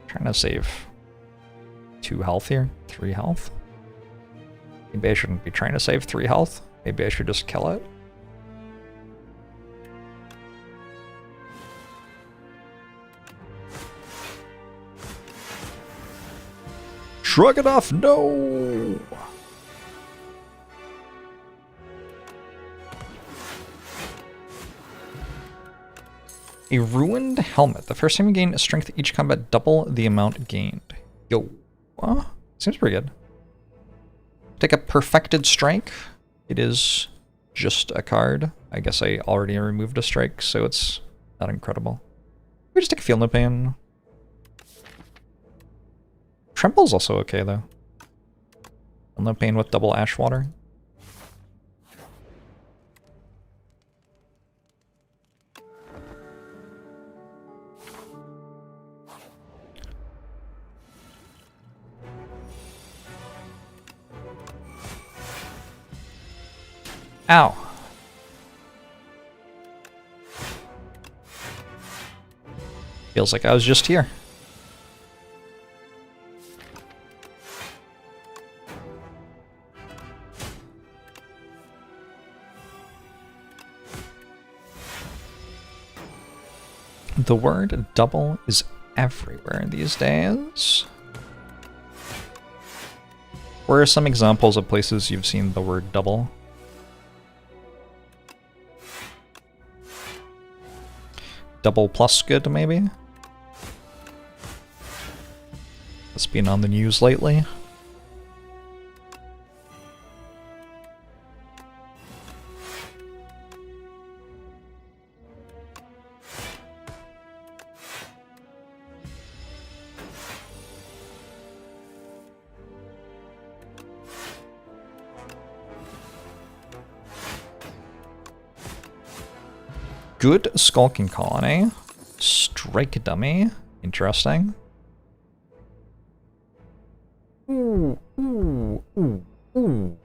Trying to save 2 health here, 3 health. Maybe I shouldn't be trying to save 3 health. Maybe I should just kill it. Shrug it off, no! A ruined helmet. The first time you gain strength each combat, double the amount gained. Yo. Seems pretty good. Take a perfected strike. It is just a card. I guess I already removed a strike, so it's not incredible. We just take a Feel No Pain. Tremple's also okay though. Feel No Pain with double Ash Water. Ow. Feels like I was just here. The word double is everywhere these days. Where are some examples of places you've seen the word double? Double plus good, maybe? That's been on the news lately. Good skulking colony. Strike dummy. Interesting. Ooh, ooh, ooh, ooh.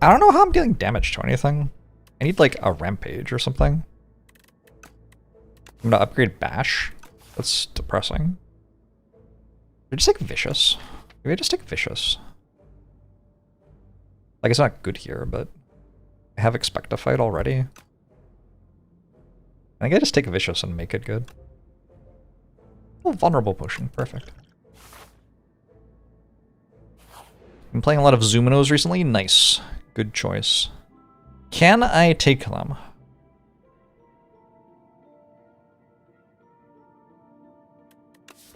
I don't know how I'm dealing damage to anything. I need like a rampage or something. I'm gonna upgrade bash. That's depressing. Did I just take vicious? Maybe I just take vicious. Like, it's not good here, but I have expect a fight already. I think I just take vicious and make it good. Oh, vulnerable potion, perfect. Been playing a lot of Zuminos recently. Nice, good choice. Can I take them?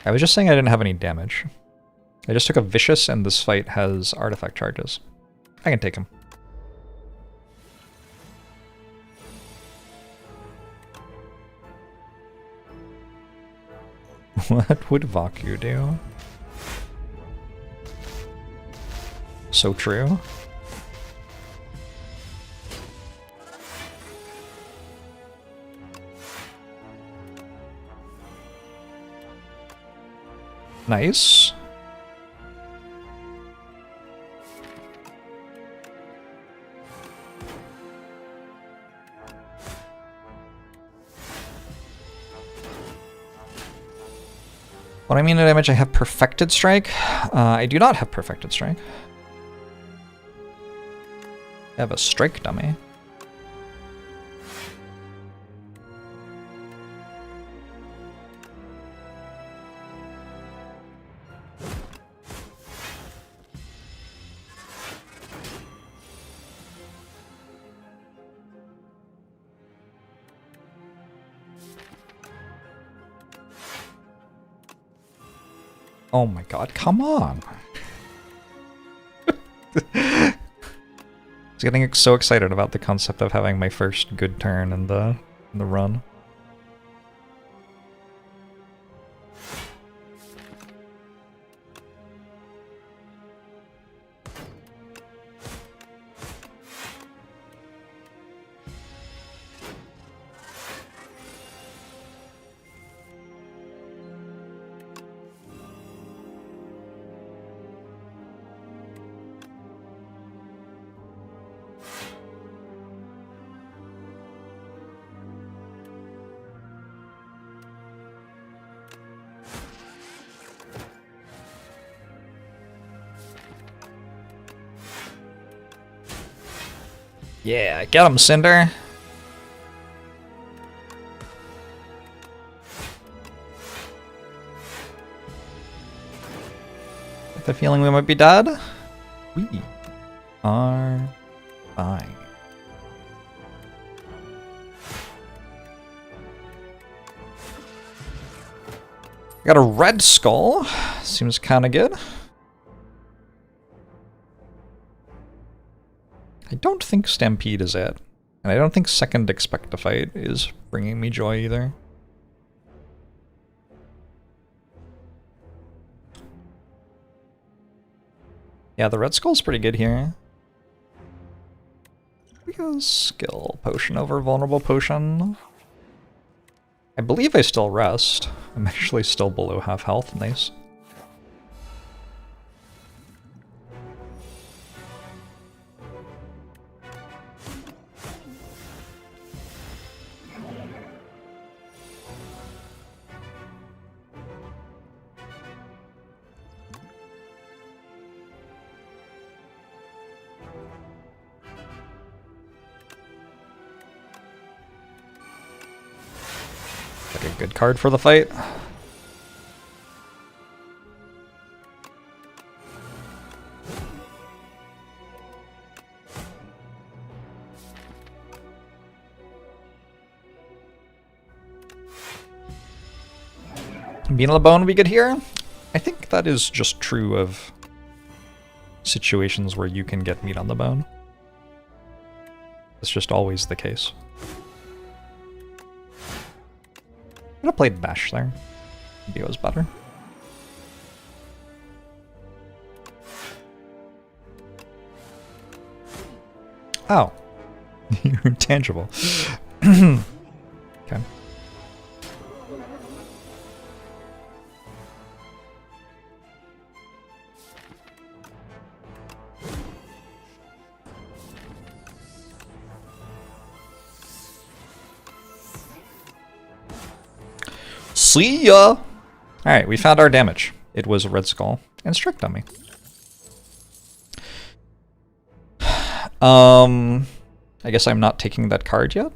I was just saying I didn't have any damage. I just took a vicious, and this fight has artifact charges. I can take him. What would Vaku do? So true. Nice. What I mean by damage, I have Perfected Strike. I do not have Perfected Strike. I have a Strike dummy. Oh my god, come on! I was getting so excited about the concept of having my first good turn in the run. Yeah, get him, Cinder! Get the feeling we might be dead? We are fine. Got a red skull. Seems kinda good. I don't think Stampede is it. And I don't think Second Expectifight is bringing me joy either. Yeah, the red skull's pretty good here. Because skill potion over vulnerable potion. I believe I still rest. I'm actually still below half health. Nice. Good card for the fight. Being on the bone would be good here. I think that is just true of situations where you can get meat on the bone. It's just always the case. I could have played Bash there. Maybe it was better. Oh. You're intangible. Okay. See ya! Alright, we found our damage. It was a Red Skull and Strict Dummy. I guess I'm not taking that card yet.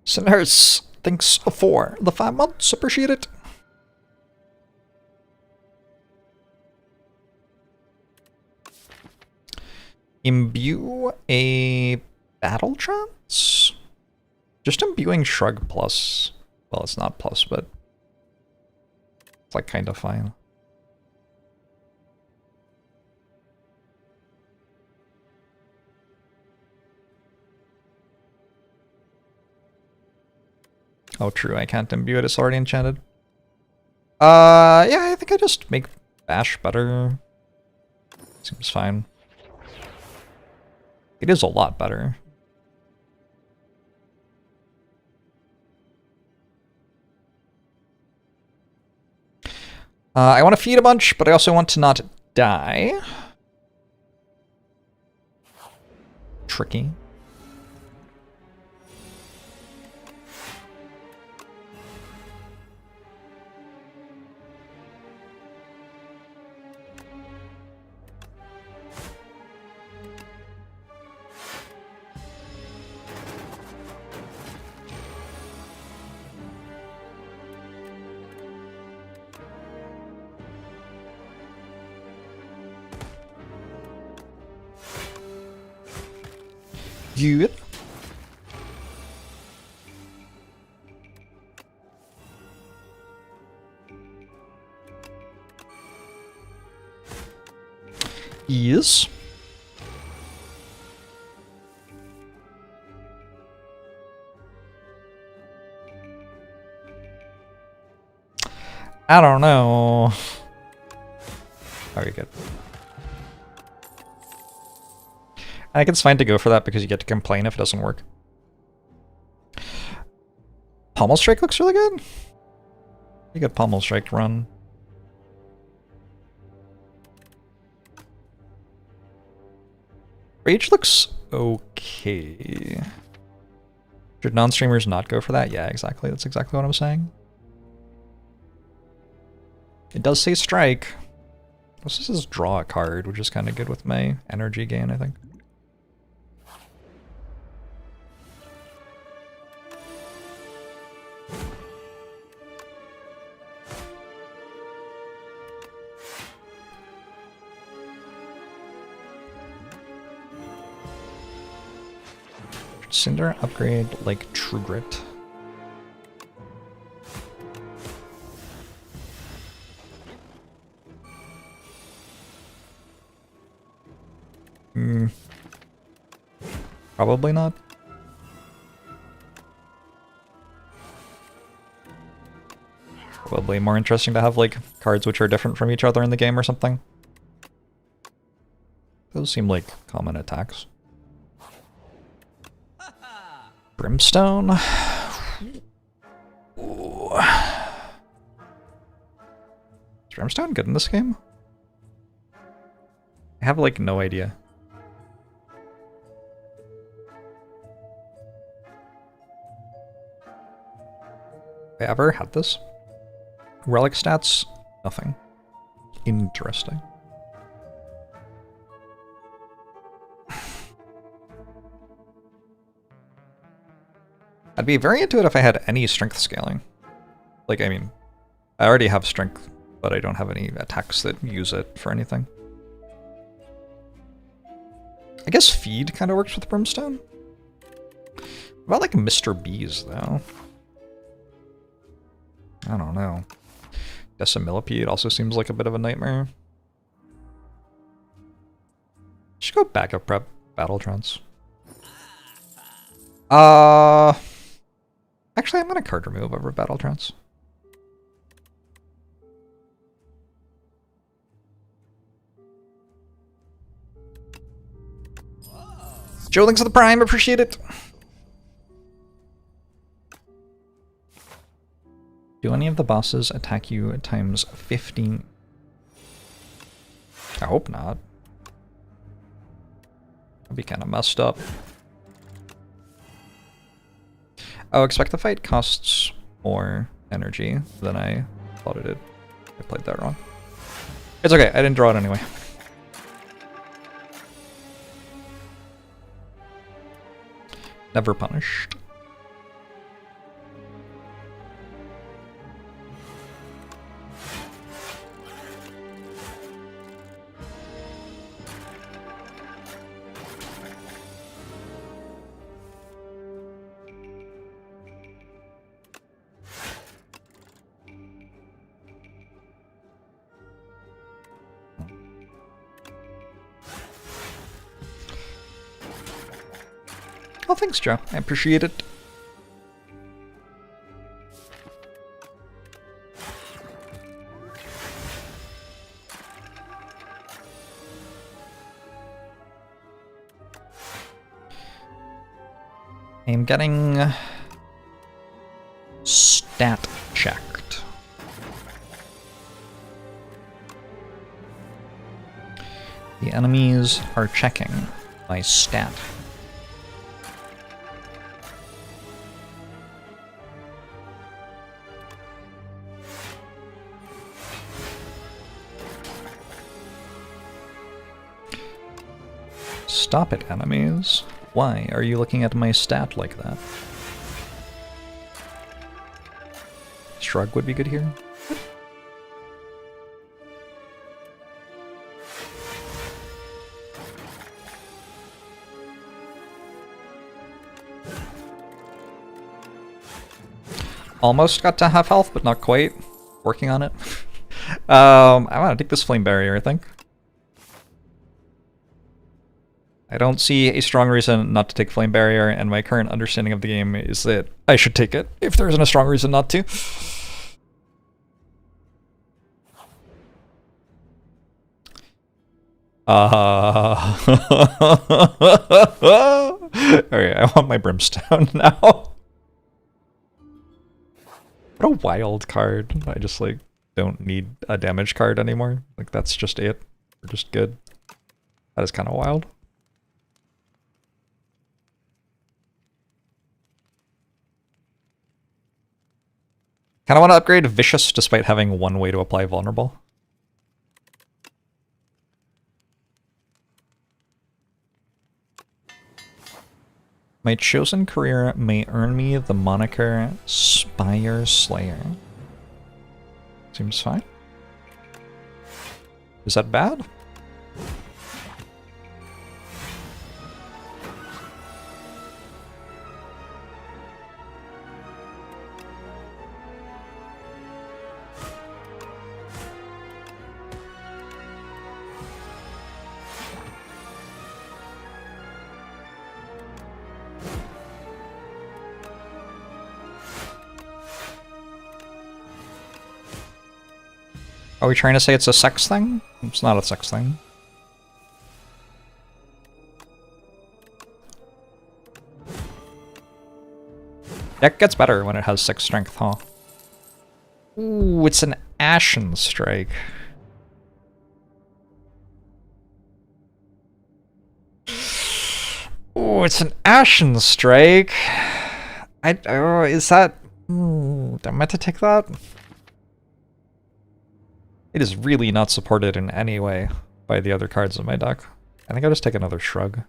Sinners, thanks for the 5 months. Appreciate it. Imbue a battle trance? Just imbuing Shrug plus. Well, it's not plus, but it's like kind of fine. Oh, true, I can't imbue it, it's already enchanted. Yeah, I think I just make Bash better. Seems fine. It is a lot better. I want to feed a bunch, but I also want to not die. Tricky. Good. Yes. I don't know. Okay, good. I think it's fine to go for that because you get to complain if it doesn't work. Pommel Strike looks really good. You got Pommel Strike run. Rage looks okay. Should non-streamers not go for that? Yeah, exactly. That's exactly what I'm saying. It does say strike. This says draw a card, which is kind of good with my energy gain, I think. Cinder upgrade like True Grit. Probably not. Probably more interesting to have like cards which are different from each other in the game or something. Those seem like common attacks. Brimstone. Ooh. Is Brimstone good in this game? I have like no idea. Have I ever had this? Relic stats? Nothing. Interesting. I'd be very into it if I had any strength scaling. Like, I mean, I already have strength, but I don't have any attacks that use it for anything. I guess feed kind of works with Brimstone. What about like Mr. Bees, though? I don't know. Decimillipede also seems like a bit of a nightmare. Should go backup prep battle trance. Actually, I'm gonna card remove over battle trance. Joe, thanks for the prime, appreciate it. Do any of the bosses attack you at times 15? I hope not. That'd be kind of messed up. Oh, expect the fight costs more energy than I thought it did. I played that wrong. It's okay, I didn't draw it anyway. Never punished. Oh, thanks, Joe. I appreciate it. I'm getting stat checked. The enemies are checking my stat. Stop it, enemies. Why are you looking at my stat like that? Shrug would be good here. Almost got to half health, but not quite. Working on it. I want to take this flame barrier, I think. I don't see a strong reason not to take Flame Barrier, and my current understanding of the game is that I should take it if there isn't a strong reason not to. Alright, I want my Brimstone now. What a wild card. I just, like, don't need a damage card anymore. Like, that's just it. We're just good. That is kind of wild. Kind of want to upgrade Vicious despite having one way to apply Vulnerable. My chosen career may earn me the moniker Spire Slayer. Seems fine. Is that bad? Are we trying to say it's a sex thing? It's not a sex thing. Deck gets better when it has 6 strength, huh? Ooh, it's an Ashen Strike. Ooh, it's an Ashen Strike. Is that... am I meant to take that? It is really not supported in any way by the other cards in my deck. I think I'll just take another Shrug.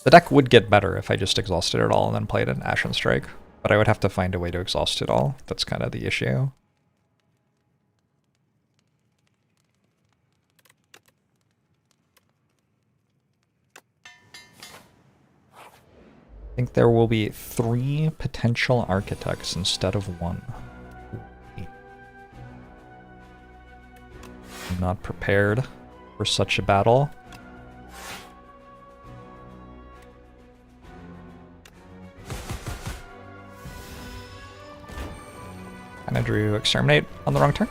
The deck would get better if I just exhausted it all and then played an Ashen Strike, but I would have to find a way to exhaust it all. That's kind of the issue. I think there will be 3 potential architects instead of 1. I'm not prepared for such a battle. Kinda drew Exterminate on the wrong turn.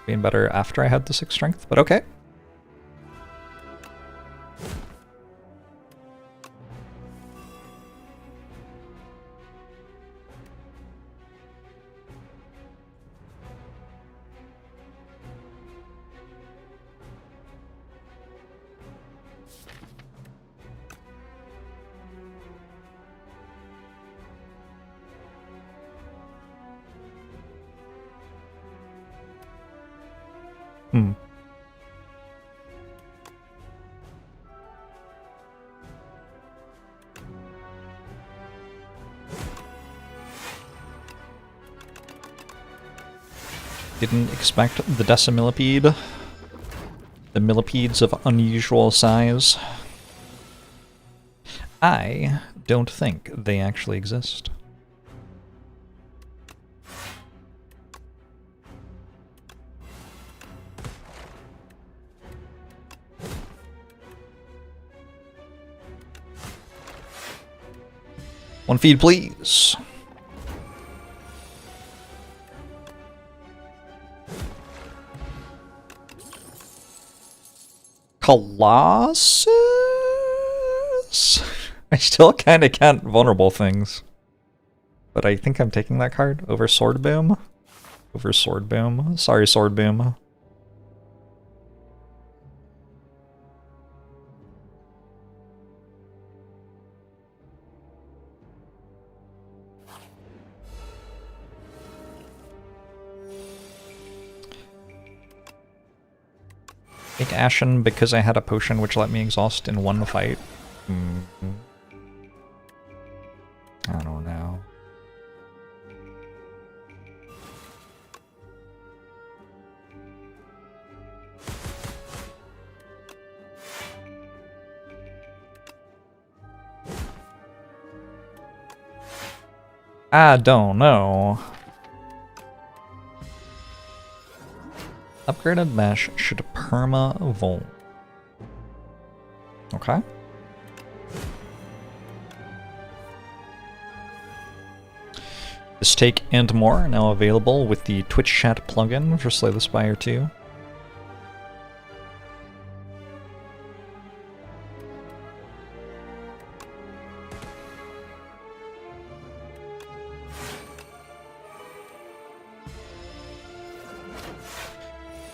Being better after I had the 6 strength, but okay. Didn't expect the decimillipede. The millipedes of unusual size. I don't think they actually exist. One feed, please. Colossus? I still kind of can't vulnerable things. But I think I'm taking that card over Sword Boom. Over Sword Boom. Sorry, Sword Boom. Take Ashen because I had a potion which let me exhaust in one fight. I don't know. I don't know. Upgraded Mesh should perma-vol. Okay. This take and more are now available with the Twitch chat plugin for Slay the Spire 2.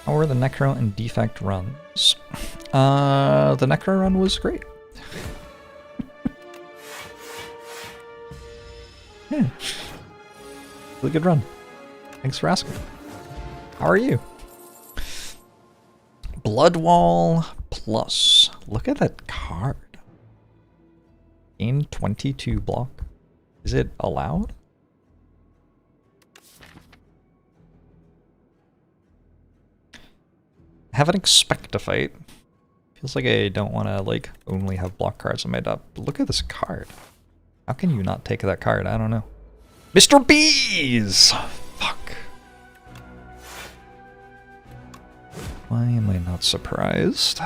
How were the Necro and Defect runs? The Necro run was great. Yeah. Really good run. Thanks for asking. How are you? Bloodwall Plus. Look at that card. Gain 22 block. Is it allowed? Have an Expect a Fight. Feels like I don't want to like only have block cards on my deck. But look at this card. How can you not take that card? I don't know. Mr. Bees! Fuck. Why am I not surprised?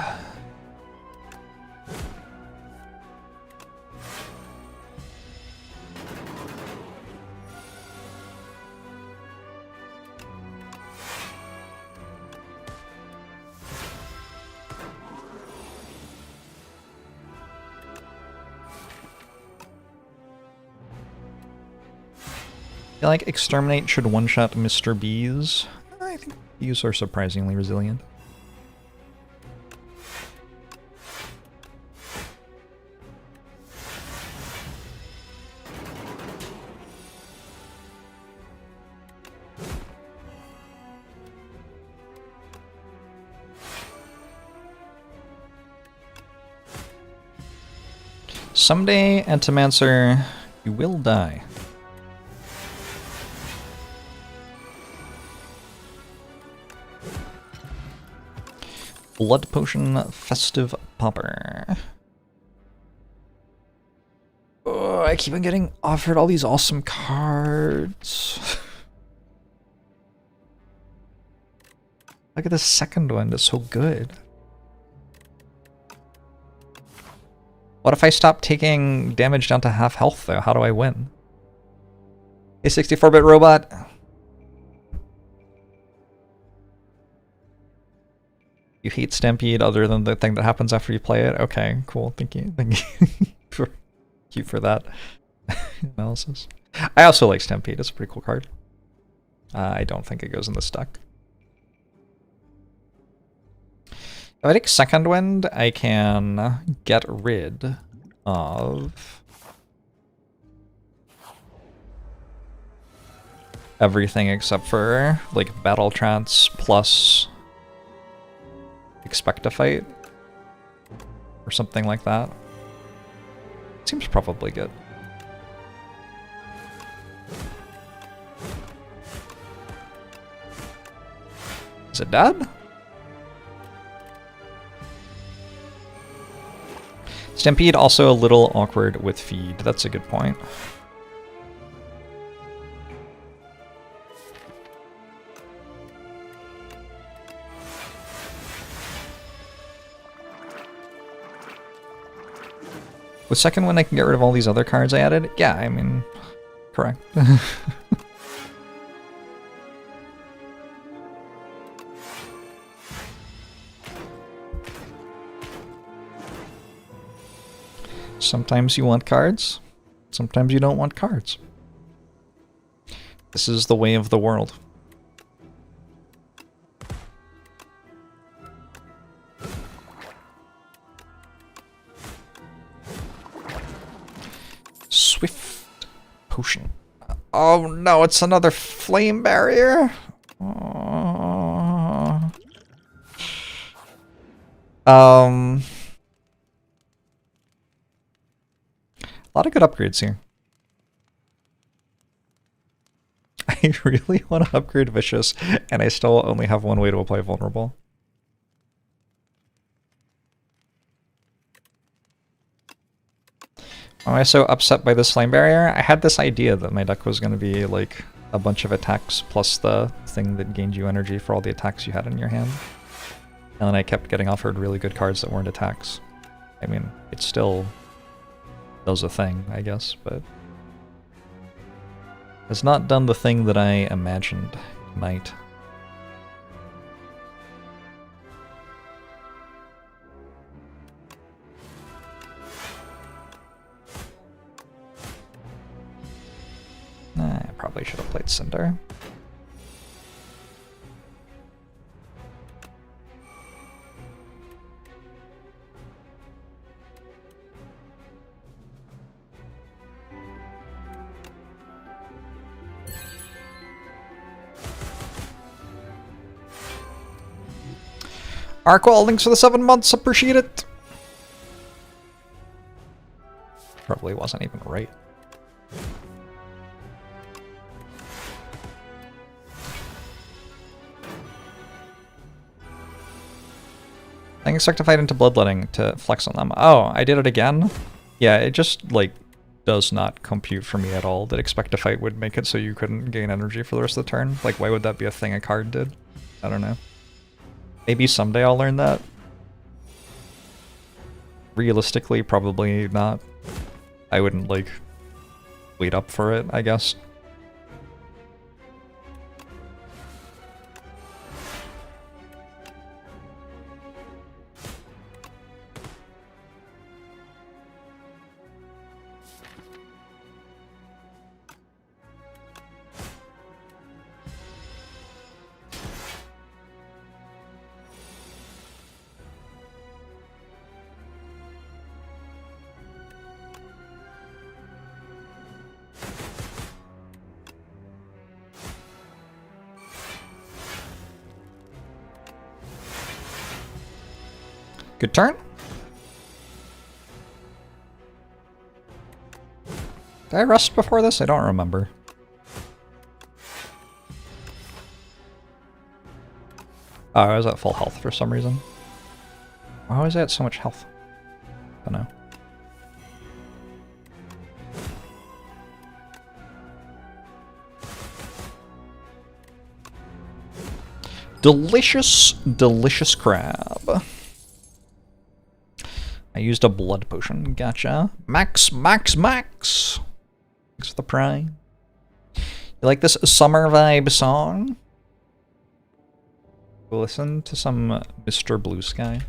I feel like Exterminate should one-shot Mr. Bees. I think bees are surprisingly resilient. Someday, Entomancer, you will die. Blood Potion Festive Popper. Oh, I keep on getting offered all these awesome cards. Look at the second one, it's so good. What if I stop taking damage down to half health though? How do I win? A 64-bit robot. You hate Stampede other than the thing that happens after you play it? Okay, cool. Thank you. Thank you for that analysis. I also like Stampede. It's a pretty cool card. I don't think it goes in this deck. If I take Second Wind, I can get rid of everything except for like Battle Trance plus Expect a Fight or something like that. Seems probably good. Is it dead? Stampede also a little awkward with feed. That's a good point. With Second Wind, I can get rid of all these other cards I added? Yeah, I mean, correct. Sometimes you want cards, sometimes you don't want cards. This is the way of the world. Swift Potion. Oh no, it's another flame barrier? Oh. A lot of good upgrades here. I really want to upgrade Vicious, and I still only have one way to apply Vulnerable. Why am I so upset by this Flame Barrier? I had this idea that my deck was going to be like a bunch of attacks plus the thing that gained you energy for all the attacks you had in your hand. And then I kept getting offered really good cards that weren't attacks. I mean, it still does a thing, I guess, but has not done the thing that I imagined it might. I probably should have played Cinder. Arkwall, thanks for the 7 months, appreciate it! Probably wasn't even right. I can expect to fight into Bloodletting to flex on them. Oh, I did it again? Yeah, it just, like, does not compute for me at all that Expect to Fight would make it so you couldn't gain energy for the rest of the turn. Like, why would that be a thing a card did? I don't know. Maybe someday I'll learn that. Realistically, probably not. I wouldn't, like, wait up for it, I guess. Good turn. Did I rest before this? I don't remember. Oh, I was at full health for some reason. Why was I at so much health? I don't know. Delicious, delicious crab. I used a blood potion. Gotcha. Max, max, max! Thanks for the prime. You like this summer vibe song? We'll listen to some Mr. Blue Sky.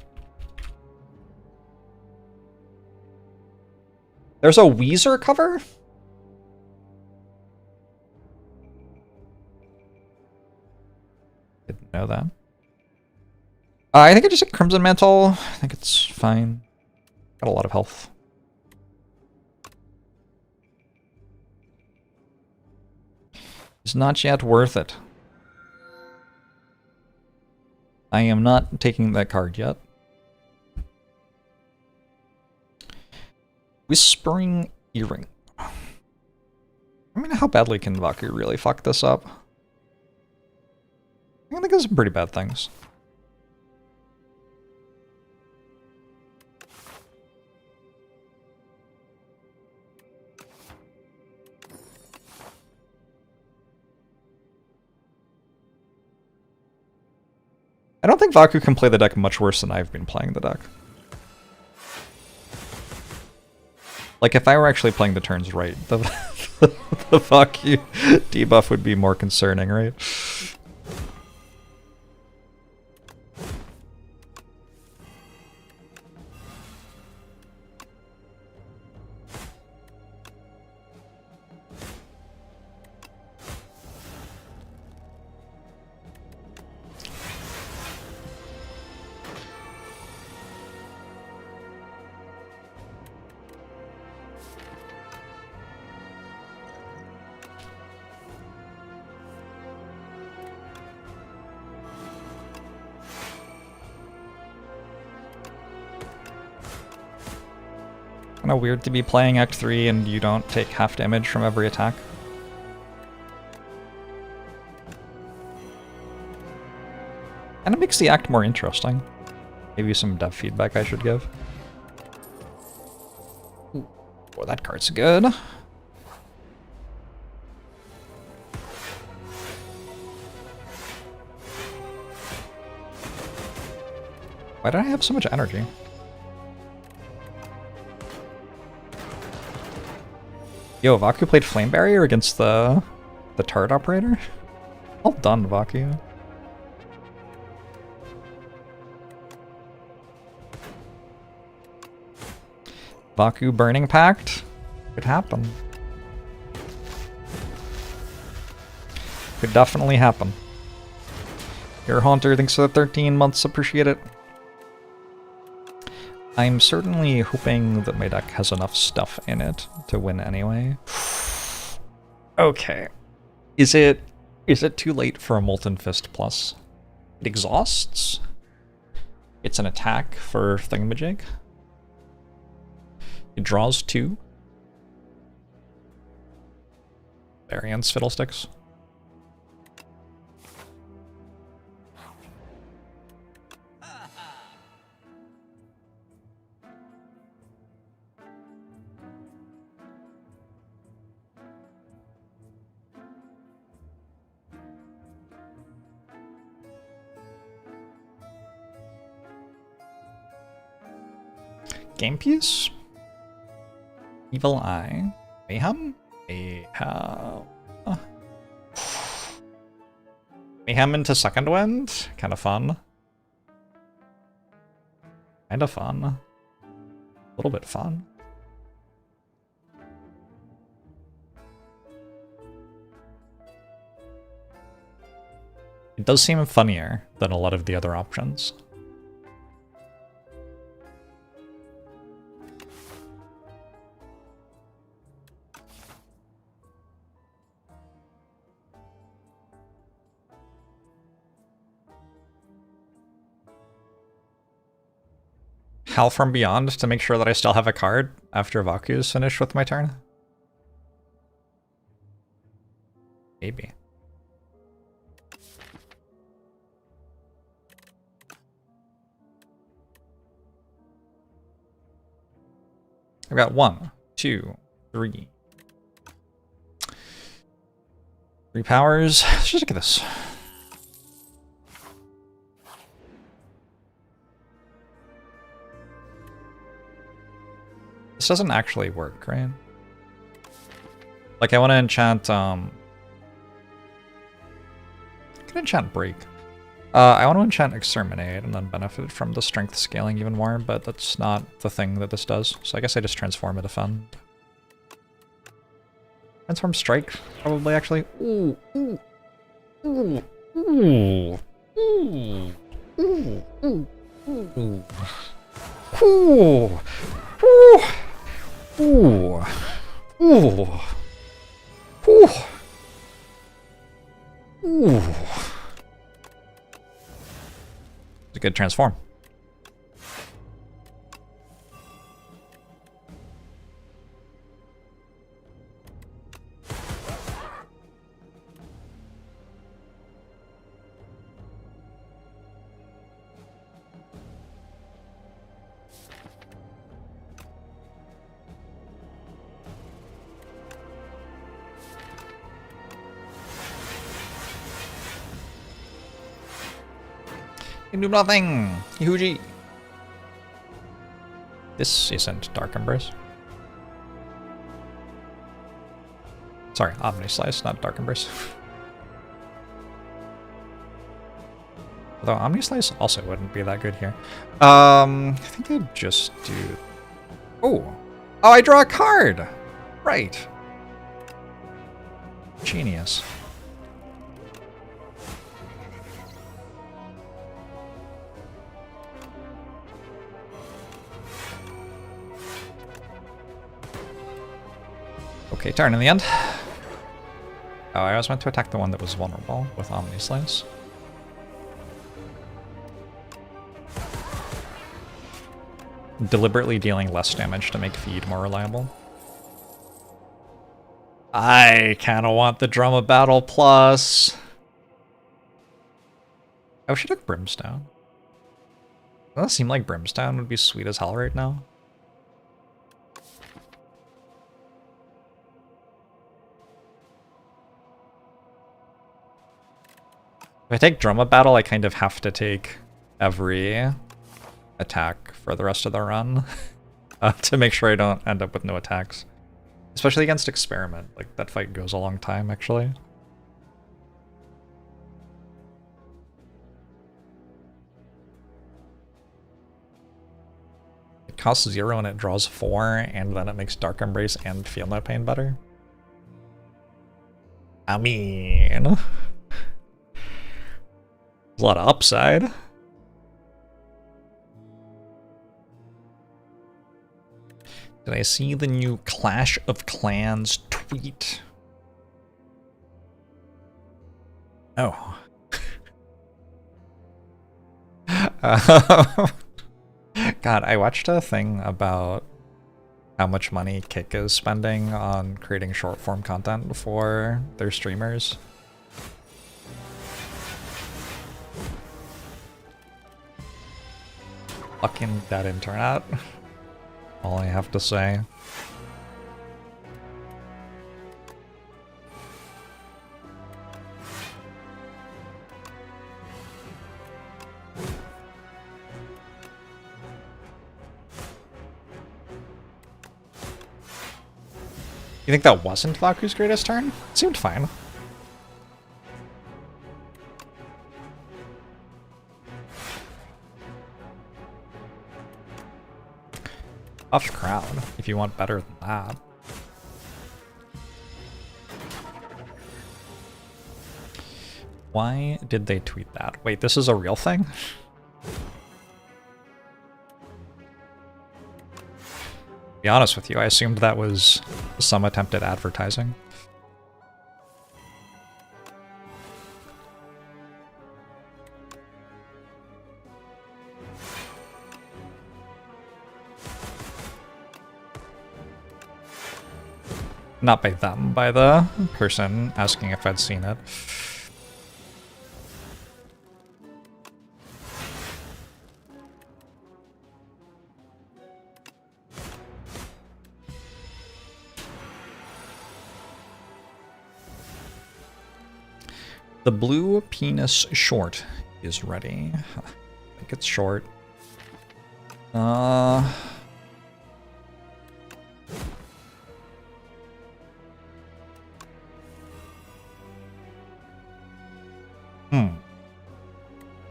There's a Weezer cover? Didn't know that. I think I just hit Crimson Mantle. I think it's fine. Got a lot of health. It's not yet worth it. I am not taking that card yet. Whispering Earring. I mean, how badly can Vaku really fuck this up? I think there's some pretty bad things. I don't think Vaku can play the deck much worse than I've been playing the deck. Like, if I were actually playing the turns right, the Vaku debuff would be more concerning, right? Kind of weird to be playing Act 3 and you don't take half damage from every attack. And it makes the act more interesting. Maybe some dev feedback I should give. Ooh, oh, that card's good. Why did I have so much energy? Yo, Vaku played Flame Barrier against the turret operator? Well done, Vaku. Vaku Burning Pact? Could happen. Could definitely happen. Your Haunter, thanks for the 13 months, appreciate it. I'm certainly hoping that my deck has enough stuff in it to win anyway. Okay. Is it too late for a Molten Fist Plus? It exhausts? It's an attack for Thingamajig? It draws 2? Variance Fiddlesticks? Game piece? Evil Eye. Mayhem? Mayhem. Mayhem into Second Wind? Kinda fun. Kinda fun. A little bit fun. It does seem funnier than a lot of the other options. Hell from Beyond to make sure that I still have a card after Vaku is finished with my turn. Maybe. I've got 1, 2, 3. 3 powers. Let's just look at this. This doesn't actually work, right? Like, I want to enchant, I can enchant Break. I want to enchant Exterminate and then benefit from the strength scaling even more, but that's not the thing that this does. So I guess I just transform and defend. Transform Strike, probably, actually. Ooh, ooh, ooh, ooh, ooh, ooh, ooh, ooh, ooh, ooh, ooh, ooh, ooh. It's a good transform. You do nothing! Yuji! This isn't Dark Embrace. Sorry, Omni Slice, not Dark Embrace. Although Omni Slice also wouldn't be that good here. I think I'd just do... Oh! Oh, I draw a card! Right. Genius. Okay, turn in the end. Oh, I was meant to attack the one that was vulnerable with Omni Slice. Deliberately dealing less damage to make feed more reliable. I kinda want the Drum of Battle plus. I wish I took Brimstone. Doesn't it seem like Brimstone would be sweet as hell right now? If I take Drum of Battle, I kind of have to take every attack for the rest of the run to make sure I don't end up with no attacks. Especially against Experiment. Like, that fight goes a long time, actually. It costs 0 and it draws 4, and then it makes Dark Embrace and Feel No Pain better. I mean... There's a lot of upside. Did I see the new Clash of Clans tweet? Oh. God, I watched a thing about how much money Kick is spending on creating short form content for their streamers. Fucking dead internet. All I have to say. You think that wasn't Vaku's greatest turn? It seemed fine. Off crowd, if you want better than that. Why did they tweet that? Wait, this is a real thing? To be honest with you, I assumed that was some attempt at advertising. Not by them, by the person asking if I'd seen it. The blue penis short is ready. I think it's short.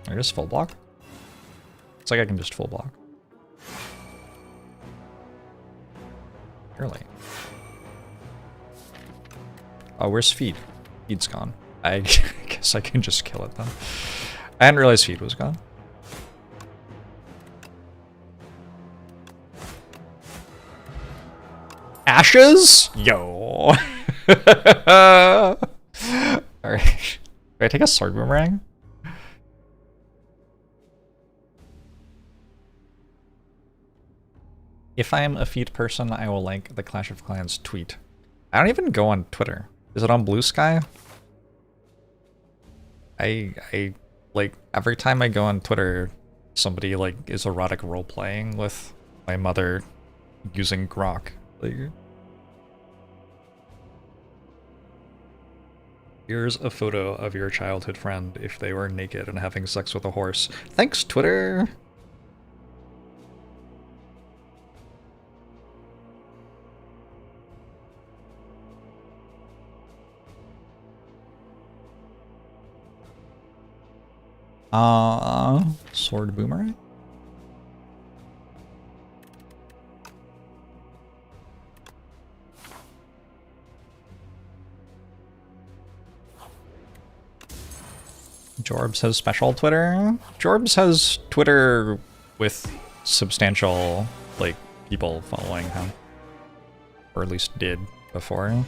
I just full block? It's like I can just full block. Really? Oh, where's feed? Feed's gone. I guess I can just kill it then. I hadn't realized feed was gone. Ashes? Yo. Alright. Do I take a sword boomerang? If I'm a feed person, I will like the Clash of Clans tweet. I don't even go on Twitter. Is it on Blue Sky? I like every time I go on Twitter, somebody like is erotic role playing with my mother using grok. Like, here's a photo of your childhood friend if they were naked and having sex with a horse. Thanks, Twitter. Sword boomerang? Jorbs has special Twitter? Jorbs has Twitter with substantial, like, people following him. Or at least did before.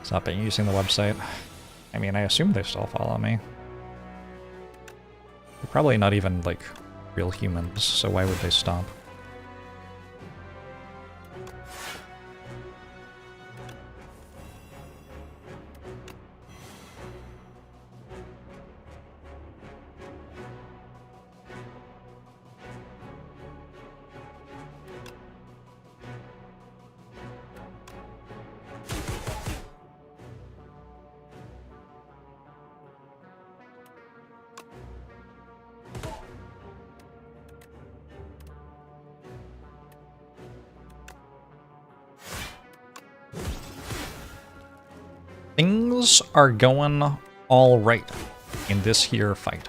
Stop it using the website. I mean, I assume they still follow me. They're probably not even, like, real humans, so why would they stop? Things are going all right in this here fight.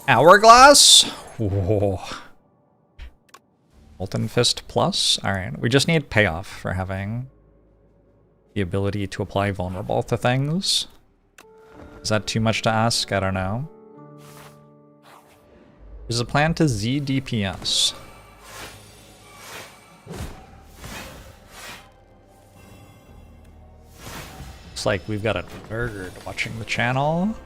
Hourglass? Whoa. Molten Fist Plus? Alright, we just need payoff for having the ability to apply vulnerable to things. Is that too much to ask? I don't know. There's a plan to Z DPS. Looks like we've got a nerd watching the channel.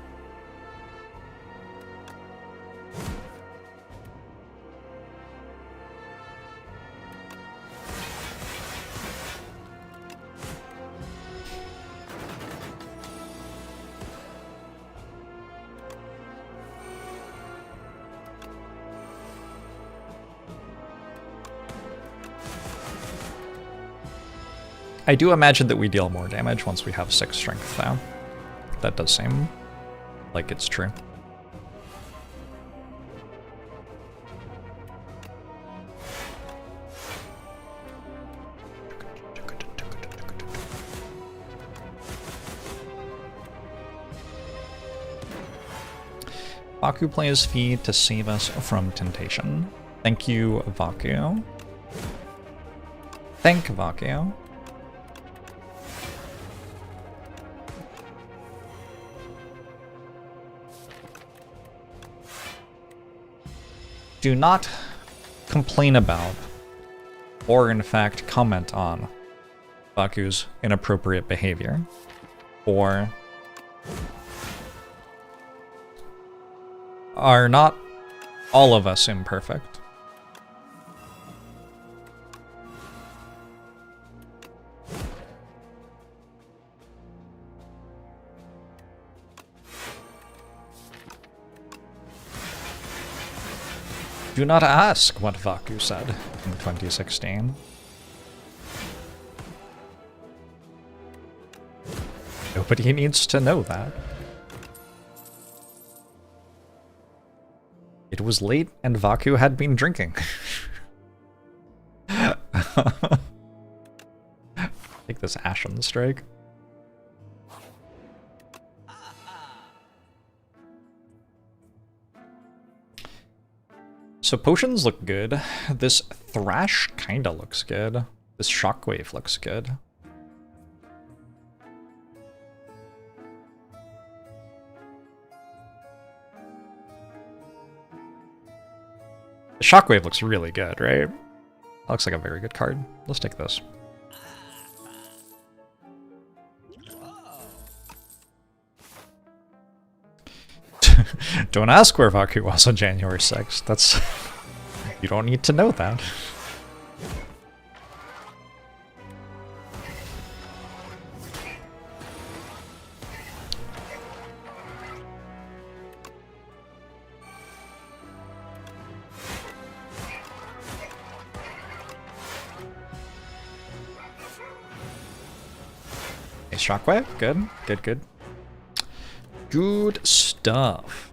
I do imagine that we deal more damage once we have 6 strength, though. That does seem like it's true. Vaku plays feed to save us from temptation. Thank you, Vaku. Thank Vaku. Do not complain about, or in fact, comment on Baku's inappropriate behavior, or Are not all of us imperfect? Do not ask what Vaku said in 2016. Nobody needs to know that. It was late and Vaku had been drinking. Take this Ashen Strike. So potions look good. This Thrash kinda looks good. This Shockwave looks good. The Shockwave looks really good, right? That looks like a very good card. Let's take this. Don't ask where Vaku was on January 6th. That's... You don't need to know that. Okay, Shockwave, good, good, good. Good stuff.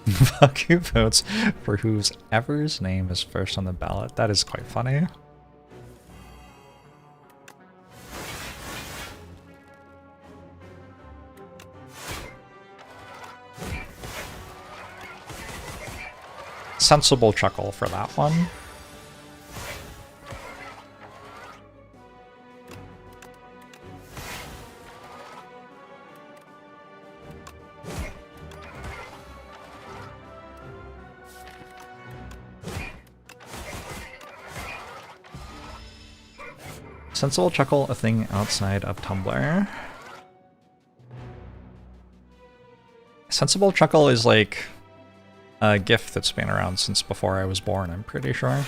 Vaku votes for whoever's name is first on the ballot. That is quite funny. Sensible chuckle for that one. Sensible chuckle, a thing outside of Tumblr. Sensible chuckle is like a GIF that's been around since before I was born, I'm pretty sure.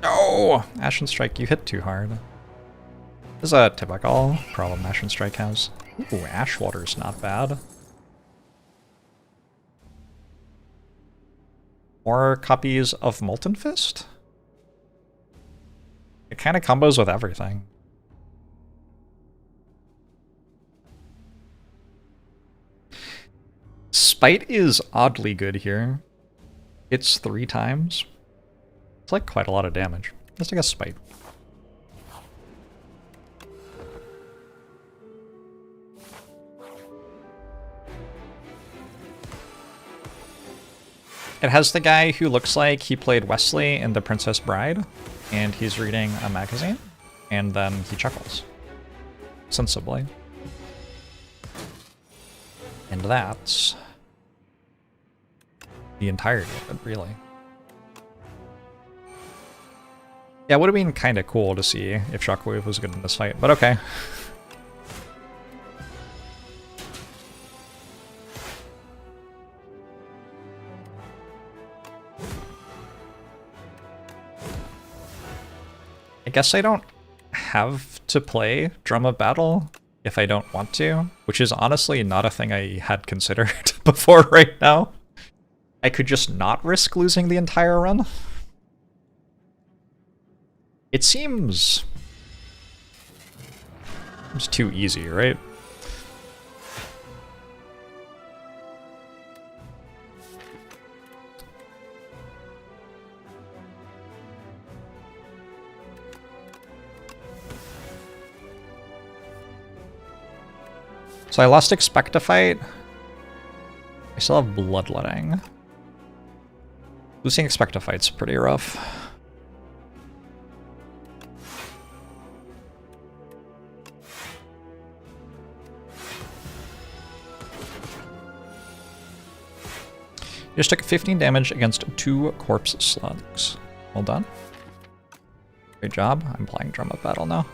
No! Ashen Strike, you hit too hard. This is a typical problem Ashen Strike has. Ooh, Ashwater's not bad. More copies of Molten Fist? It kind of combos with everything. Spite is oddly good here. It's 3 times. It's like quite a lot of damage. Let's take a Spite. It has the guy who looks like he played Wesley in The Princess Bride, and he's reading a magazine, and then he chuckles. Sensibly. And that's the entirety of it, really. Yeah, it would have been kind of cool to see if Shockwave was good in this fight, but okay. I guess I don't have to play Drum of Battle if I don't want to, which is honestly not a thing I had considered before right now. I could just not risk losing the entire run. It seems too easy, right? So I lost Expect to Fight. I still have Bloodletting. Losing Expect to Fight's pretty rough. You just took 15 damage against 2 corpse slugs. Well done. Great job. I'm playing Drum of Battle now.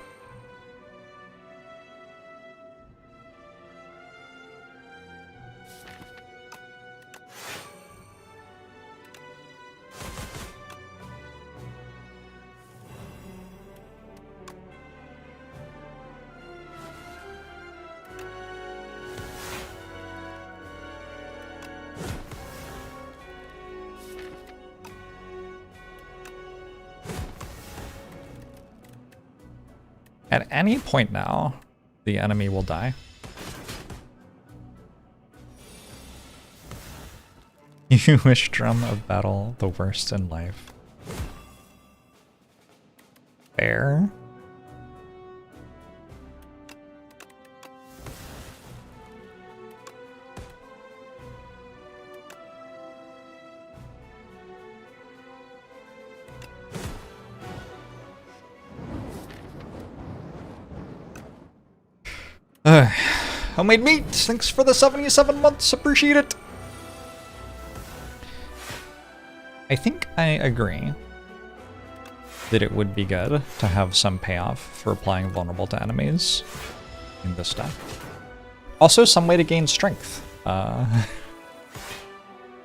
At any point now, the enemy will die. You wish Drum of Battle the worst in life. Fair. Homemade meat! Thanks for the 77 months, appreciate it! I think I agree that it would be good to have some payoff for applying vulnerable to enemies in this deck. Also, some way to gain strength.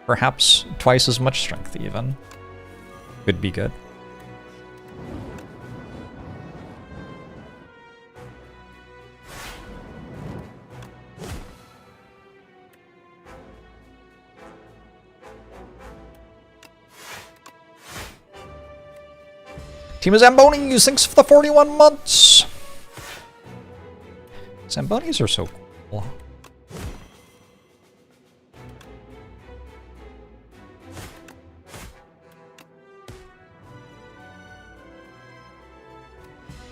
Perhaps twice as much strength, even. Could be good. Team of Zambonis, thanks for the 41 months! Zambonis are so cool.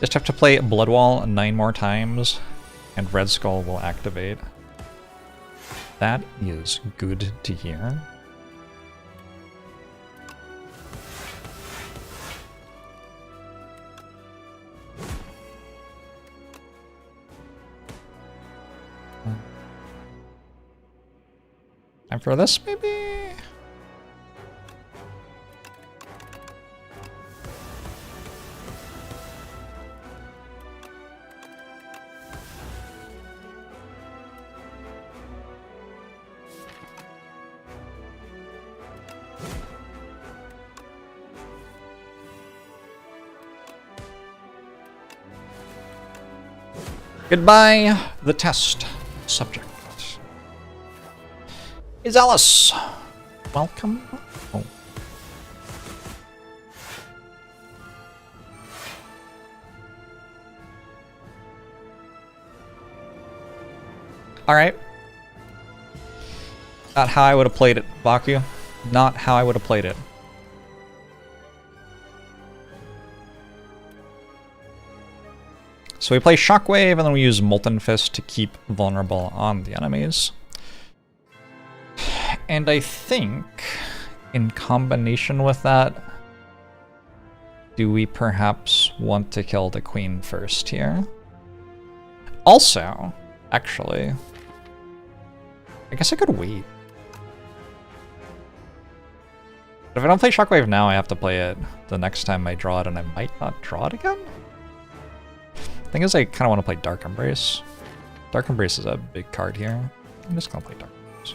Just have to play Bloodwall 9 more times, and Red Skull will activate. That is good to hear. Time for this, maybe? Goodbye, the test subject. Is Alice. Welcome. Oh. Alright. Not how I would have played it, Baku. Not how I would have played it. So we play Shockwave, and then we use Molten Fist to keep vulnerable on the enemies. And I think, in combination with that, do we perhaps want to kill the queen first here? Also, actually, I guess I could wait. But if I don't play Shockwave now, I have to play it the next time I draw it, and I might not draw it again? Thing is, I kind of want to play Dark Embrace. Dark Embrace is a big card here. I'm just going to play Dark Embrace.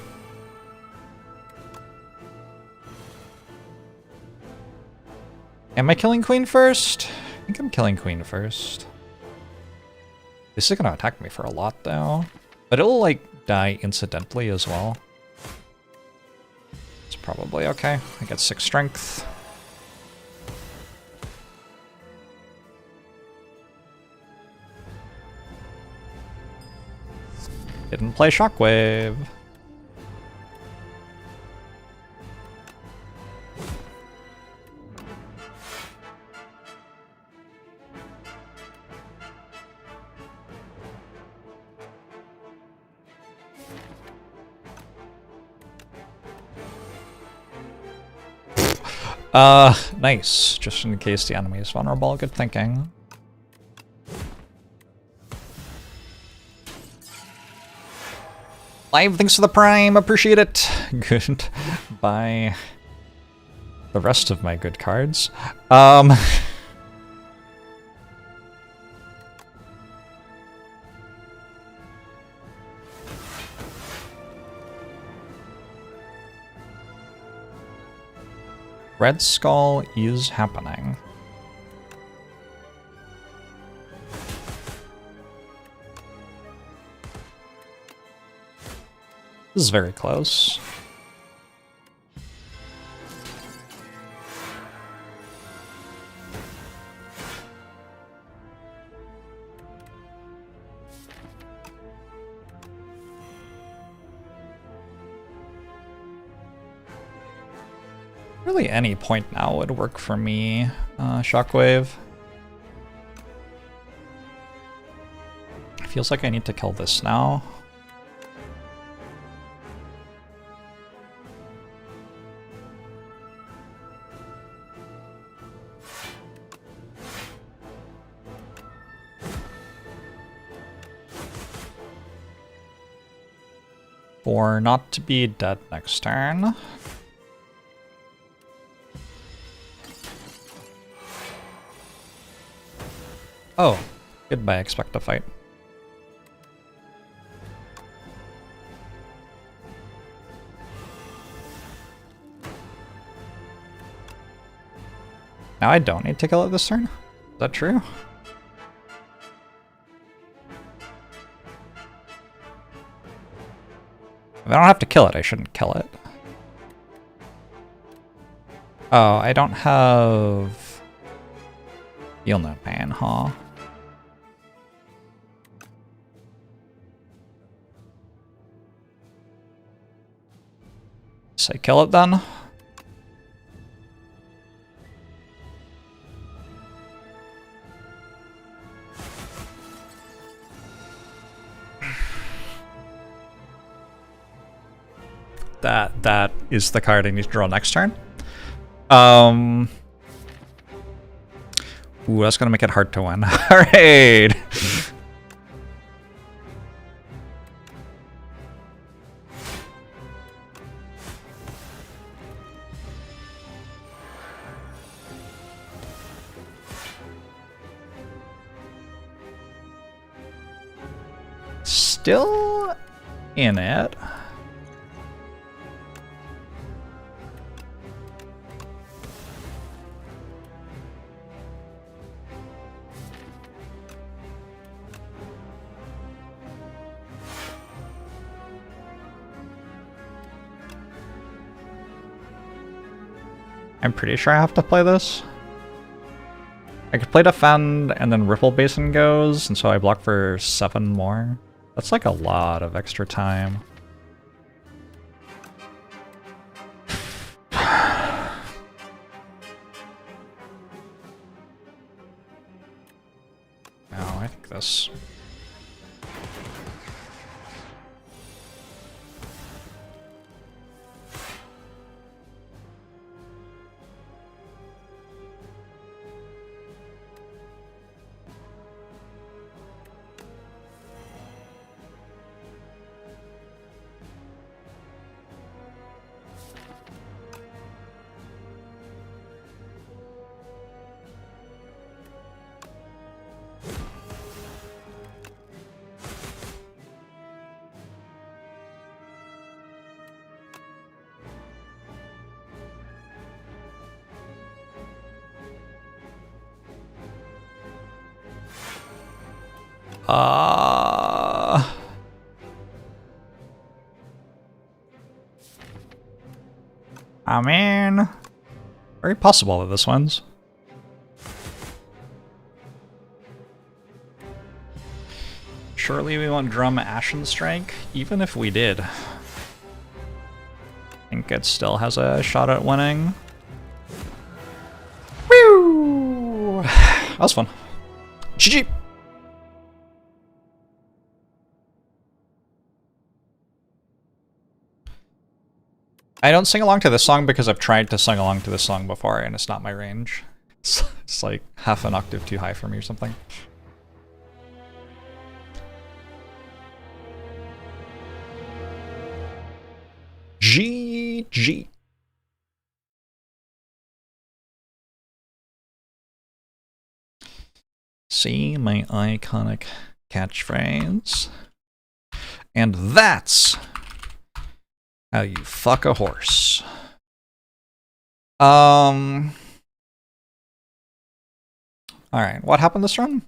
Am I killing queen first? I think I'm killing queen first. This is going to attack me for a lot, though. But it'll, like, die incidentally as well. It's probably okay. I get 6 strength. Didn't play Shockwave. Nice. Just in case the enemy is vulnerable. Good thinking. Live, thanks for the prime. Appreciate it. Good. Bye. The rest of my good cards. Red Skull is happening. This is very close. Really any point now would work for me. Shockwave. Feels like I need to kill this now. For not to be dead next turn. Oh, goodbye, expect a fight. Now I don't need to kill it this turn? Is that true? If I don't have to kill it, I shouldn't kill it. Oh, I don't have... Feel no pain, huh? Say kill it then? That is the card I need to draw next turn. Ooh, that's gonna make it hard to win. Alright! Still in it. I'm pretty sure I have to play this. I could play Defend and then Ripple Basin goes, and so I block for 7 more. That's like a lot of extra time. No, I think this. I mean, very possible that this wins. Surely we won't drum Ashen Strike, even if we did. I think it still has a shot at winning. Woo! That was fun. GG! I don't sing along to this song because I've tried to sing along to this song before and it's not my range. It's like half an octave too high for me or something. GG. See my iconic catchphrase. And that's how you fuck a horse. Alright, what happened this run?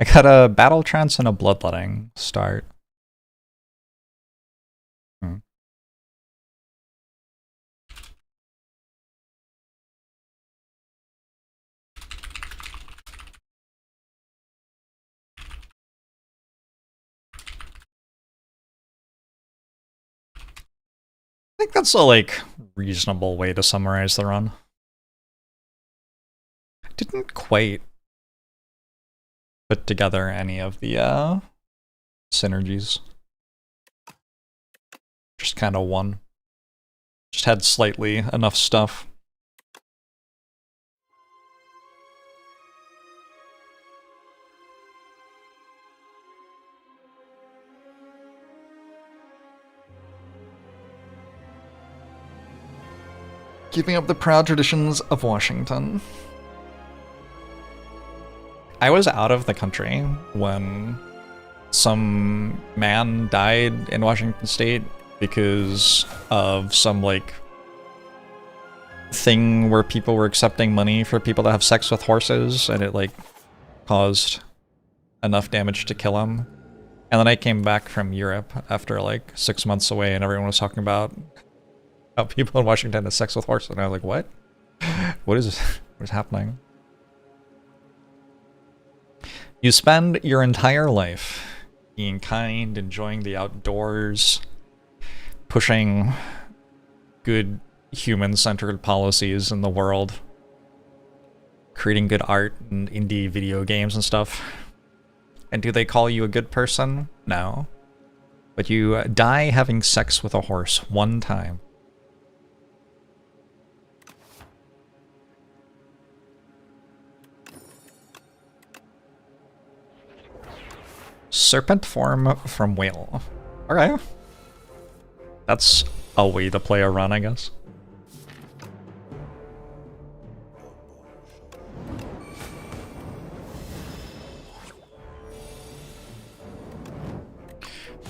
I got a battle trance and a bloodletting start. I think that's a, like, reasonable way to summarize the run. I didn't quite put together any of the synergies. Just kind of one. Just had slightly enough stuff. Keeping up the proud traditions of Washington. I was out of the country when some man died in Washington State because of some, like, thing where people were accepting money for people to have sex with horses, and it, like, caused enough damage to kill him. And then I came back from Europe after, like, 6 months away, and everyone was talking about how people in Washington have sex with horses, and I was like, what? What is happening? You spend your entire life being kind, enjoying the outdoors, pushing good human-centered policies in the world, creating good art and indie video games and stuff. And do they call you a good person? No. But you die having sex with a horse one time. Serpent form from whale. Okay. That's a way to play a run, I guess.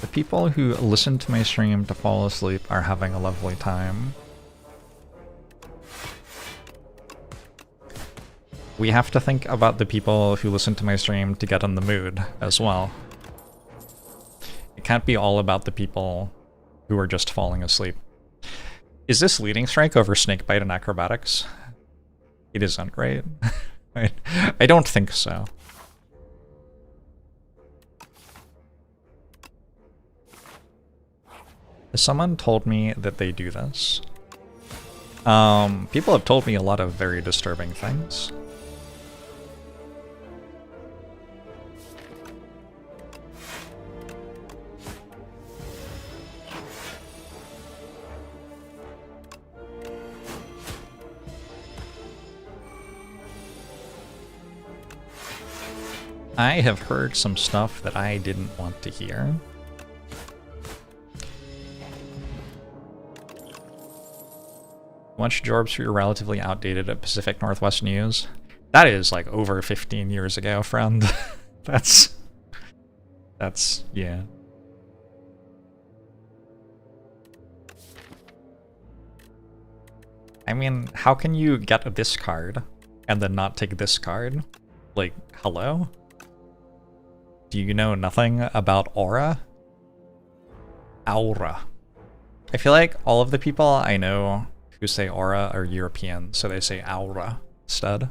The people who listen to my stream to fall asleep are having a lovely time. We have to think about the people who listen to my stream to get in the mood as well. It can't be all about the people who are just falling asleep. Is this leading strike over snakebite and acrobatics? It isn't, right? I don't think so. Someone told me that they do this. People have told me a lot of very disturbing things. I have heard some stuff that I didn't want to hear. Watch Jorbs for your relatively outdated at Pacific Northwest News. That is like over 15 years ago, friend. That's, yeah. I mean, how can you get this card and then not take this card? Like, hello? Do you know nothing about aura? Aura. I feel like all of the people I know who say aura are European, so they say aura instead.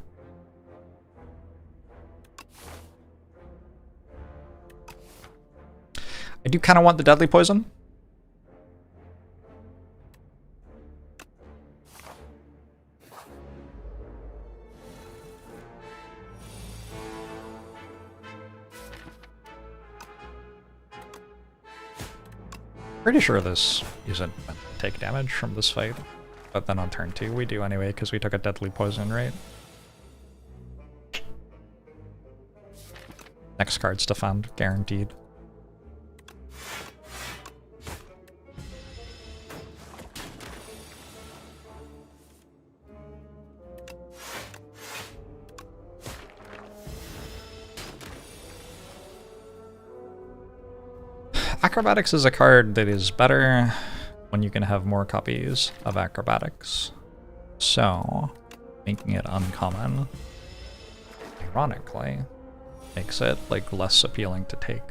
I do kind of want the deadly poison. Pretty sure this isn't meant to take damage from this fight, but then on turn 2 we do anyway because we took a deadly poison, right? Next card's defend, guaranteed. Acrobatics is a card that is better when you can have more copies of Acrobatics. So, making it uncommon, ironically, makes it like less appealing to take.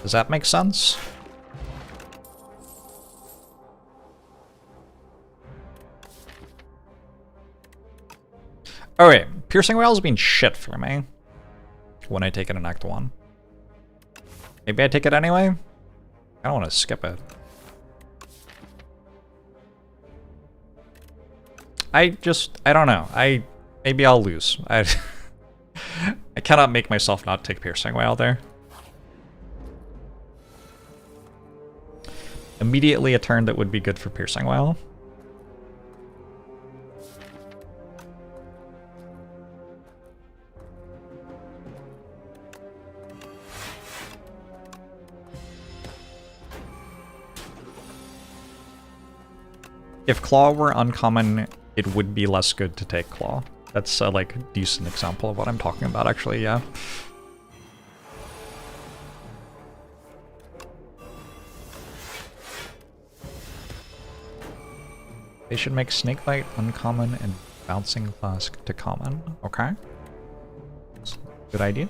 Does that make sense? Oh wait, Piercing Wail's been shit for me when I take it in Act 1. Maybe I take it anyway? I don't want to skip it. I don't know. Maybe I'll lose. I cannot make myself not take Piercing Wail there. Immediately a turn that would be good for Piercing Wail. If Claw were uncommon, it would be less good to take Claw. That's a like decent example of what I'm talking about, actually, yeah. They should make Snakebite uncommon and Bouncing Flask to common. Okay. Good idea.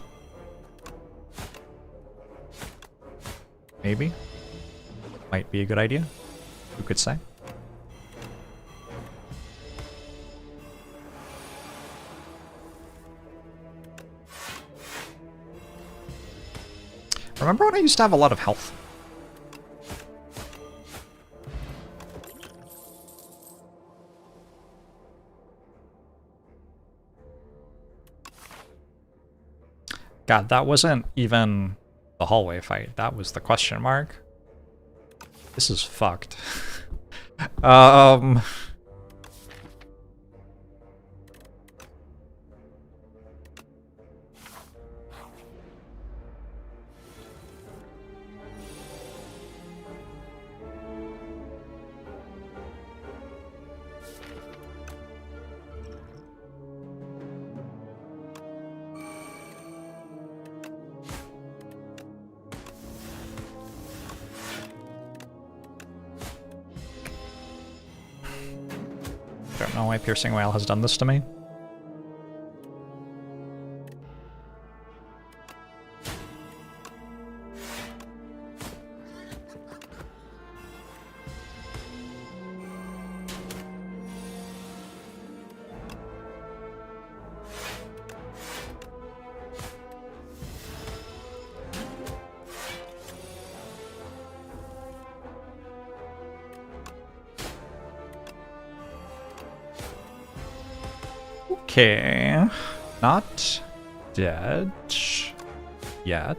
Maybe. Might be a good idea. Who could say? Remember when I used to have a lot of health? God, that wasn't even the hallway fight. That was the question mark. This is fucked. I don't know why Piercing Wail has done this to me. Okay, not dead yet.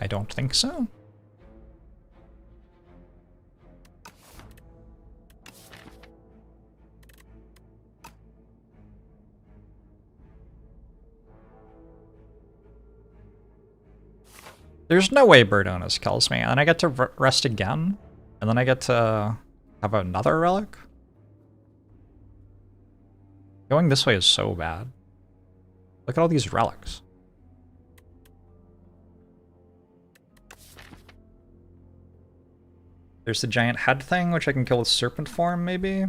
I don't think so. There's no way Birdonis kills me, and I get to rest again, and then I get to have another relic? Going this way is so bad. Look at all these relics. There's the giant head thing, which I can kill with serpent form, maybe?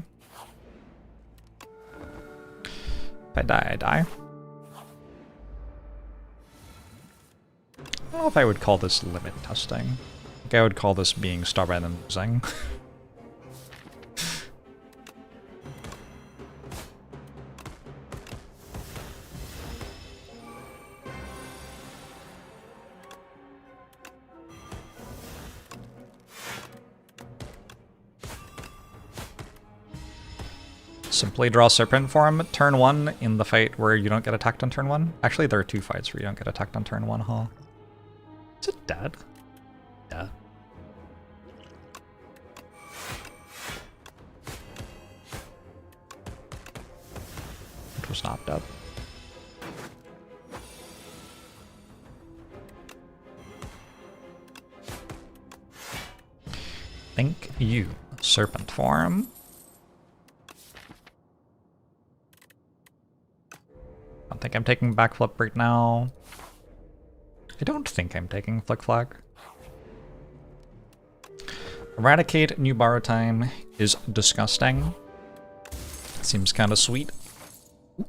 If I die, I die. I don't know if I would call this limit testing. I think I would call this being stubborn and losing. Simply draw Serpent Form turn 1 in the fight where you don't get attacked on turn 1. Actually, there are 2 fights where you don't get attacked on turn 1, huh? Is it dead? Yeah. It was not dead. Thank you, Serpent Form. I don't think I'm taking backflip right now. I don't think I'm taking Flick Flag. Eradicate New Borrow Time is disgusting. Seems kind of sweet.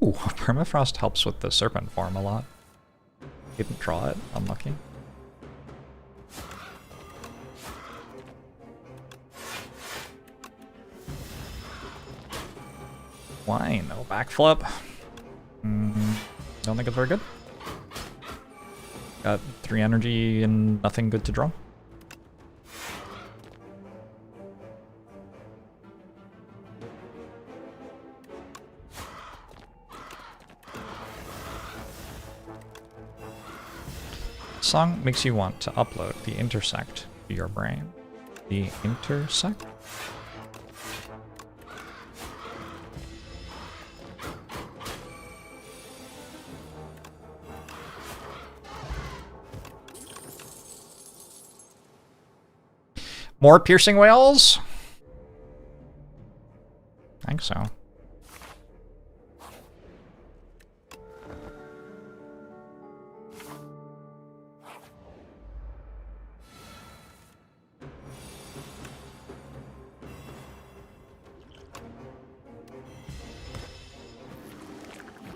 Ooh, Permafrost helps with the Serpent Form a lot. Didn't draw it, unlucky. Why no backflip? Don't think it's very good. Got 3 energy and nothing good to draw. Song makes you want to upload the intersect to your brain. The intersect? More piercing whales? I think so.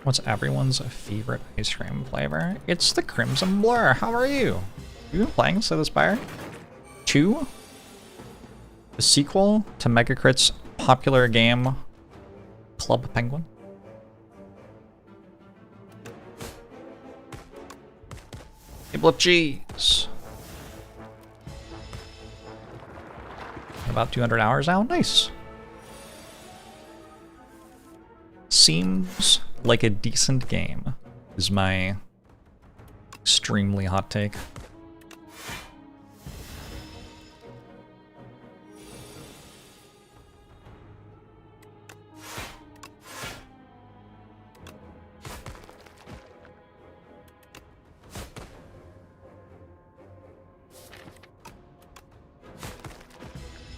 What's everyone's favorite ice cream flavor? It's the Crimson Blur. How are you? You been playing Slay the Spire 2? The sequel to Megacrit's popular game, Club Penguin. Table of Cheese. About 200 hours now. Nice. Seems like a decent game, is my extremely hot take.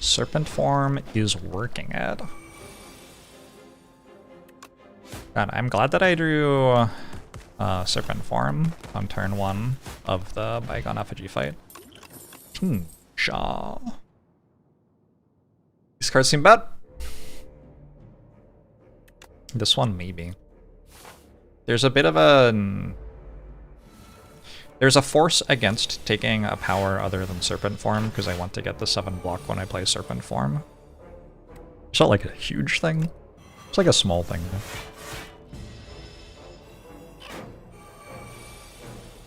Serpent Form is working it. God, I'm glad that I drew Serpent Form on turn 1 of the Bygone Effigy fight. Shaw. These cards seem bad. This one, maybe. There's a bit of a... There's a force against taking a power other than Serpent Form, because I want to get the 7 block when I play Serpent Form. It's not like a huge thing. It's like a small thing, though.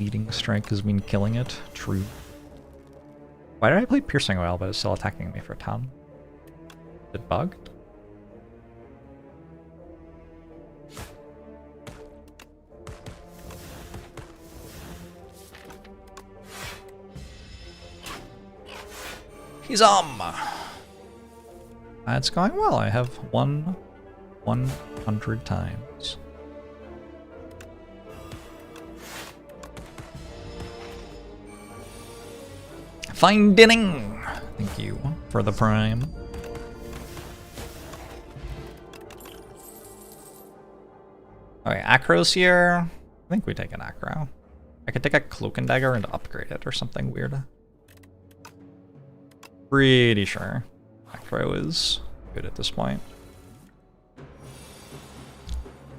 Leading Strike has been killing it. True. Why did I play Piercing Oil, but it's still attacking me for 10? Is it bugged? He's It's going well. I have won 100 times. Fine dinning. Thank you for the prime. Okay, Acro's here. I think we take an Acro. I could take a Cloak and Dagger and upgrade it or something weird. Pretty sure Acro is good at this point.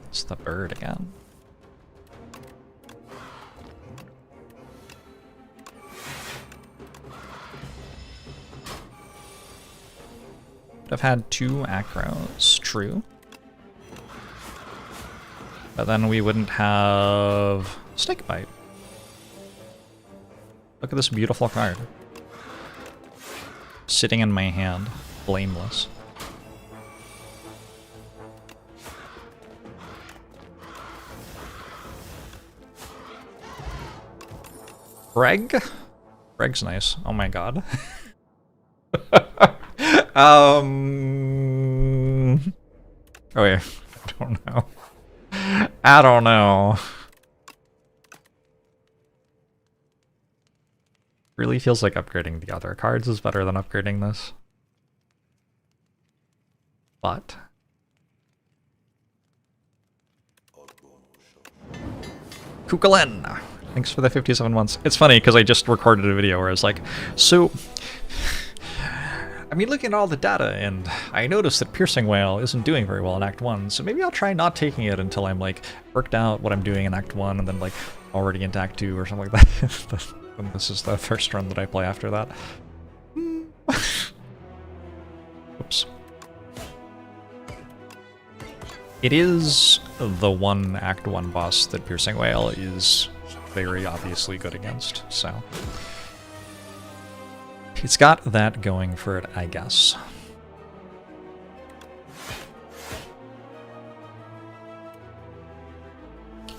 It's the bird again. Would have had 2 Acros, true. But then we wouldn't have Snakebite. Look at this beautiful card. Sitting in my hand, blameless. Greg? Greg's nice. Oh my god. um... Oh yeah. I don't know. I don't know. Really feels like upgrading the other cards is better than upgrading this. But... Kukulin! Thanks for the 57 months. It's funny because I just recorded a video where I was like, so... I mean, looking at all the data, and I noticed that Piercing Whale isn't doing very well in Act 1, so maybe I'll try not taking it until I'm, like, worked out what I'm doing in Act 1, and then, like, already into Act 2 or something like that. And this is the first run that I play after that. Oops. It is the one Act 1 boss that Piercing Whale is very obviously good against, so... It's got that going for it, I guess.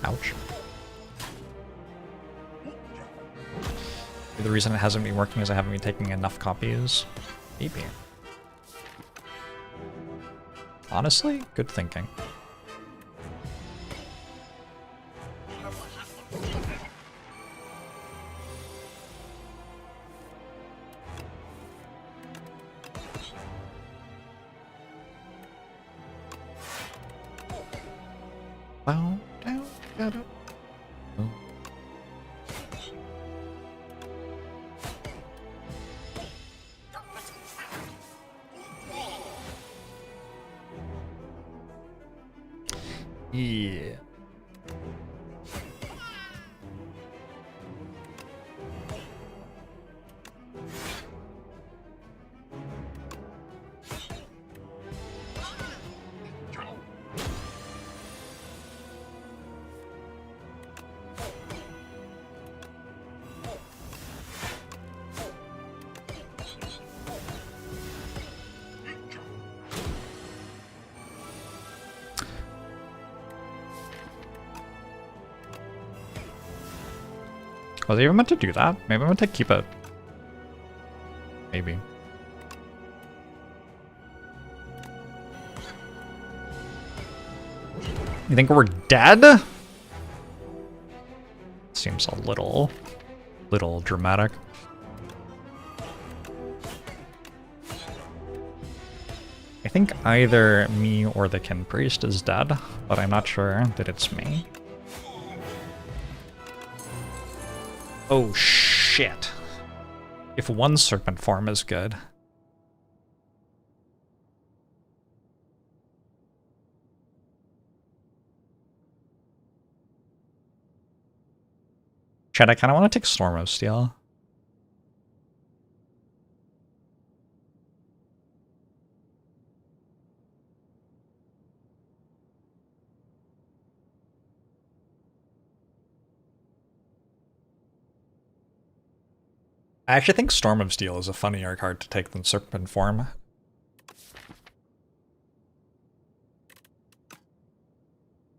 Ouch. The reason it hasn't been working is I haven't been taking enough copies. Maybe. Honestly, good thinking. Bow down, gotta. Oh. Yeah. Was I even meant to do that? Maybe I meant to keep it. Maybe. You think we're dead? Seems a little dramatic. I think either me or the Kin Priest is dead, but I'm not sure that it's me. Oh shit. If one serpent form is good. Chad, I kind of want to take Storm of Steel. I actually think Storm of Steel is a funnier card to take than Serpent Form.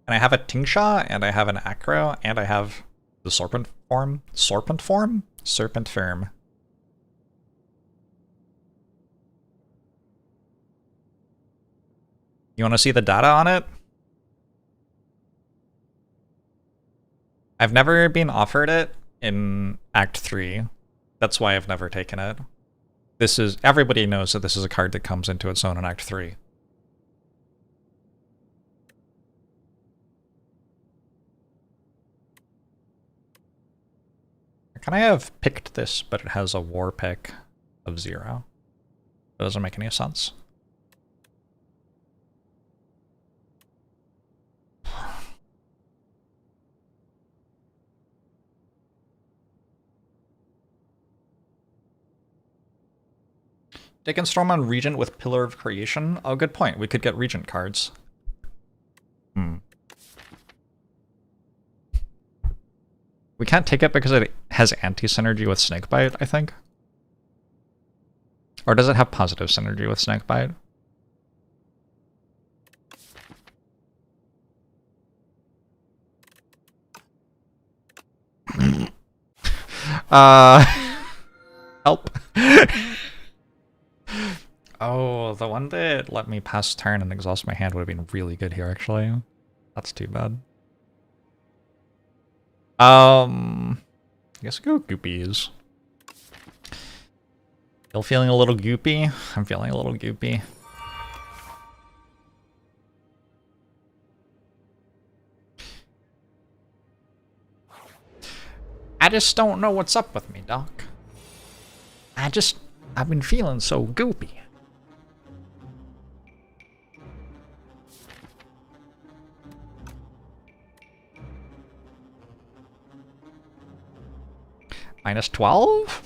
And I have a Tingsha, and I have an Acro, and I have the Serpent Form. Serpent Form? Serpent Firm. You want to see the data on it? I've never been offered it in Act 3. That's why I've never taken it. This is... Everybody knows that this is a card that comes into its own in Act 3. I kind of have picked this, but it has a war pick of 0. That doesn't make any sense. They can storm on Regent with Pillar of Creation. Oh, good point. We could get Regent cards. We can't take it because it has anti-synergy with Snakebite, I think. Or does it have positive synergy with Snakebite? Uh, help. Oh, the one that let me pass turn and exhaust my hand would have been really good here, actually. That's too bad. I guess I'll go goopies. Still feeling a little goopy? I'm feeling a little goopy. I just don't know what's up with me, Doc. I've been feeling so goopy. Minus 12?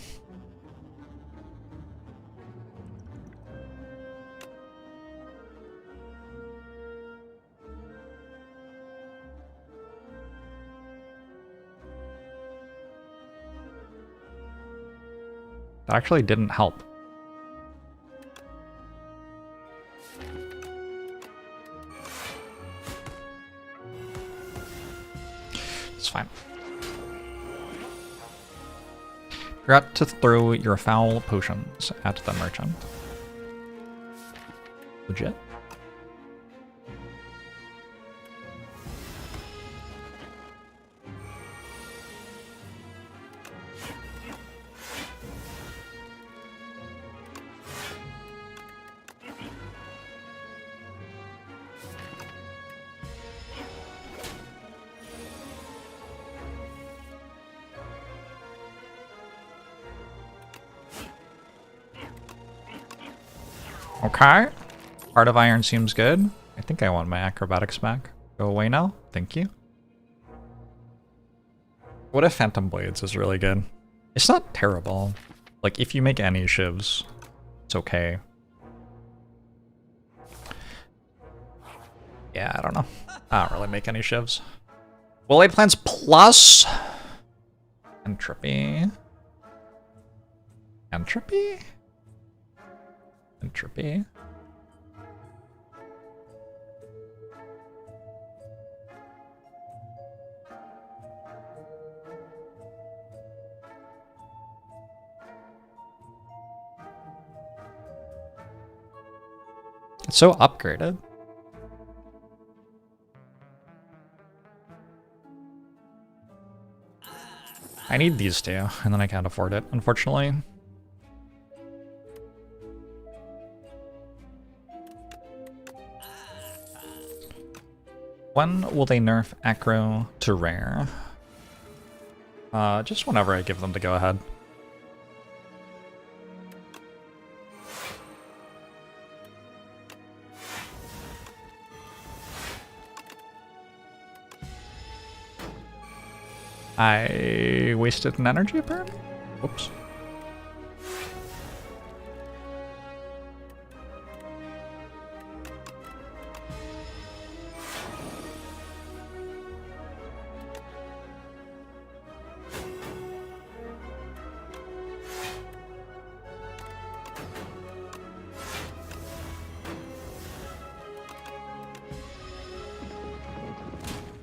That actually didn't help. It's fine. Forgot to throw your foul potions at the merchant. Legit. Okay. Heart of Iron seems good. I think I want my acrobatics back. Go away now. Thank you. What if Phantom Blades is really good? It's not terrible. Like, if you make any shivs, it's okay. Yeah, I don't know. I don't really make any shivs. Will-Aid Plans plus Entropy. Entropy? Entropy. It's so upgraded. I need these two, and then I can't afford it, unfortunately. When will they nerf Acro to rare? Just whenever I give them the go-ahead. I wasted an energy, apparently? Whoops.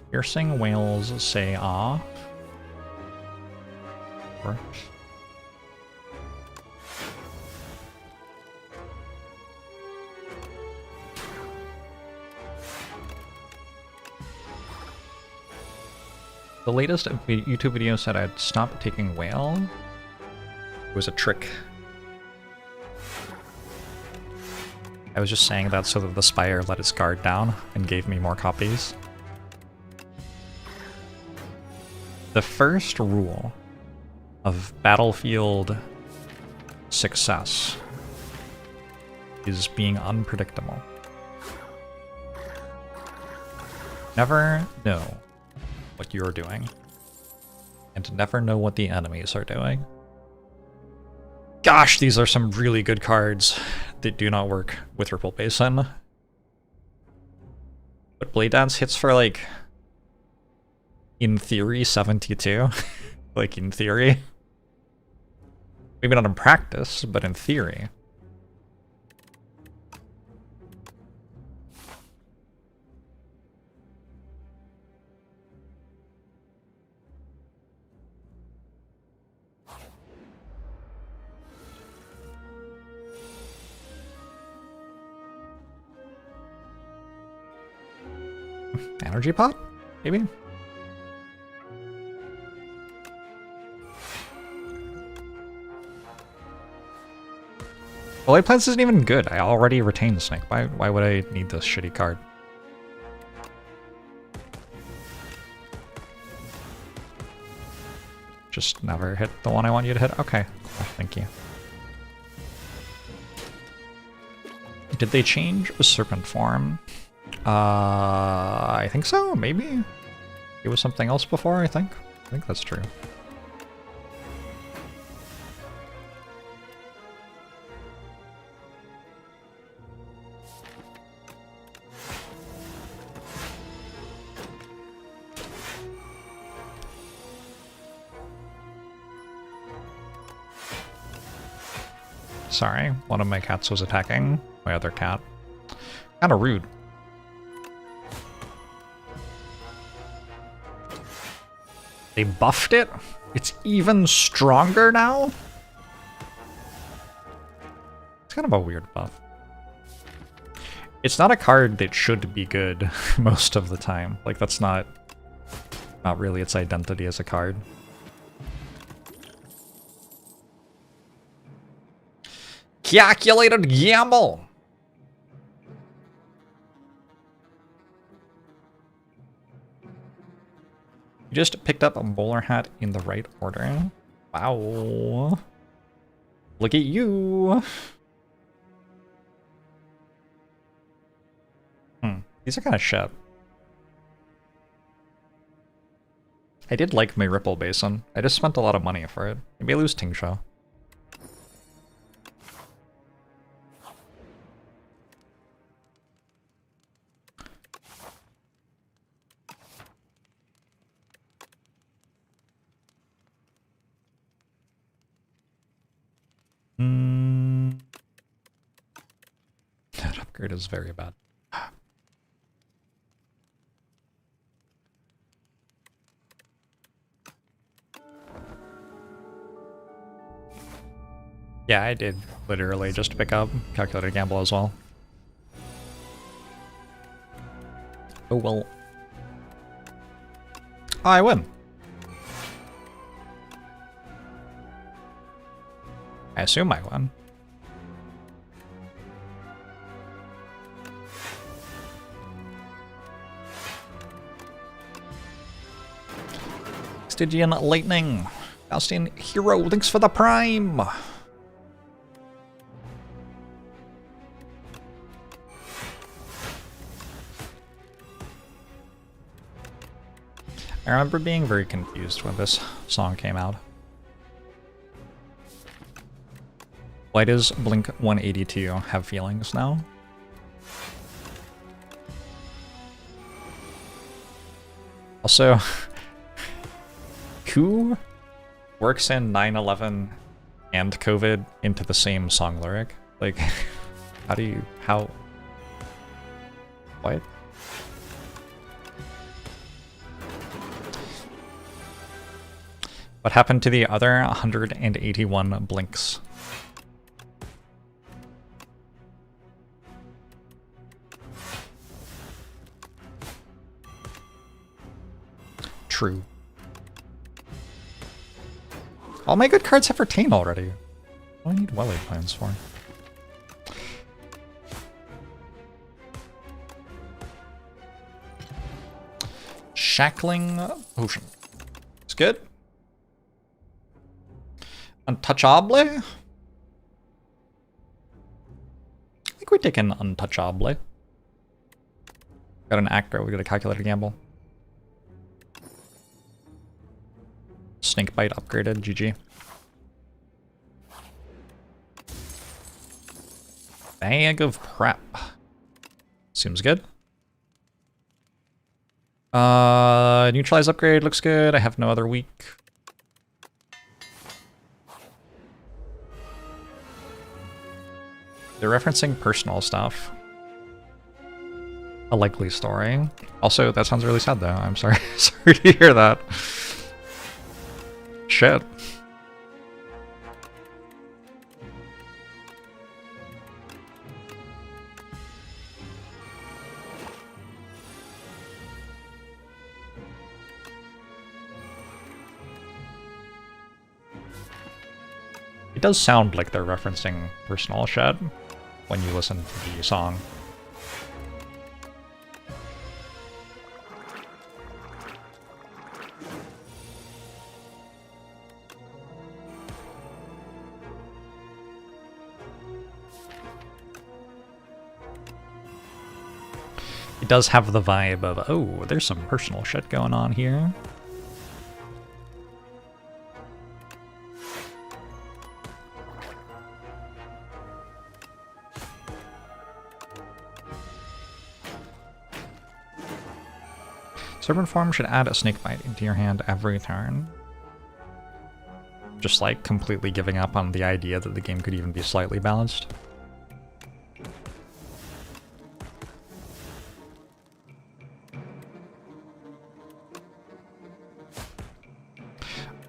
Piercing whales say ah. Works. The latest YouTube video said I'd stop taking whale. It was a trick. I was just saying that so that the spire let its guard down and gave me more copies. The first rule of battlefield success is being unpredictable. Never know what you're doing, and never know what the enemies are doing. Gosh, these are some really good cards that do not work with Ripple Basin. But Blade Dance hits for, like, in theory, 72. Like, in theory. Maybe not in practice, but in theory. Energy pot? Maybe? Well, White Plants isn't even good. I already retained Snake. Why would I need this shitty card? Just never hit the one I want you to hit? Okay, cool. Thank you. Did they change a serpent form? I think so, maybe? It was something else before, I think. I think that's true. Sorry, one of my cats was attacking my other cat. Kinda rude. They buffed it? It's even stronger now? It's kind of a weird buff. It's not a card that should be good most of the time. Like, that's not really its identity as a card. Calculated gamble! You just picked up a bowler hat in the right order. Wow. Look at you! These are kind of shit. I did like my Ripple Basin. I just spent a lot of money for it. Maybe I lose Tingsha. That upgrade is very bad. Yeah, I did literally just pick up Calculated Gamble as well. Oh well. Oh, I win. I assume I won. Stygian Lightning. Faustian Hero, thanks for the Prime. I remember being very confused when this song came out. Why does Blink 182 have feelings now? Also, who works in 9/11 and COVID into the same song lyric? Like, how? What? What happened to the other 181 blinks? True. All my good cards have Retain already. What do I need Welly plans for? Shackling Potion. It's good. Untouchable? I think we take an Untouchable. Got an Actor, we got a Calculated Gamble. Snakebite upgraded, GG. Bag of Prep. Seems good. Neutralize upgrade looks good. I have no other weak. They're referencing personal stuff. A likely story. Also, that sounds really sad though. I'm sorry. Sorry to hear that. Shit. It does sound like they're referencing Personal Shed when you listen to the song. It does have the vibe of, oh, there's some personal shit going on here. Serpent form should add a snake bite into your hand every turn. Just like completely giving up on the idea that the game could even be slightly balanced.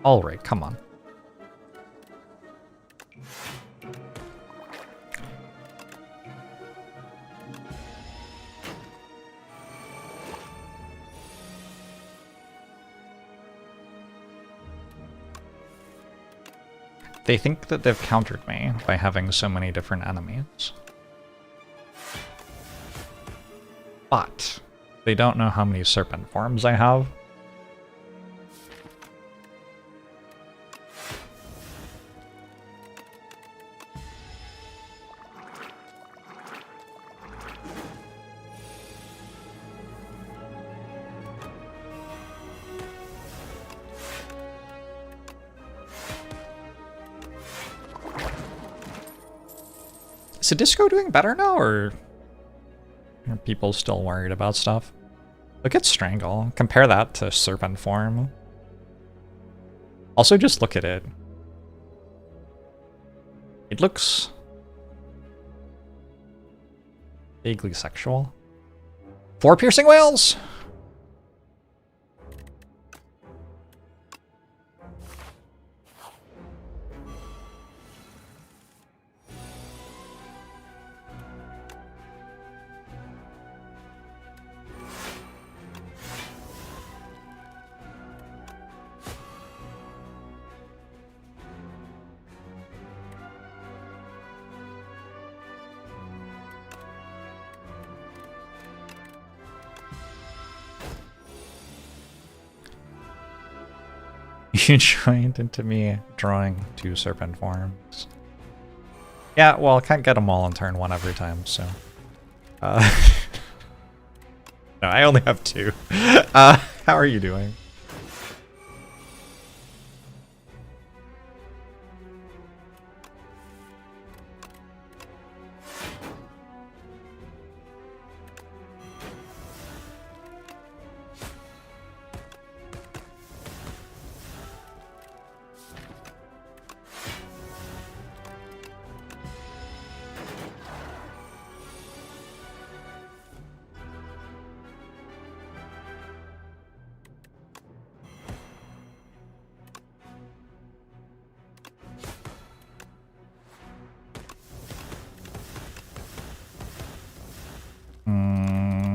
Alright, come on. They think that they've countered me by having so many different enemies. But they don't know how many serpent forms I have. Is the disco doing better now, or are people still worried about stuff? Look at Strangle. Compare that to Serpent form. Also, just look at it. It looks vaguely sexual. 4 piercing whales! You joined into me drawing 2 serpent forms. Yeah, well, I can't get them all on turn 1 every time, so... No, I only have 2. How are you doing?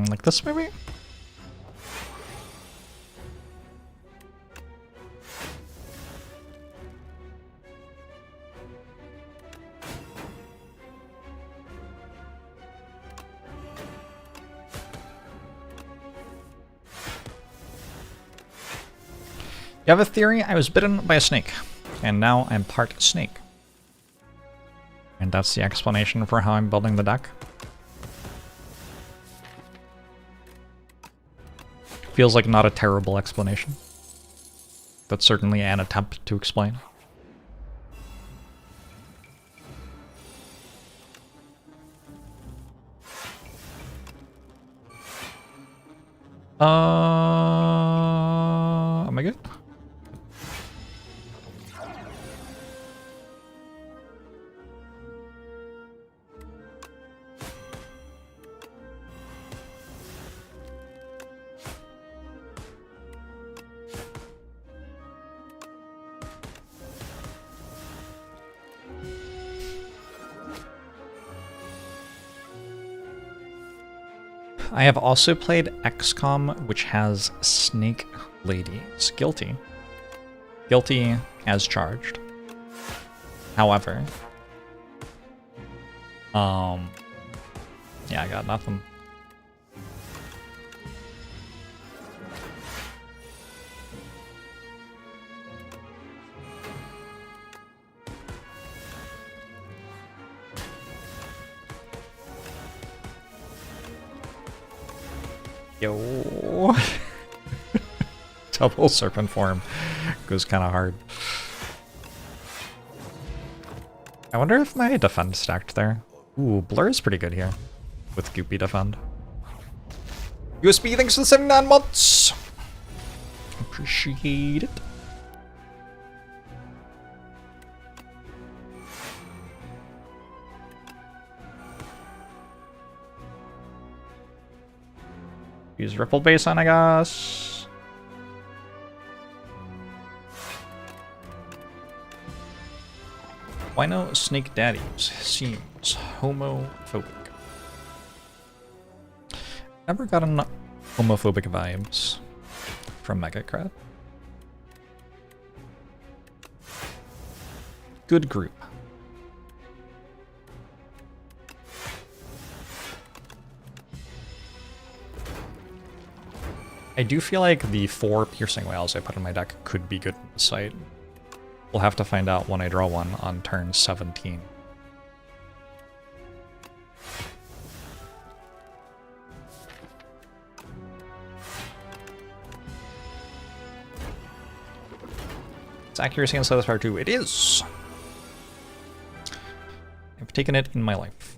Like this, maybe? You have a theory? I was bitten by a snake, and now I'm part snake. And that's the explanation for how I'm building the deck. Feels like not a terrible explanation. That's certainly an attempt to explain. Am I good? I have also played XCOM, which has Snake Ladies. Guilty. Guilty as charged. However, yeah, I got nothing. Yo. Double serpent form goes kind of hard. I wonder if my defend stacked there. Ooh, blur is pretty good here with goopy defend. USB, thanks for the 79 months. Appreciate it. Use ripple base on, I guess. Why no snake daddies? Seems homophobic. Never gotten homophobic vibes from Megacrat. Good group. I do feel like the 4 piercing whales I put in my deck could be good in the site. We'll have to find out when I draw one on turn 17. It's accuracy inside this power 2. It is! I've taken it in my life.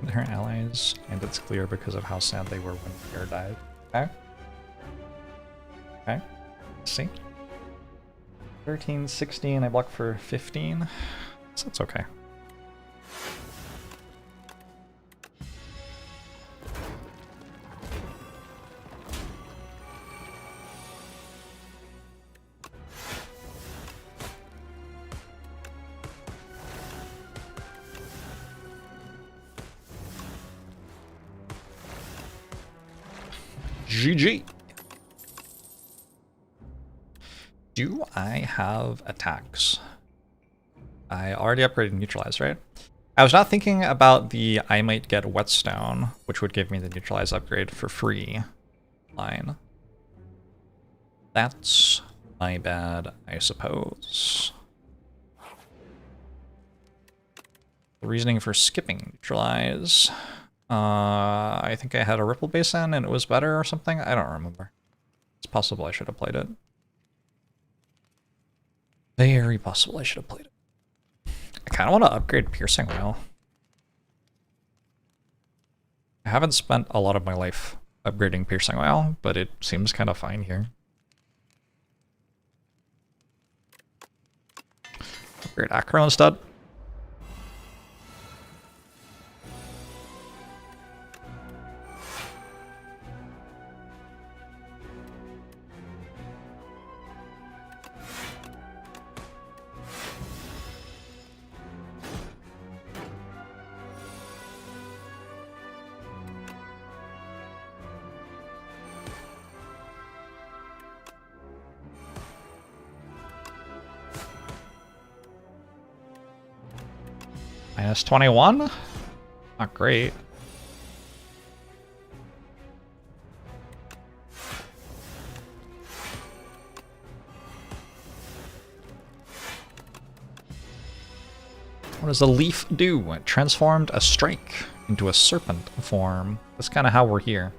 Her allies, and it's clear because of how sad they were when Pierre died. Okay. Okay. Let's see. 13, 16, I block for 15. So that's okay. GG. Do I have attacks? I already upgraded neutralize, right? I was not thinking about the I might get whetstone, which would give me the neutralize upgrade for free line. That's my bad, I suppose. The reasoning for skipping neutralize. I think I had a ripple base in and it was better or something. I don't remember. It's possible I should have played it. Very possible I should have played it. I kind of want to upgrade piercing whale. I haven't spent a lot of my life upgrading piercing whale, but it seems kind of fine here. Upgrade acro instead. Minus 21? Not great. What does a leaf do? It transformed a strike into a serpent form. That's kind of how we're here.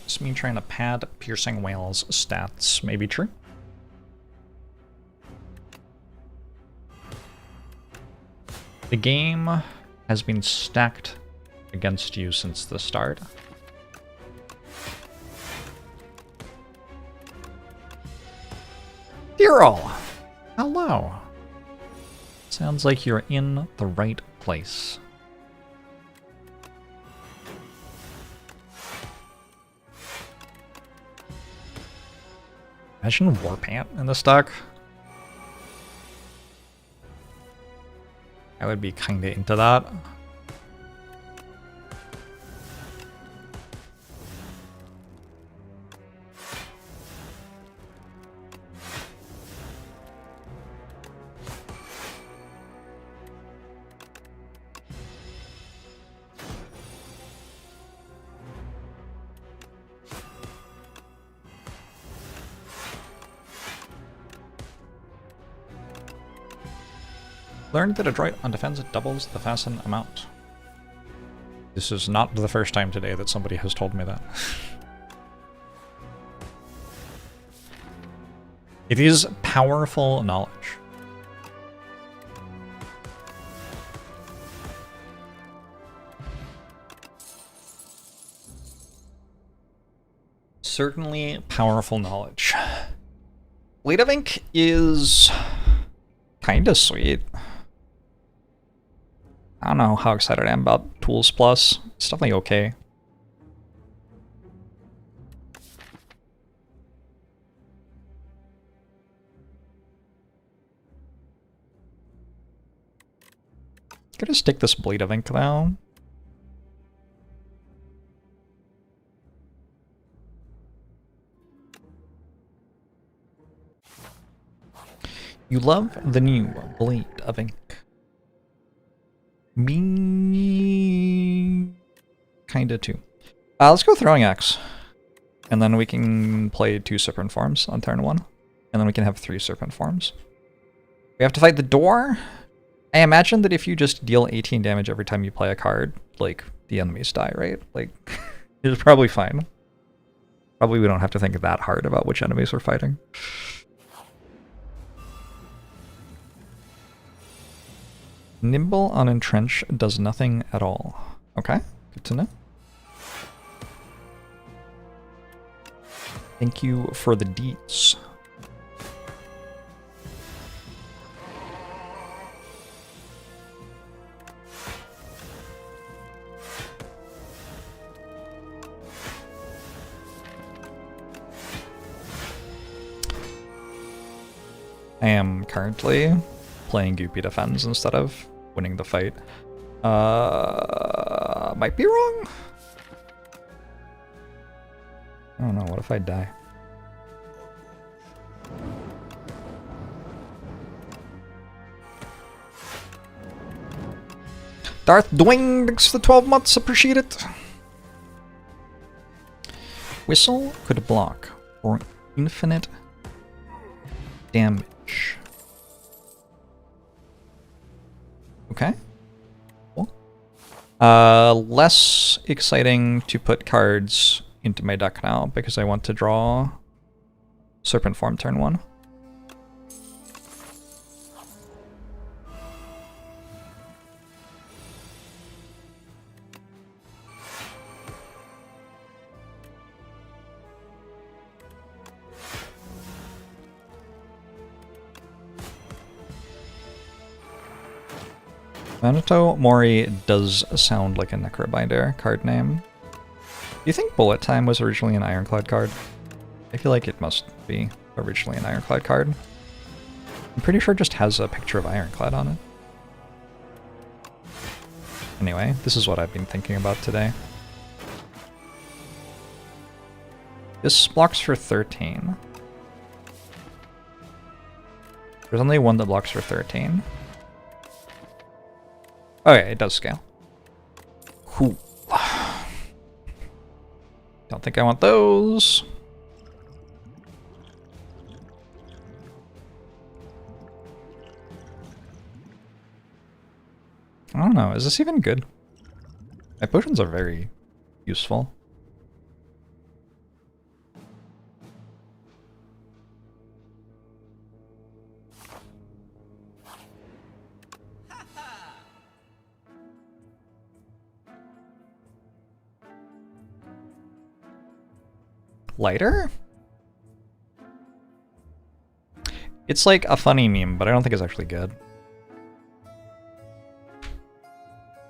Just me trying to pad piercing whale's stats. Maybe true. The game has been stacked against you since the start. Tyrol! Hello. Sounds like you're in the right place. Imagine Warpant in this deck. I would be kinda into that. Learned that Adroit on defense doubles the fasten amount. This is not the first time today that somebody has told me that. It is powerful knowledge. Certainly powerful knowledge. Blade of Ink is kinda sweet. I don't know how excited I am about Tools Plus. It's definitely okay. Gonna stick this Blade of Ink though. You love the new Blade of Ink. Me kinda too. Let's go Throwing Axe. And then we can play 2 Serpent Forms on turn 1. And then we can have 3 Serpent Forms. We have to fight the door. I imagine that if you just deal 18 damage every time you play a card, like, the enemies die, right? Like, it's probably fine. Probably we don't have to think that hard about which enemies we're fighting. Nimble on Entrench does nothing at all. Okay, good to know. Thank you for the deets. I am currently playing Goopy Defense instead of winning the fight. Might be wrong. I don't know, what if I die? Darth Dwayne, thanks for the 12 months, appreciate it. Whistle could block for infinite damage. Okay. Cool. Less exciting to put cards into my deck now because I want to draw Serpent Form turn 1. Minato Mori does sound like a Necrobinder card name. Do you think Bullet Time was originally an Ironclad card? I feel like it must be originally an Ironclad card. I'm pretty sure it just has a picture of Ironclad on it. Anyway, this is what I've been thinking about today. This blocks for 13. There's only one that blocks for 13. Okay, it does scale. Cool. Don't think I want those. I don't know, is this even good? My potions are very useful. Lighter? It's like a funny meme, but I don't think it's actually good.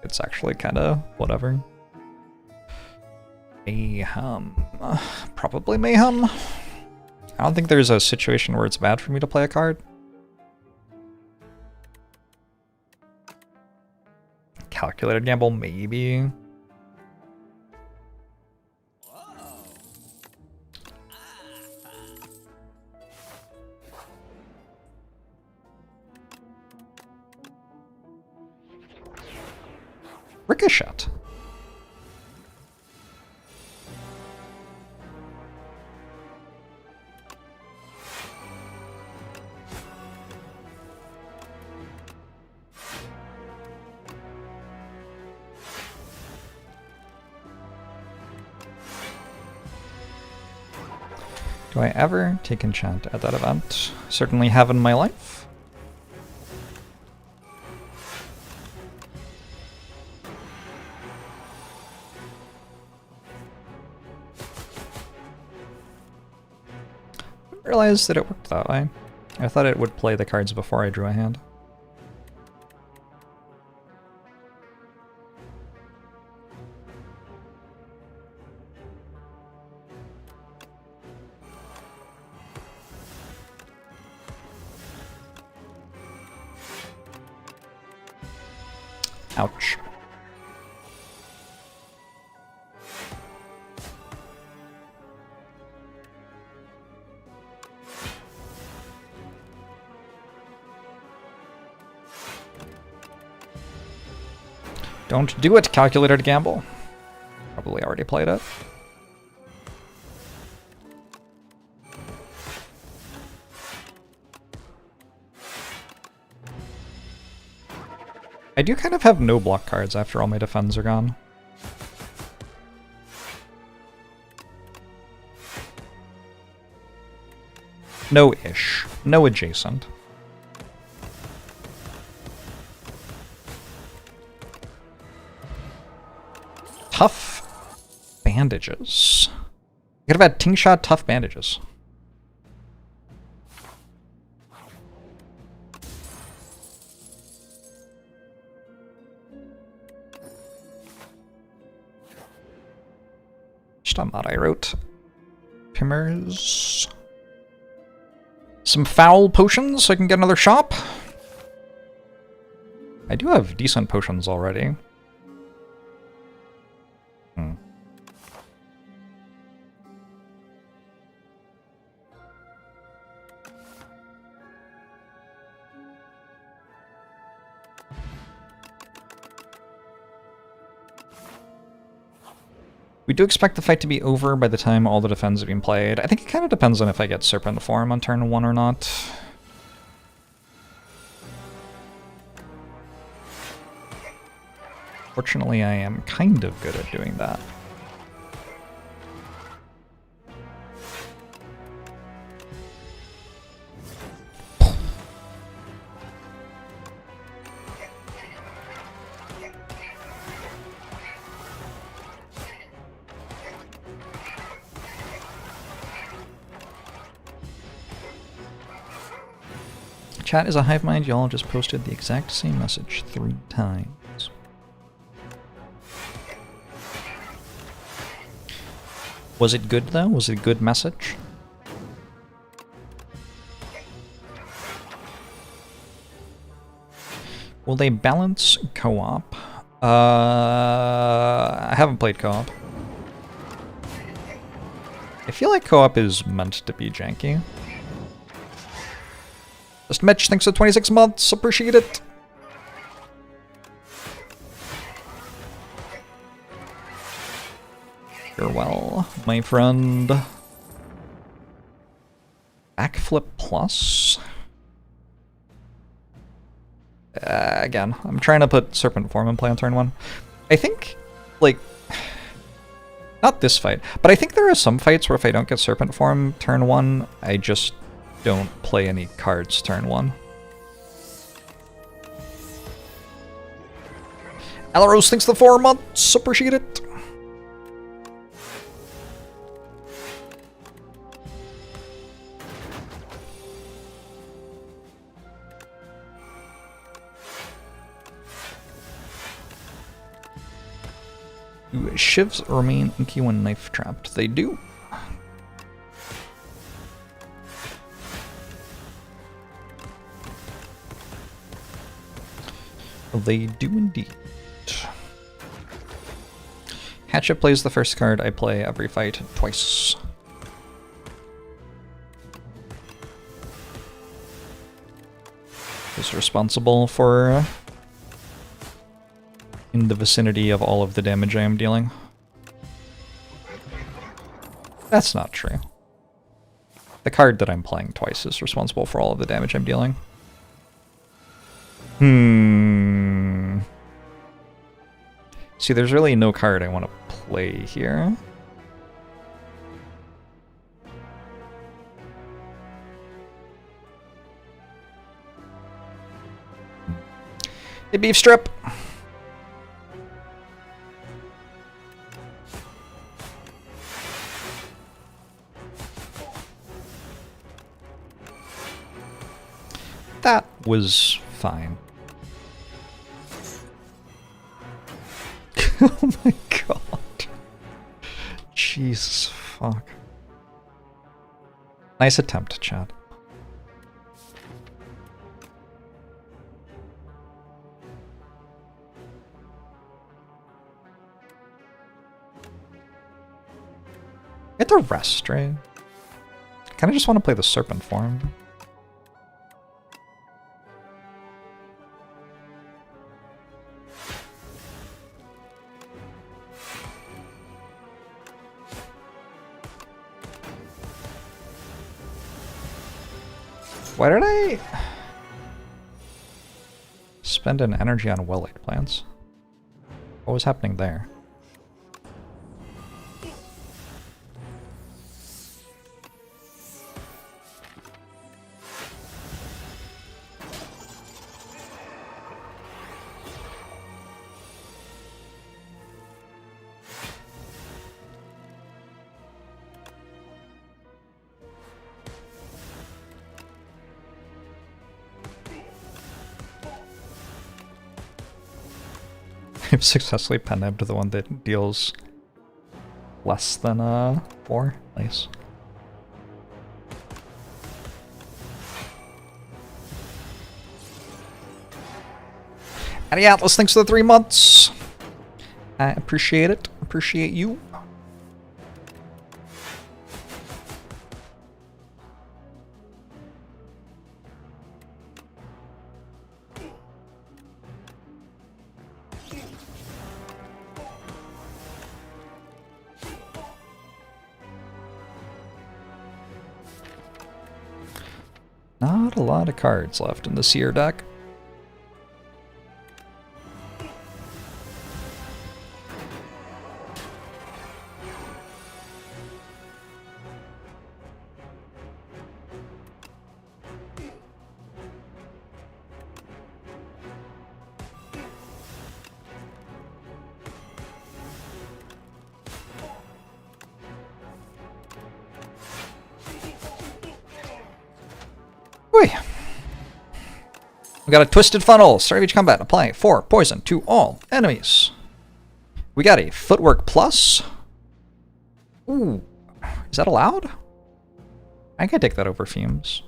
It's actually kind of whatever. Mayhem. Probably Mayhem. I don't think there's a situation where it's bad for me to play a card. Calculated gamble, maybe. Ricochet. Do I ever take enchant at that event? Certainly have in my life. I didn't realize that it worked that way. I thought it would play the cards before I drew a hand. Ouch. Don't do it, calculated gamble. Probably already played it. I do kind of have no block cards after all my defends are gone. No-ish. No adjacent. Tough bandages. I could have had Ting-Shot tough bandages. Stammat I wrote. Pimmers. Some foul potions so I can get another shop. I do have decent potions already. We do expect the fight to be over by the time all the defense have been played. I think it kind of depends on if I get Serpent Form on turn 1 or not. Fortunately, I am kind of good at doing that. Chat is a hive mind, y'all just posted the exact same message 3 times. Was it good though? Was it a good message? Will they balance co-op? I haven't played co-op. I feel like co-op is meant to be janky. Just Mitch, thanks for 26 months, appreciate it. Farewell, my friend. Backflip plus? Again, I'm trying to put Serpent Form in play on turn 1. I think, like, not this fight, but I think there are some fights where if I don't get Serpent Form turn 1, I just don't play any cards turn 1. Alaros thanks for the 4 months, appreciate it. Do shivs remain inky when knife trapped? They do. They do indeed. Hatchet plays the first card. I play every fight twice. Is responsible for in the vicinity of all of the damage I am dealing. That's not true. The card that I'm playing twice is responsible for all of the damage I'm dealing. See, there's really no card I want to play here. Hey, beef strip! That was fine. Oh my god. Jesus fuck. Nice attempt, Chad. Get the rest, right? I kinda just want to play the serpent form. Why did I spend an energy on well-light plants? What was happening there? I've successfully pen-nabbed the one that deals less than 4. Nice. And yeah, Atlas, thanks for the 3 months. I appreciate it. Appreciate you. Not a lot of cards left in the Seer deck. We got a Twisted Funnel. Start of each combat. Apply 4 poison to all enemies. We got a Footwork Plus. Ooh. Is that allowed? I can take that over Fumes.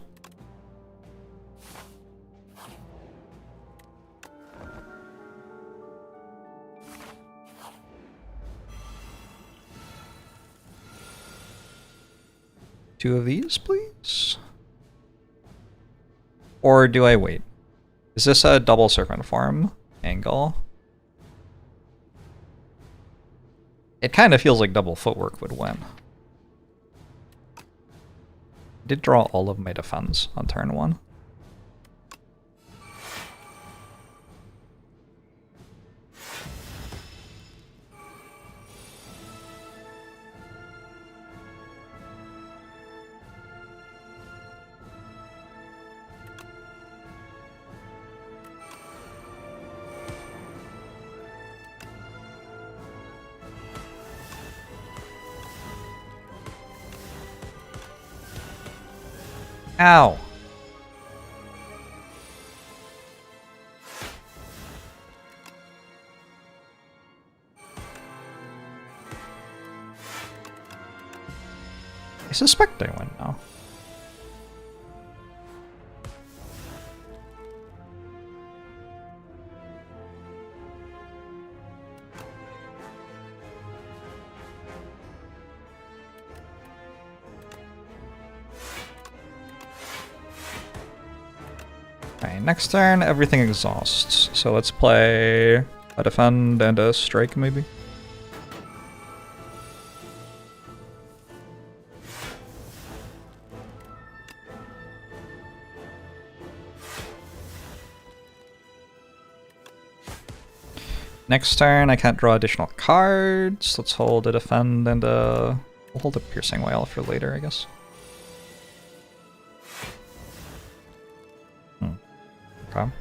Two of these, please? Or do I wait? Is this a double serpent form angle? It kind of feels like double footwork would win. I did draw all of my defense on turn 1. Ow. I suspect I win now. Alright, next turn, everything exhausts. So let's play a defend and a strike, maybe? Next turn, I can't draw additional cards. Let's hold a defend and a... We'll hold a piercing whale for later, I guess. Okay.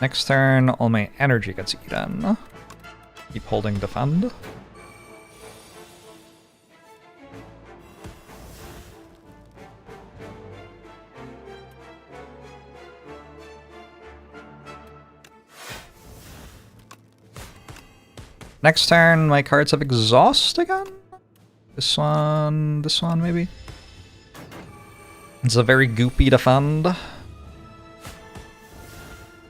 Next turn, all my energy gets eaten. Keep holding defend. Next turn, my cards have exhaust again? This one maybe? It's a very goopy defend. I feel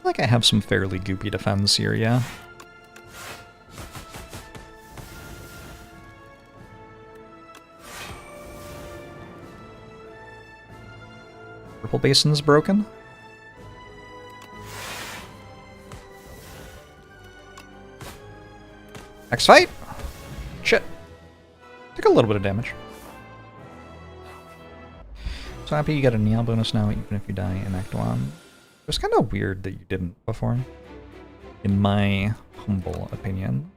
like I have some fairly goopy defends here, yeah. Purple basin's broken. Next fight! Shit. Took a little bit of damage. So happy you get a Neon bonus now, even if you die in Act 1. It was kind of weird that you didn't before, in my humble opinion.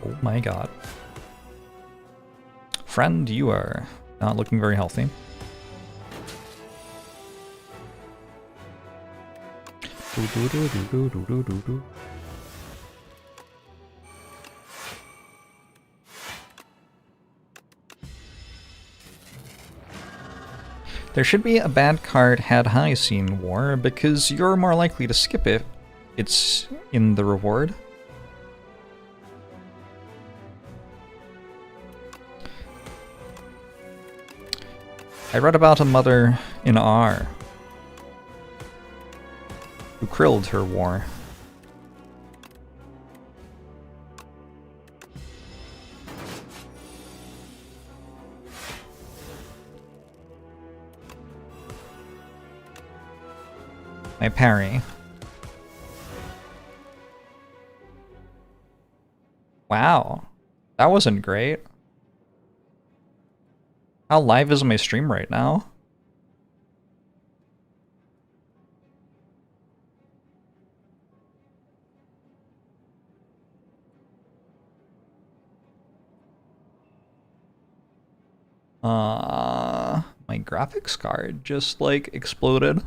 Oh my god. Friend, you are not looking very healthy. There should be a bad card had high seen war, because you're more likely to skip it. It's in the reward. I read about a mother in R who krilled her war. My parry. Wow, that wasn't great. How live is my stream right now? My graphics card just like exploded.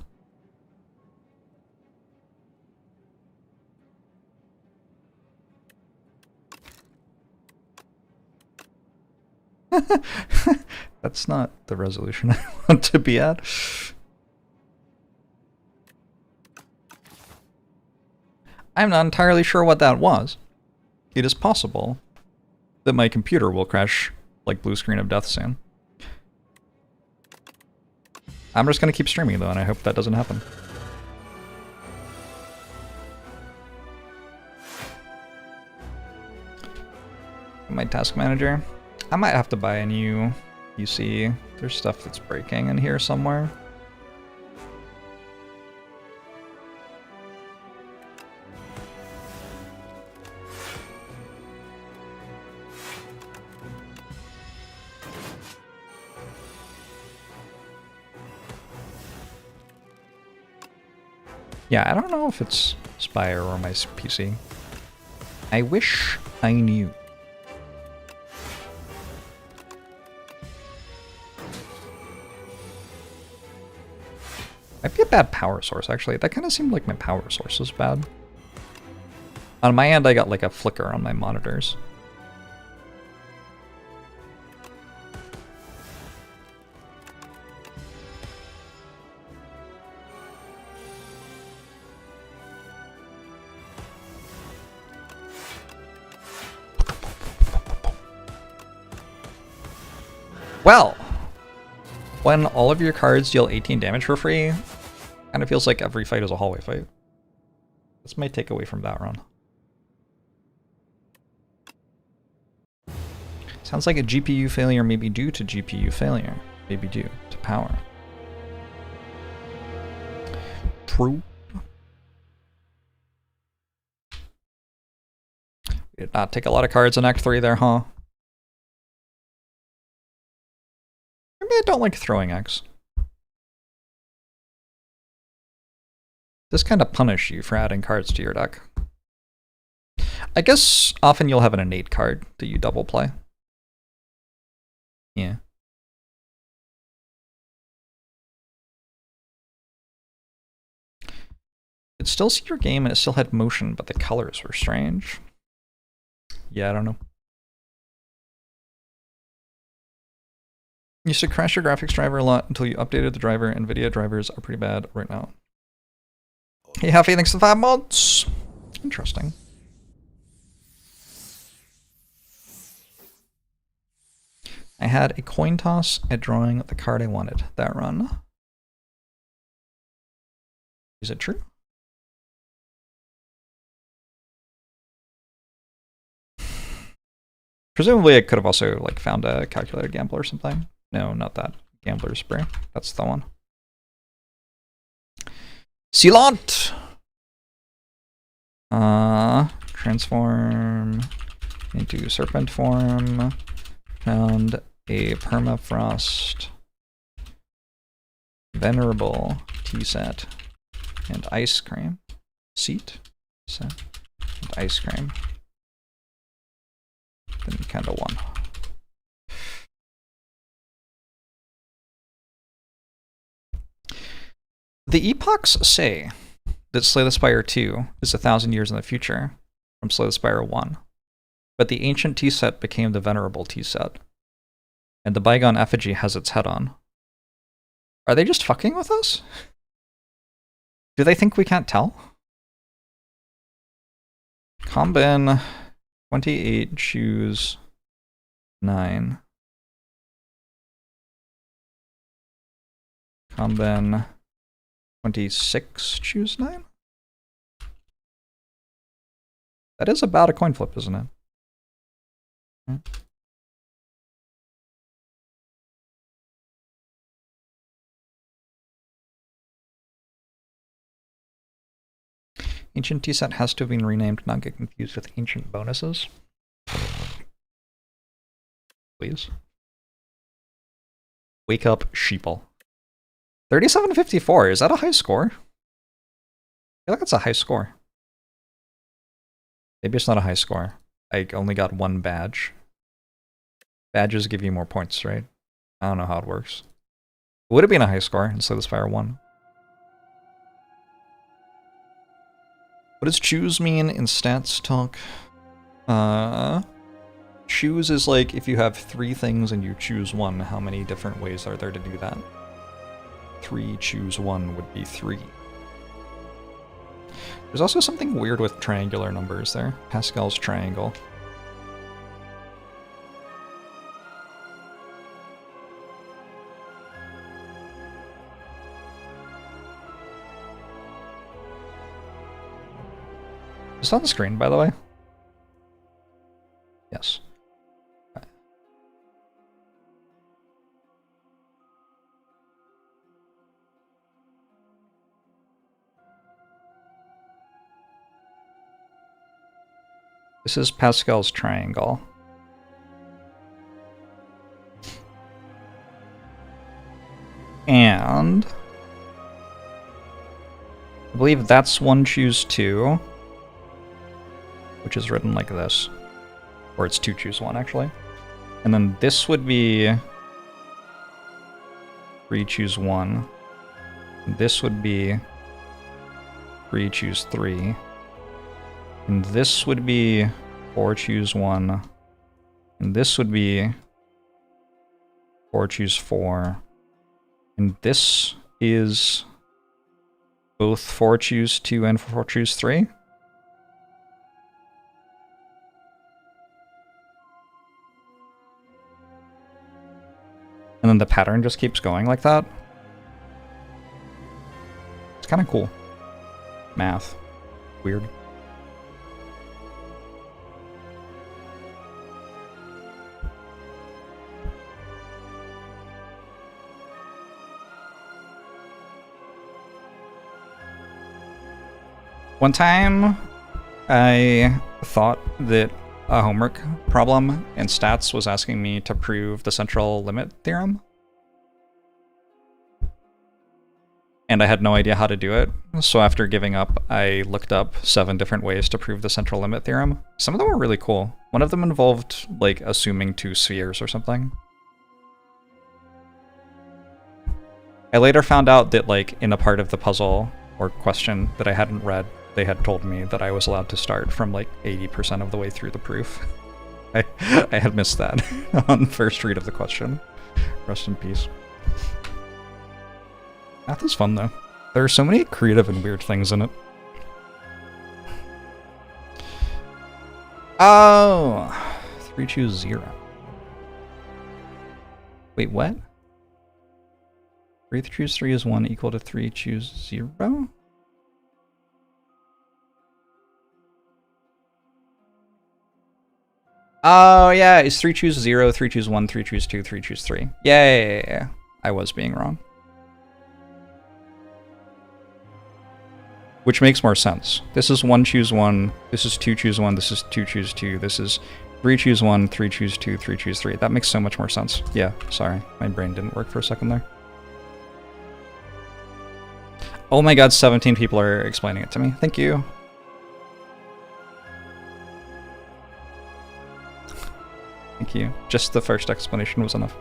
That's not the resolution I want to be at. I'm not entirely sure what that was. It is possible that my computer will crash like blue screen of death soon. I'm just gonna keep streaming though, and I hope that doesn't happen. My task manager. I might have to buy a new PC. There's stuff that's breaking in here somewhere. Yeah, I don't know if it's Spire or my PC. I wish I knew. bad power source, actually. That kind of seemed like my power source was bad. On my end, I got like a flicker on my monitors. Well, when all of your cards deal 18 damage for free, kind of feels like every fight is a hallway fight. That's my takeaway from that run. Sounds like a GPU failure may be due to GPU failure, maybe due to power. True. We did not take a lot of cards in Act 3 there, huh? Maybe I don't like throwing X. This kind of punish you for adding cards to your deck. I guess often you'll have an innate card that you double play. Yeah. It still see your game and it still had motion, but the colors were strange. Yeah, I don't know. You used to crash your graphics driver a lot until you updated the driver. NVIDIA drivers are pretty bad right now. Hey, Huffy, thanks for the 5 months. Interesting. I had a coin toss at drawing the card I wanted that run. Is it true? Presumably I could have also like found a calculated gambler or something. No, not that. Gambler's spray. That's the one. Sealant! Transform into serpent form. Found a permafrost venerable tea set and ice cream. Seat? Set and ice cream. Then you kinda won. The epochs say that Slay the Spire 2 is 1,000 years in the future from Slay the Spire 1, but the ancient tea set became the venerable tea set, and the bygone effigy has its head on. Are they just fucking with us? Do they think we can't tell? Combin 28, choose 9. Combin 26, choose 9? That is about a coin flip, isn't it? Ancient tea set has to have been renamed, not get confused with ancient bonuses. Please. Wake up, sheeple. 3754, is that a high score? I feel like it's a high score. Maybe it's not a high score. I only got 1 badge. Badges give you more points, right? I don't know how it works. It would have been a high score in Slay the Spire 1. What does choose mean in stats talk? Choose is like if you have 3 things and you choose 1, how many different ways are there to do that? 3 choose 1 would be 3. There's also something weird with triangular numbers there. Pascal's triangle. Is it on the screen, by the way? Yes. Okay. This is Pascal's triangle. And I believe that's 1 choose 2, which is written like this. Or it's 2 choose 1, actually. And then this would be 3 choose 1. This would be 3, choose 3. And this would be 4, choose 1. And this would be 4, choose 4. And this is both 4, choose 2 and 4, choose 3. And then the pattern just keeps going like that. It's kind of cool. Math. Weird. One time, I thought that a homework problem in stats was asking me to prove the central limit theorem. And I had no idea how to do it. So after giving up, I looked up 7 different ways to prove the central limit theorem. Some of them were really cool. One of them involved, like, assuming 2 spheres or something. I later found out that, like, in a part of the puzzle or question that I hadn't read, they had told me that I was allowed to start from like 80% of the way through the proof. I had missed that on first read of the question. Rest in peace. Math is fun though. There are so many creative and weird things in it. Oh, 3, choose 0. Wait, what? 3, choose 3 is 1 equal to 3, choose 0? Oh, yeah, it's 3, choose 0, 3, choose 1, 3, choose 2, 3, choose 3. Yeah. I was being wrong. Which makes more sense. This is 1, choose 1, this is 2, choose 1, this is 2, choose 2, this is 3, choose 1, 3, choose 2, 3, choose 3. That makes so much more sense. Yeah, sorry, my brain didn't work for a second there. Oh my god, 17 people are explaining it to me. Thank you. Thank you. Just the first explanation was enough.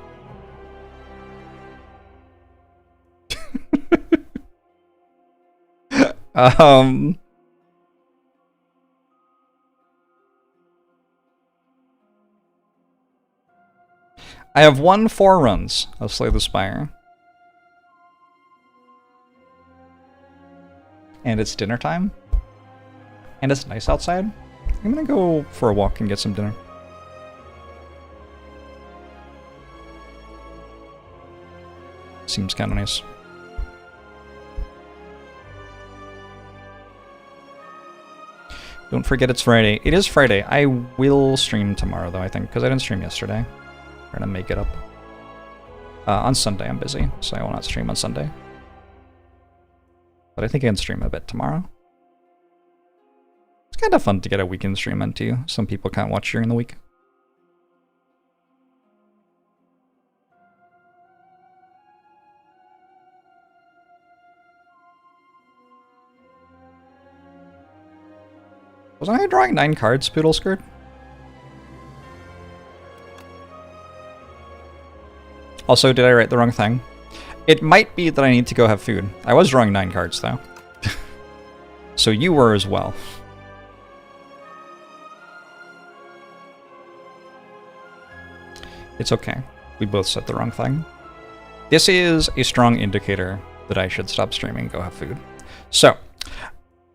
I have won 4 runs of Slay the Spire. And it's dinner time. And it's nice outside. I'm gonna go for a walk and get some dinner. Seems kind of nice. Don't forget it's Friday. It is Friday. I will stream tomorrow though, I think, because I didn't stream yesterday. I'm gonna make it up. On Sunday I'm busy, so I will not stream on Sunday. But I think I can stream a bit tomorrow. It's kind of fun to get a weekend stream into. Some people can't watch during the week. Wasn't I drawing 9 cards, Poodle Skirt? Also, did I write the wrong thing? It might be that I need to go have food. I was drawing 9 cards, though. So you were as well. It's okay. We both said the wrong thing. This is a strong indicator that I should stop streaming and go have food. So,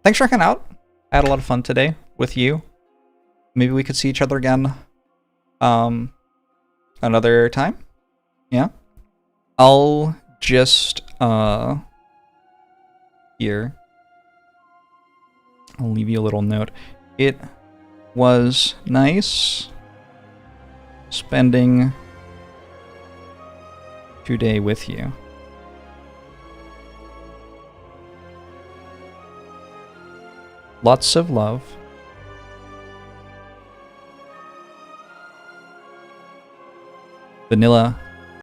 thanks for hanging out. I had a lot of fun today with you. Maybe we could see each other again another time. Yeah. I'll just here. I'll leave you a little note. It was nice spending today with you. Lots of love. Vanilla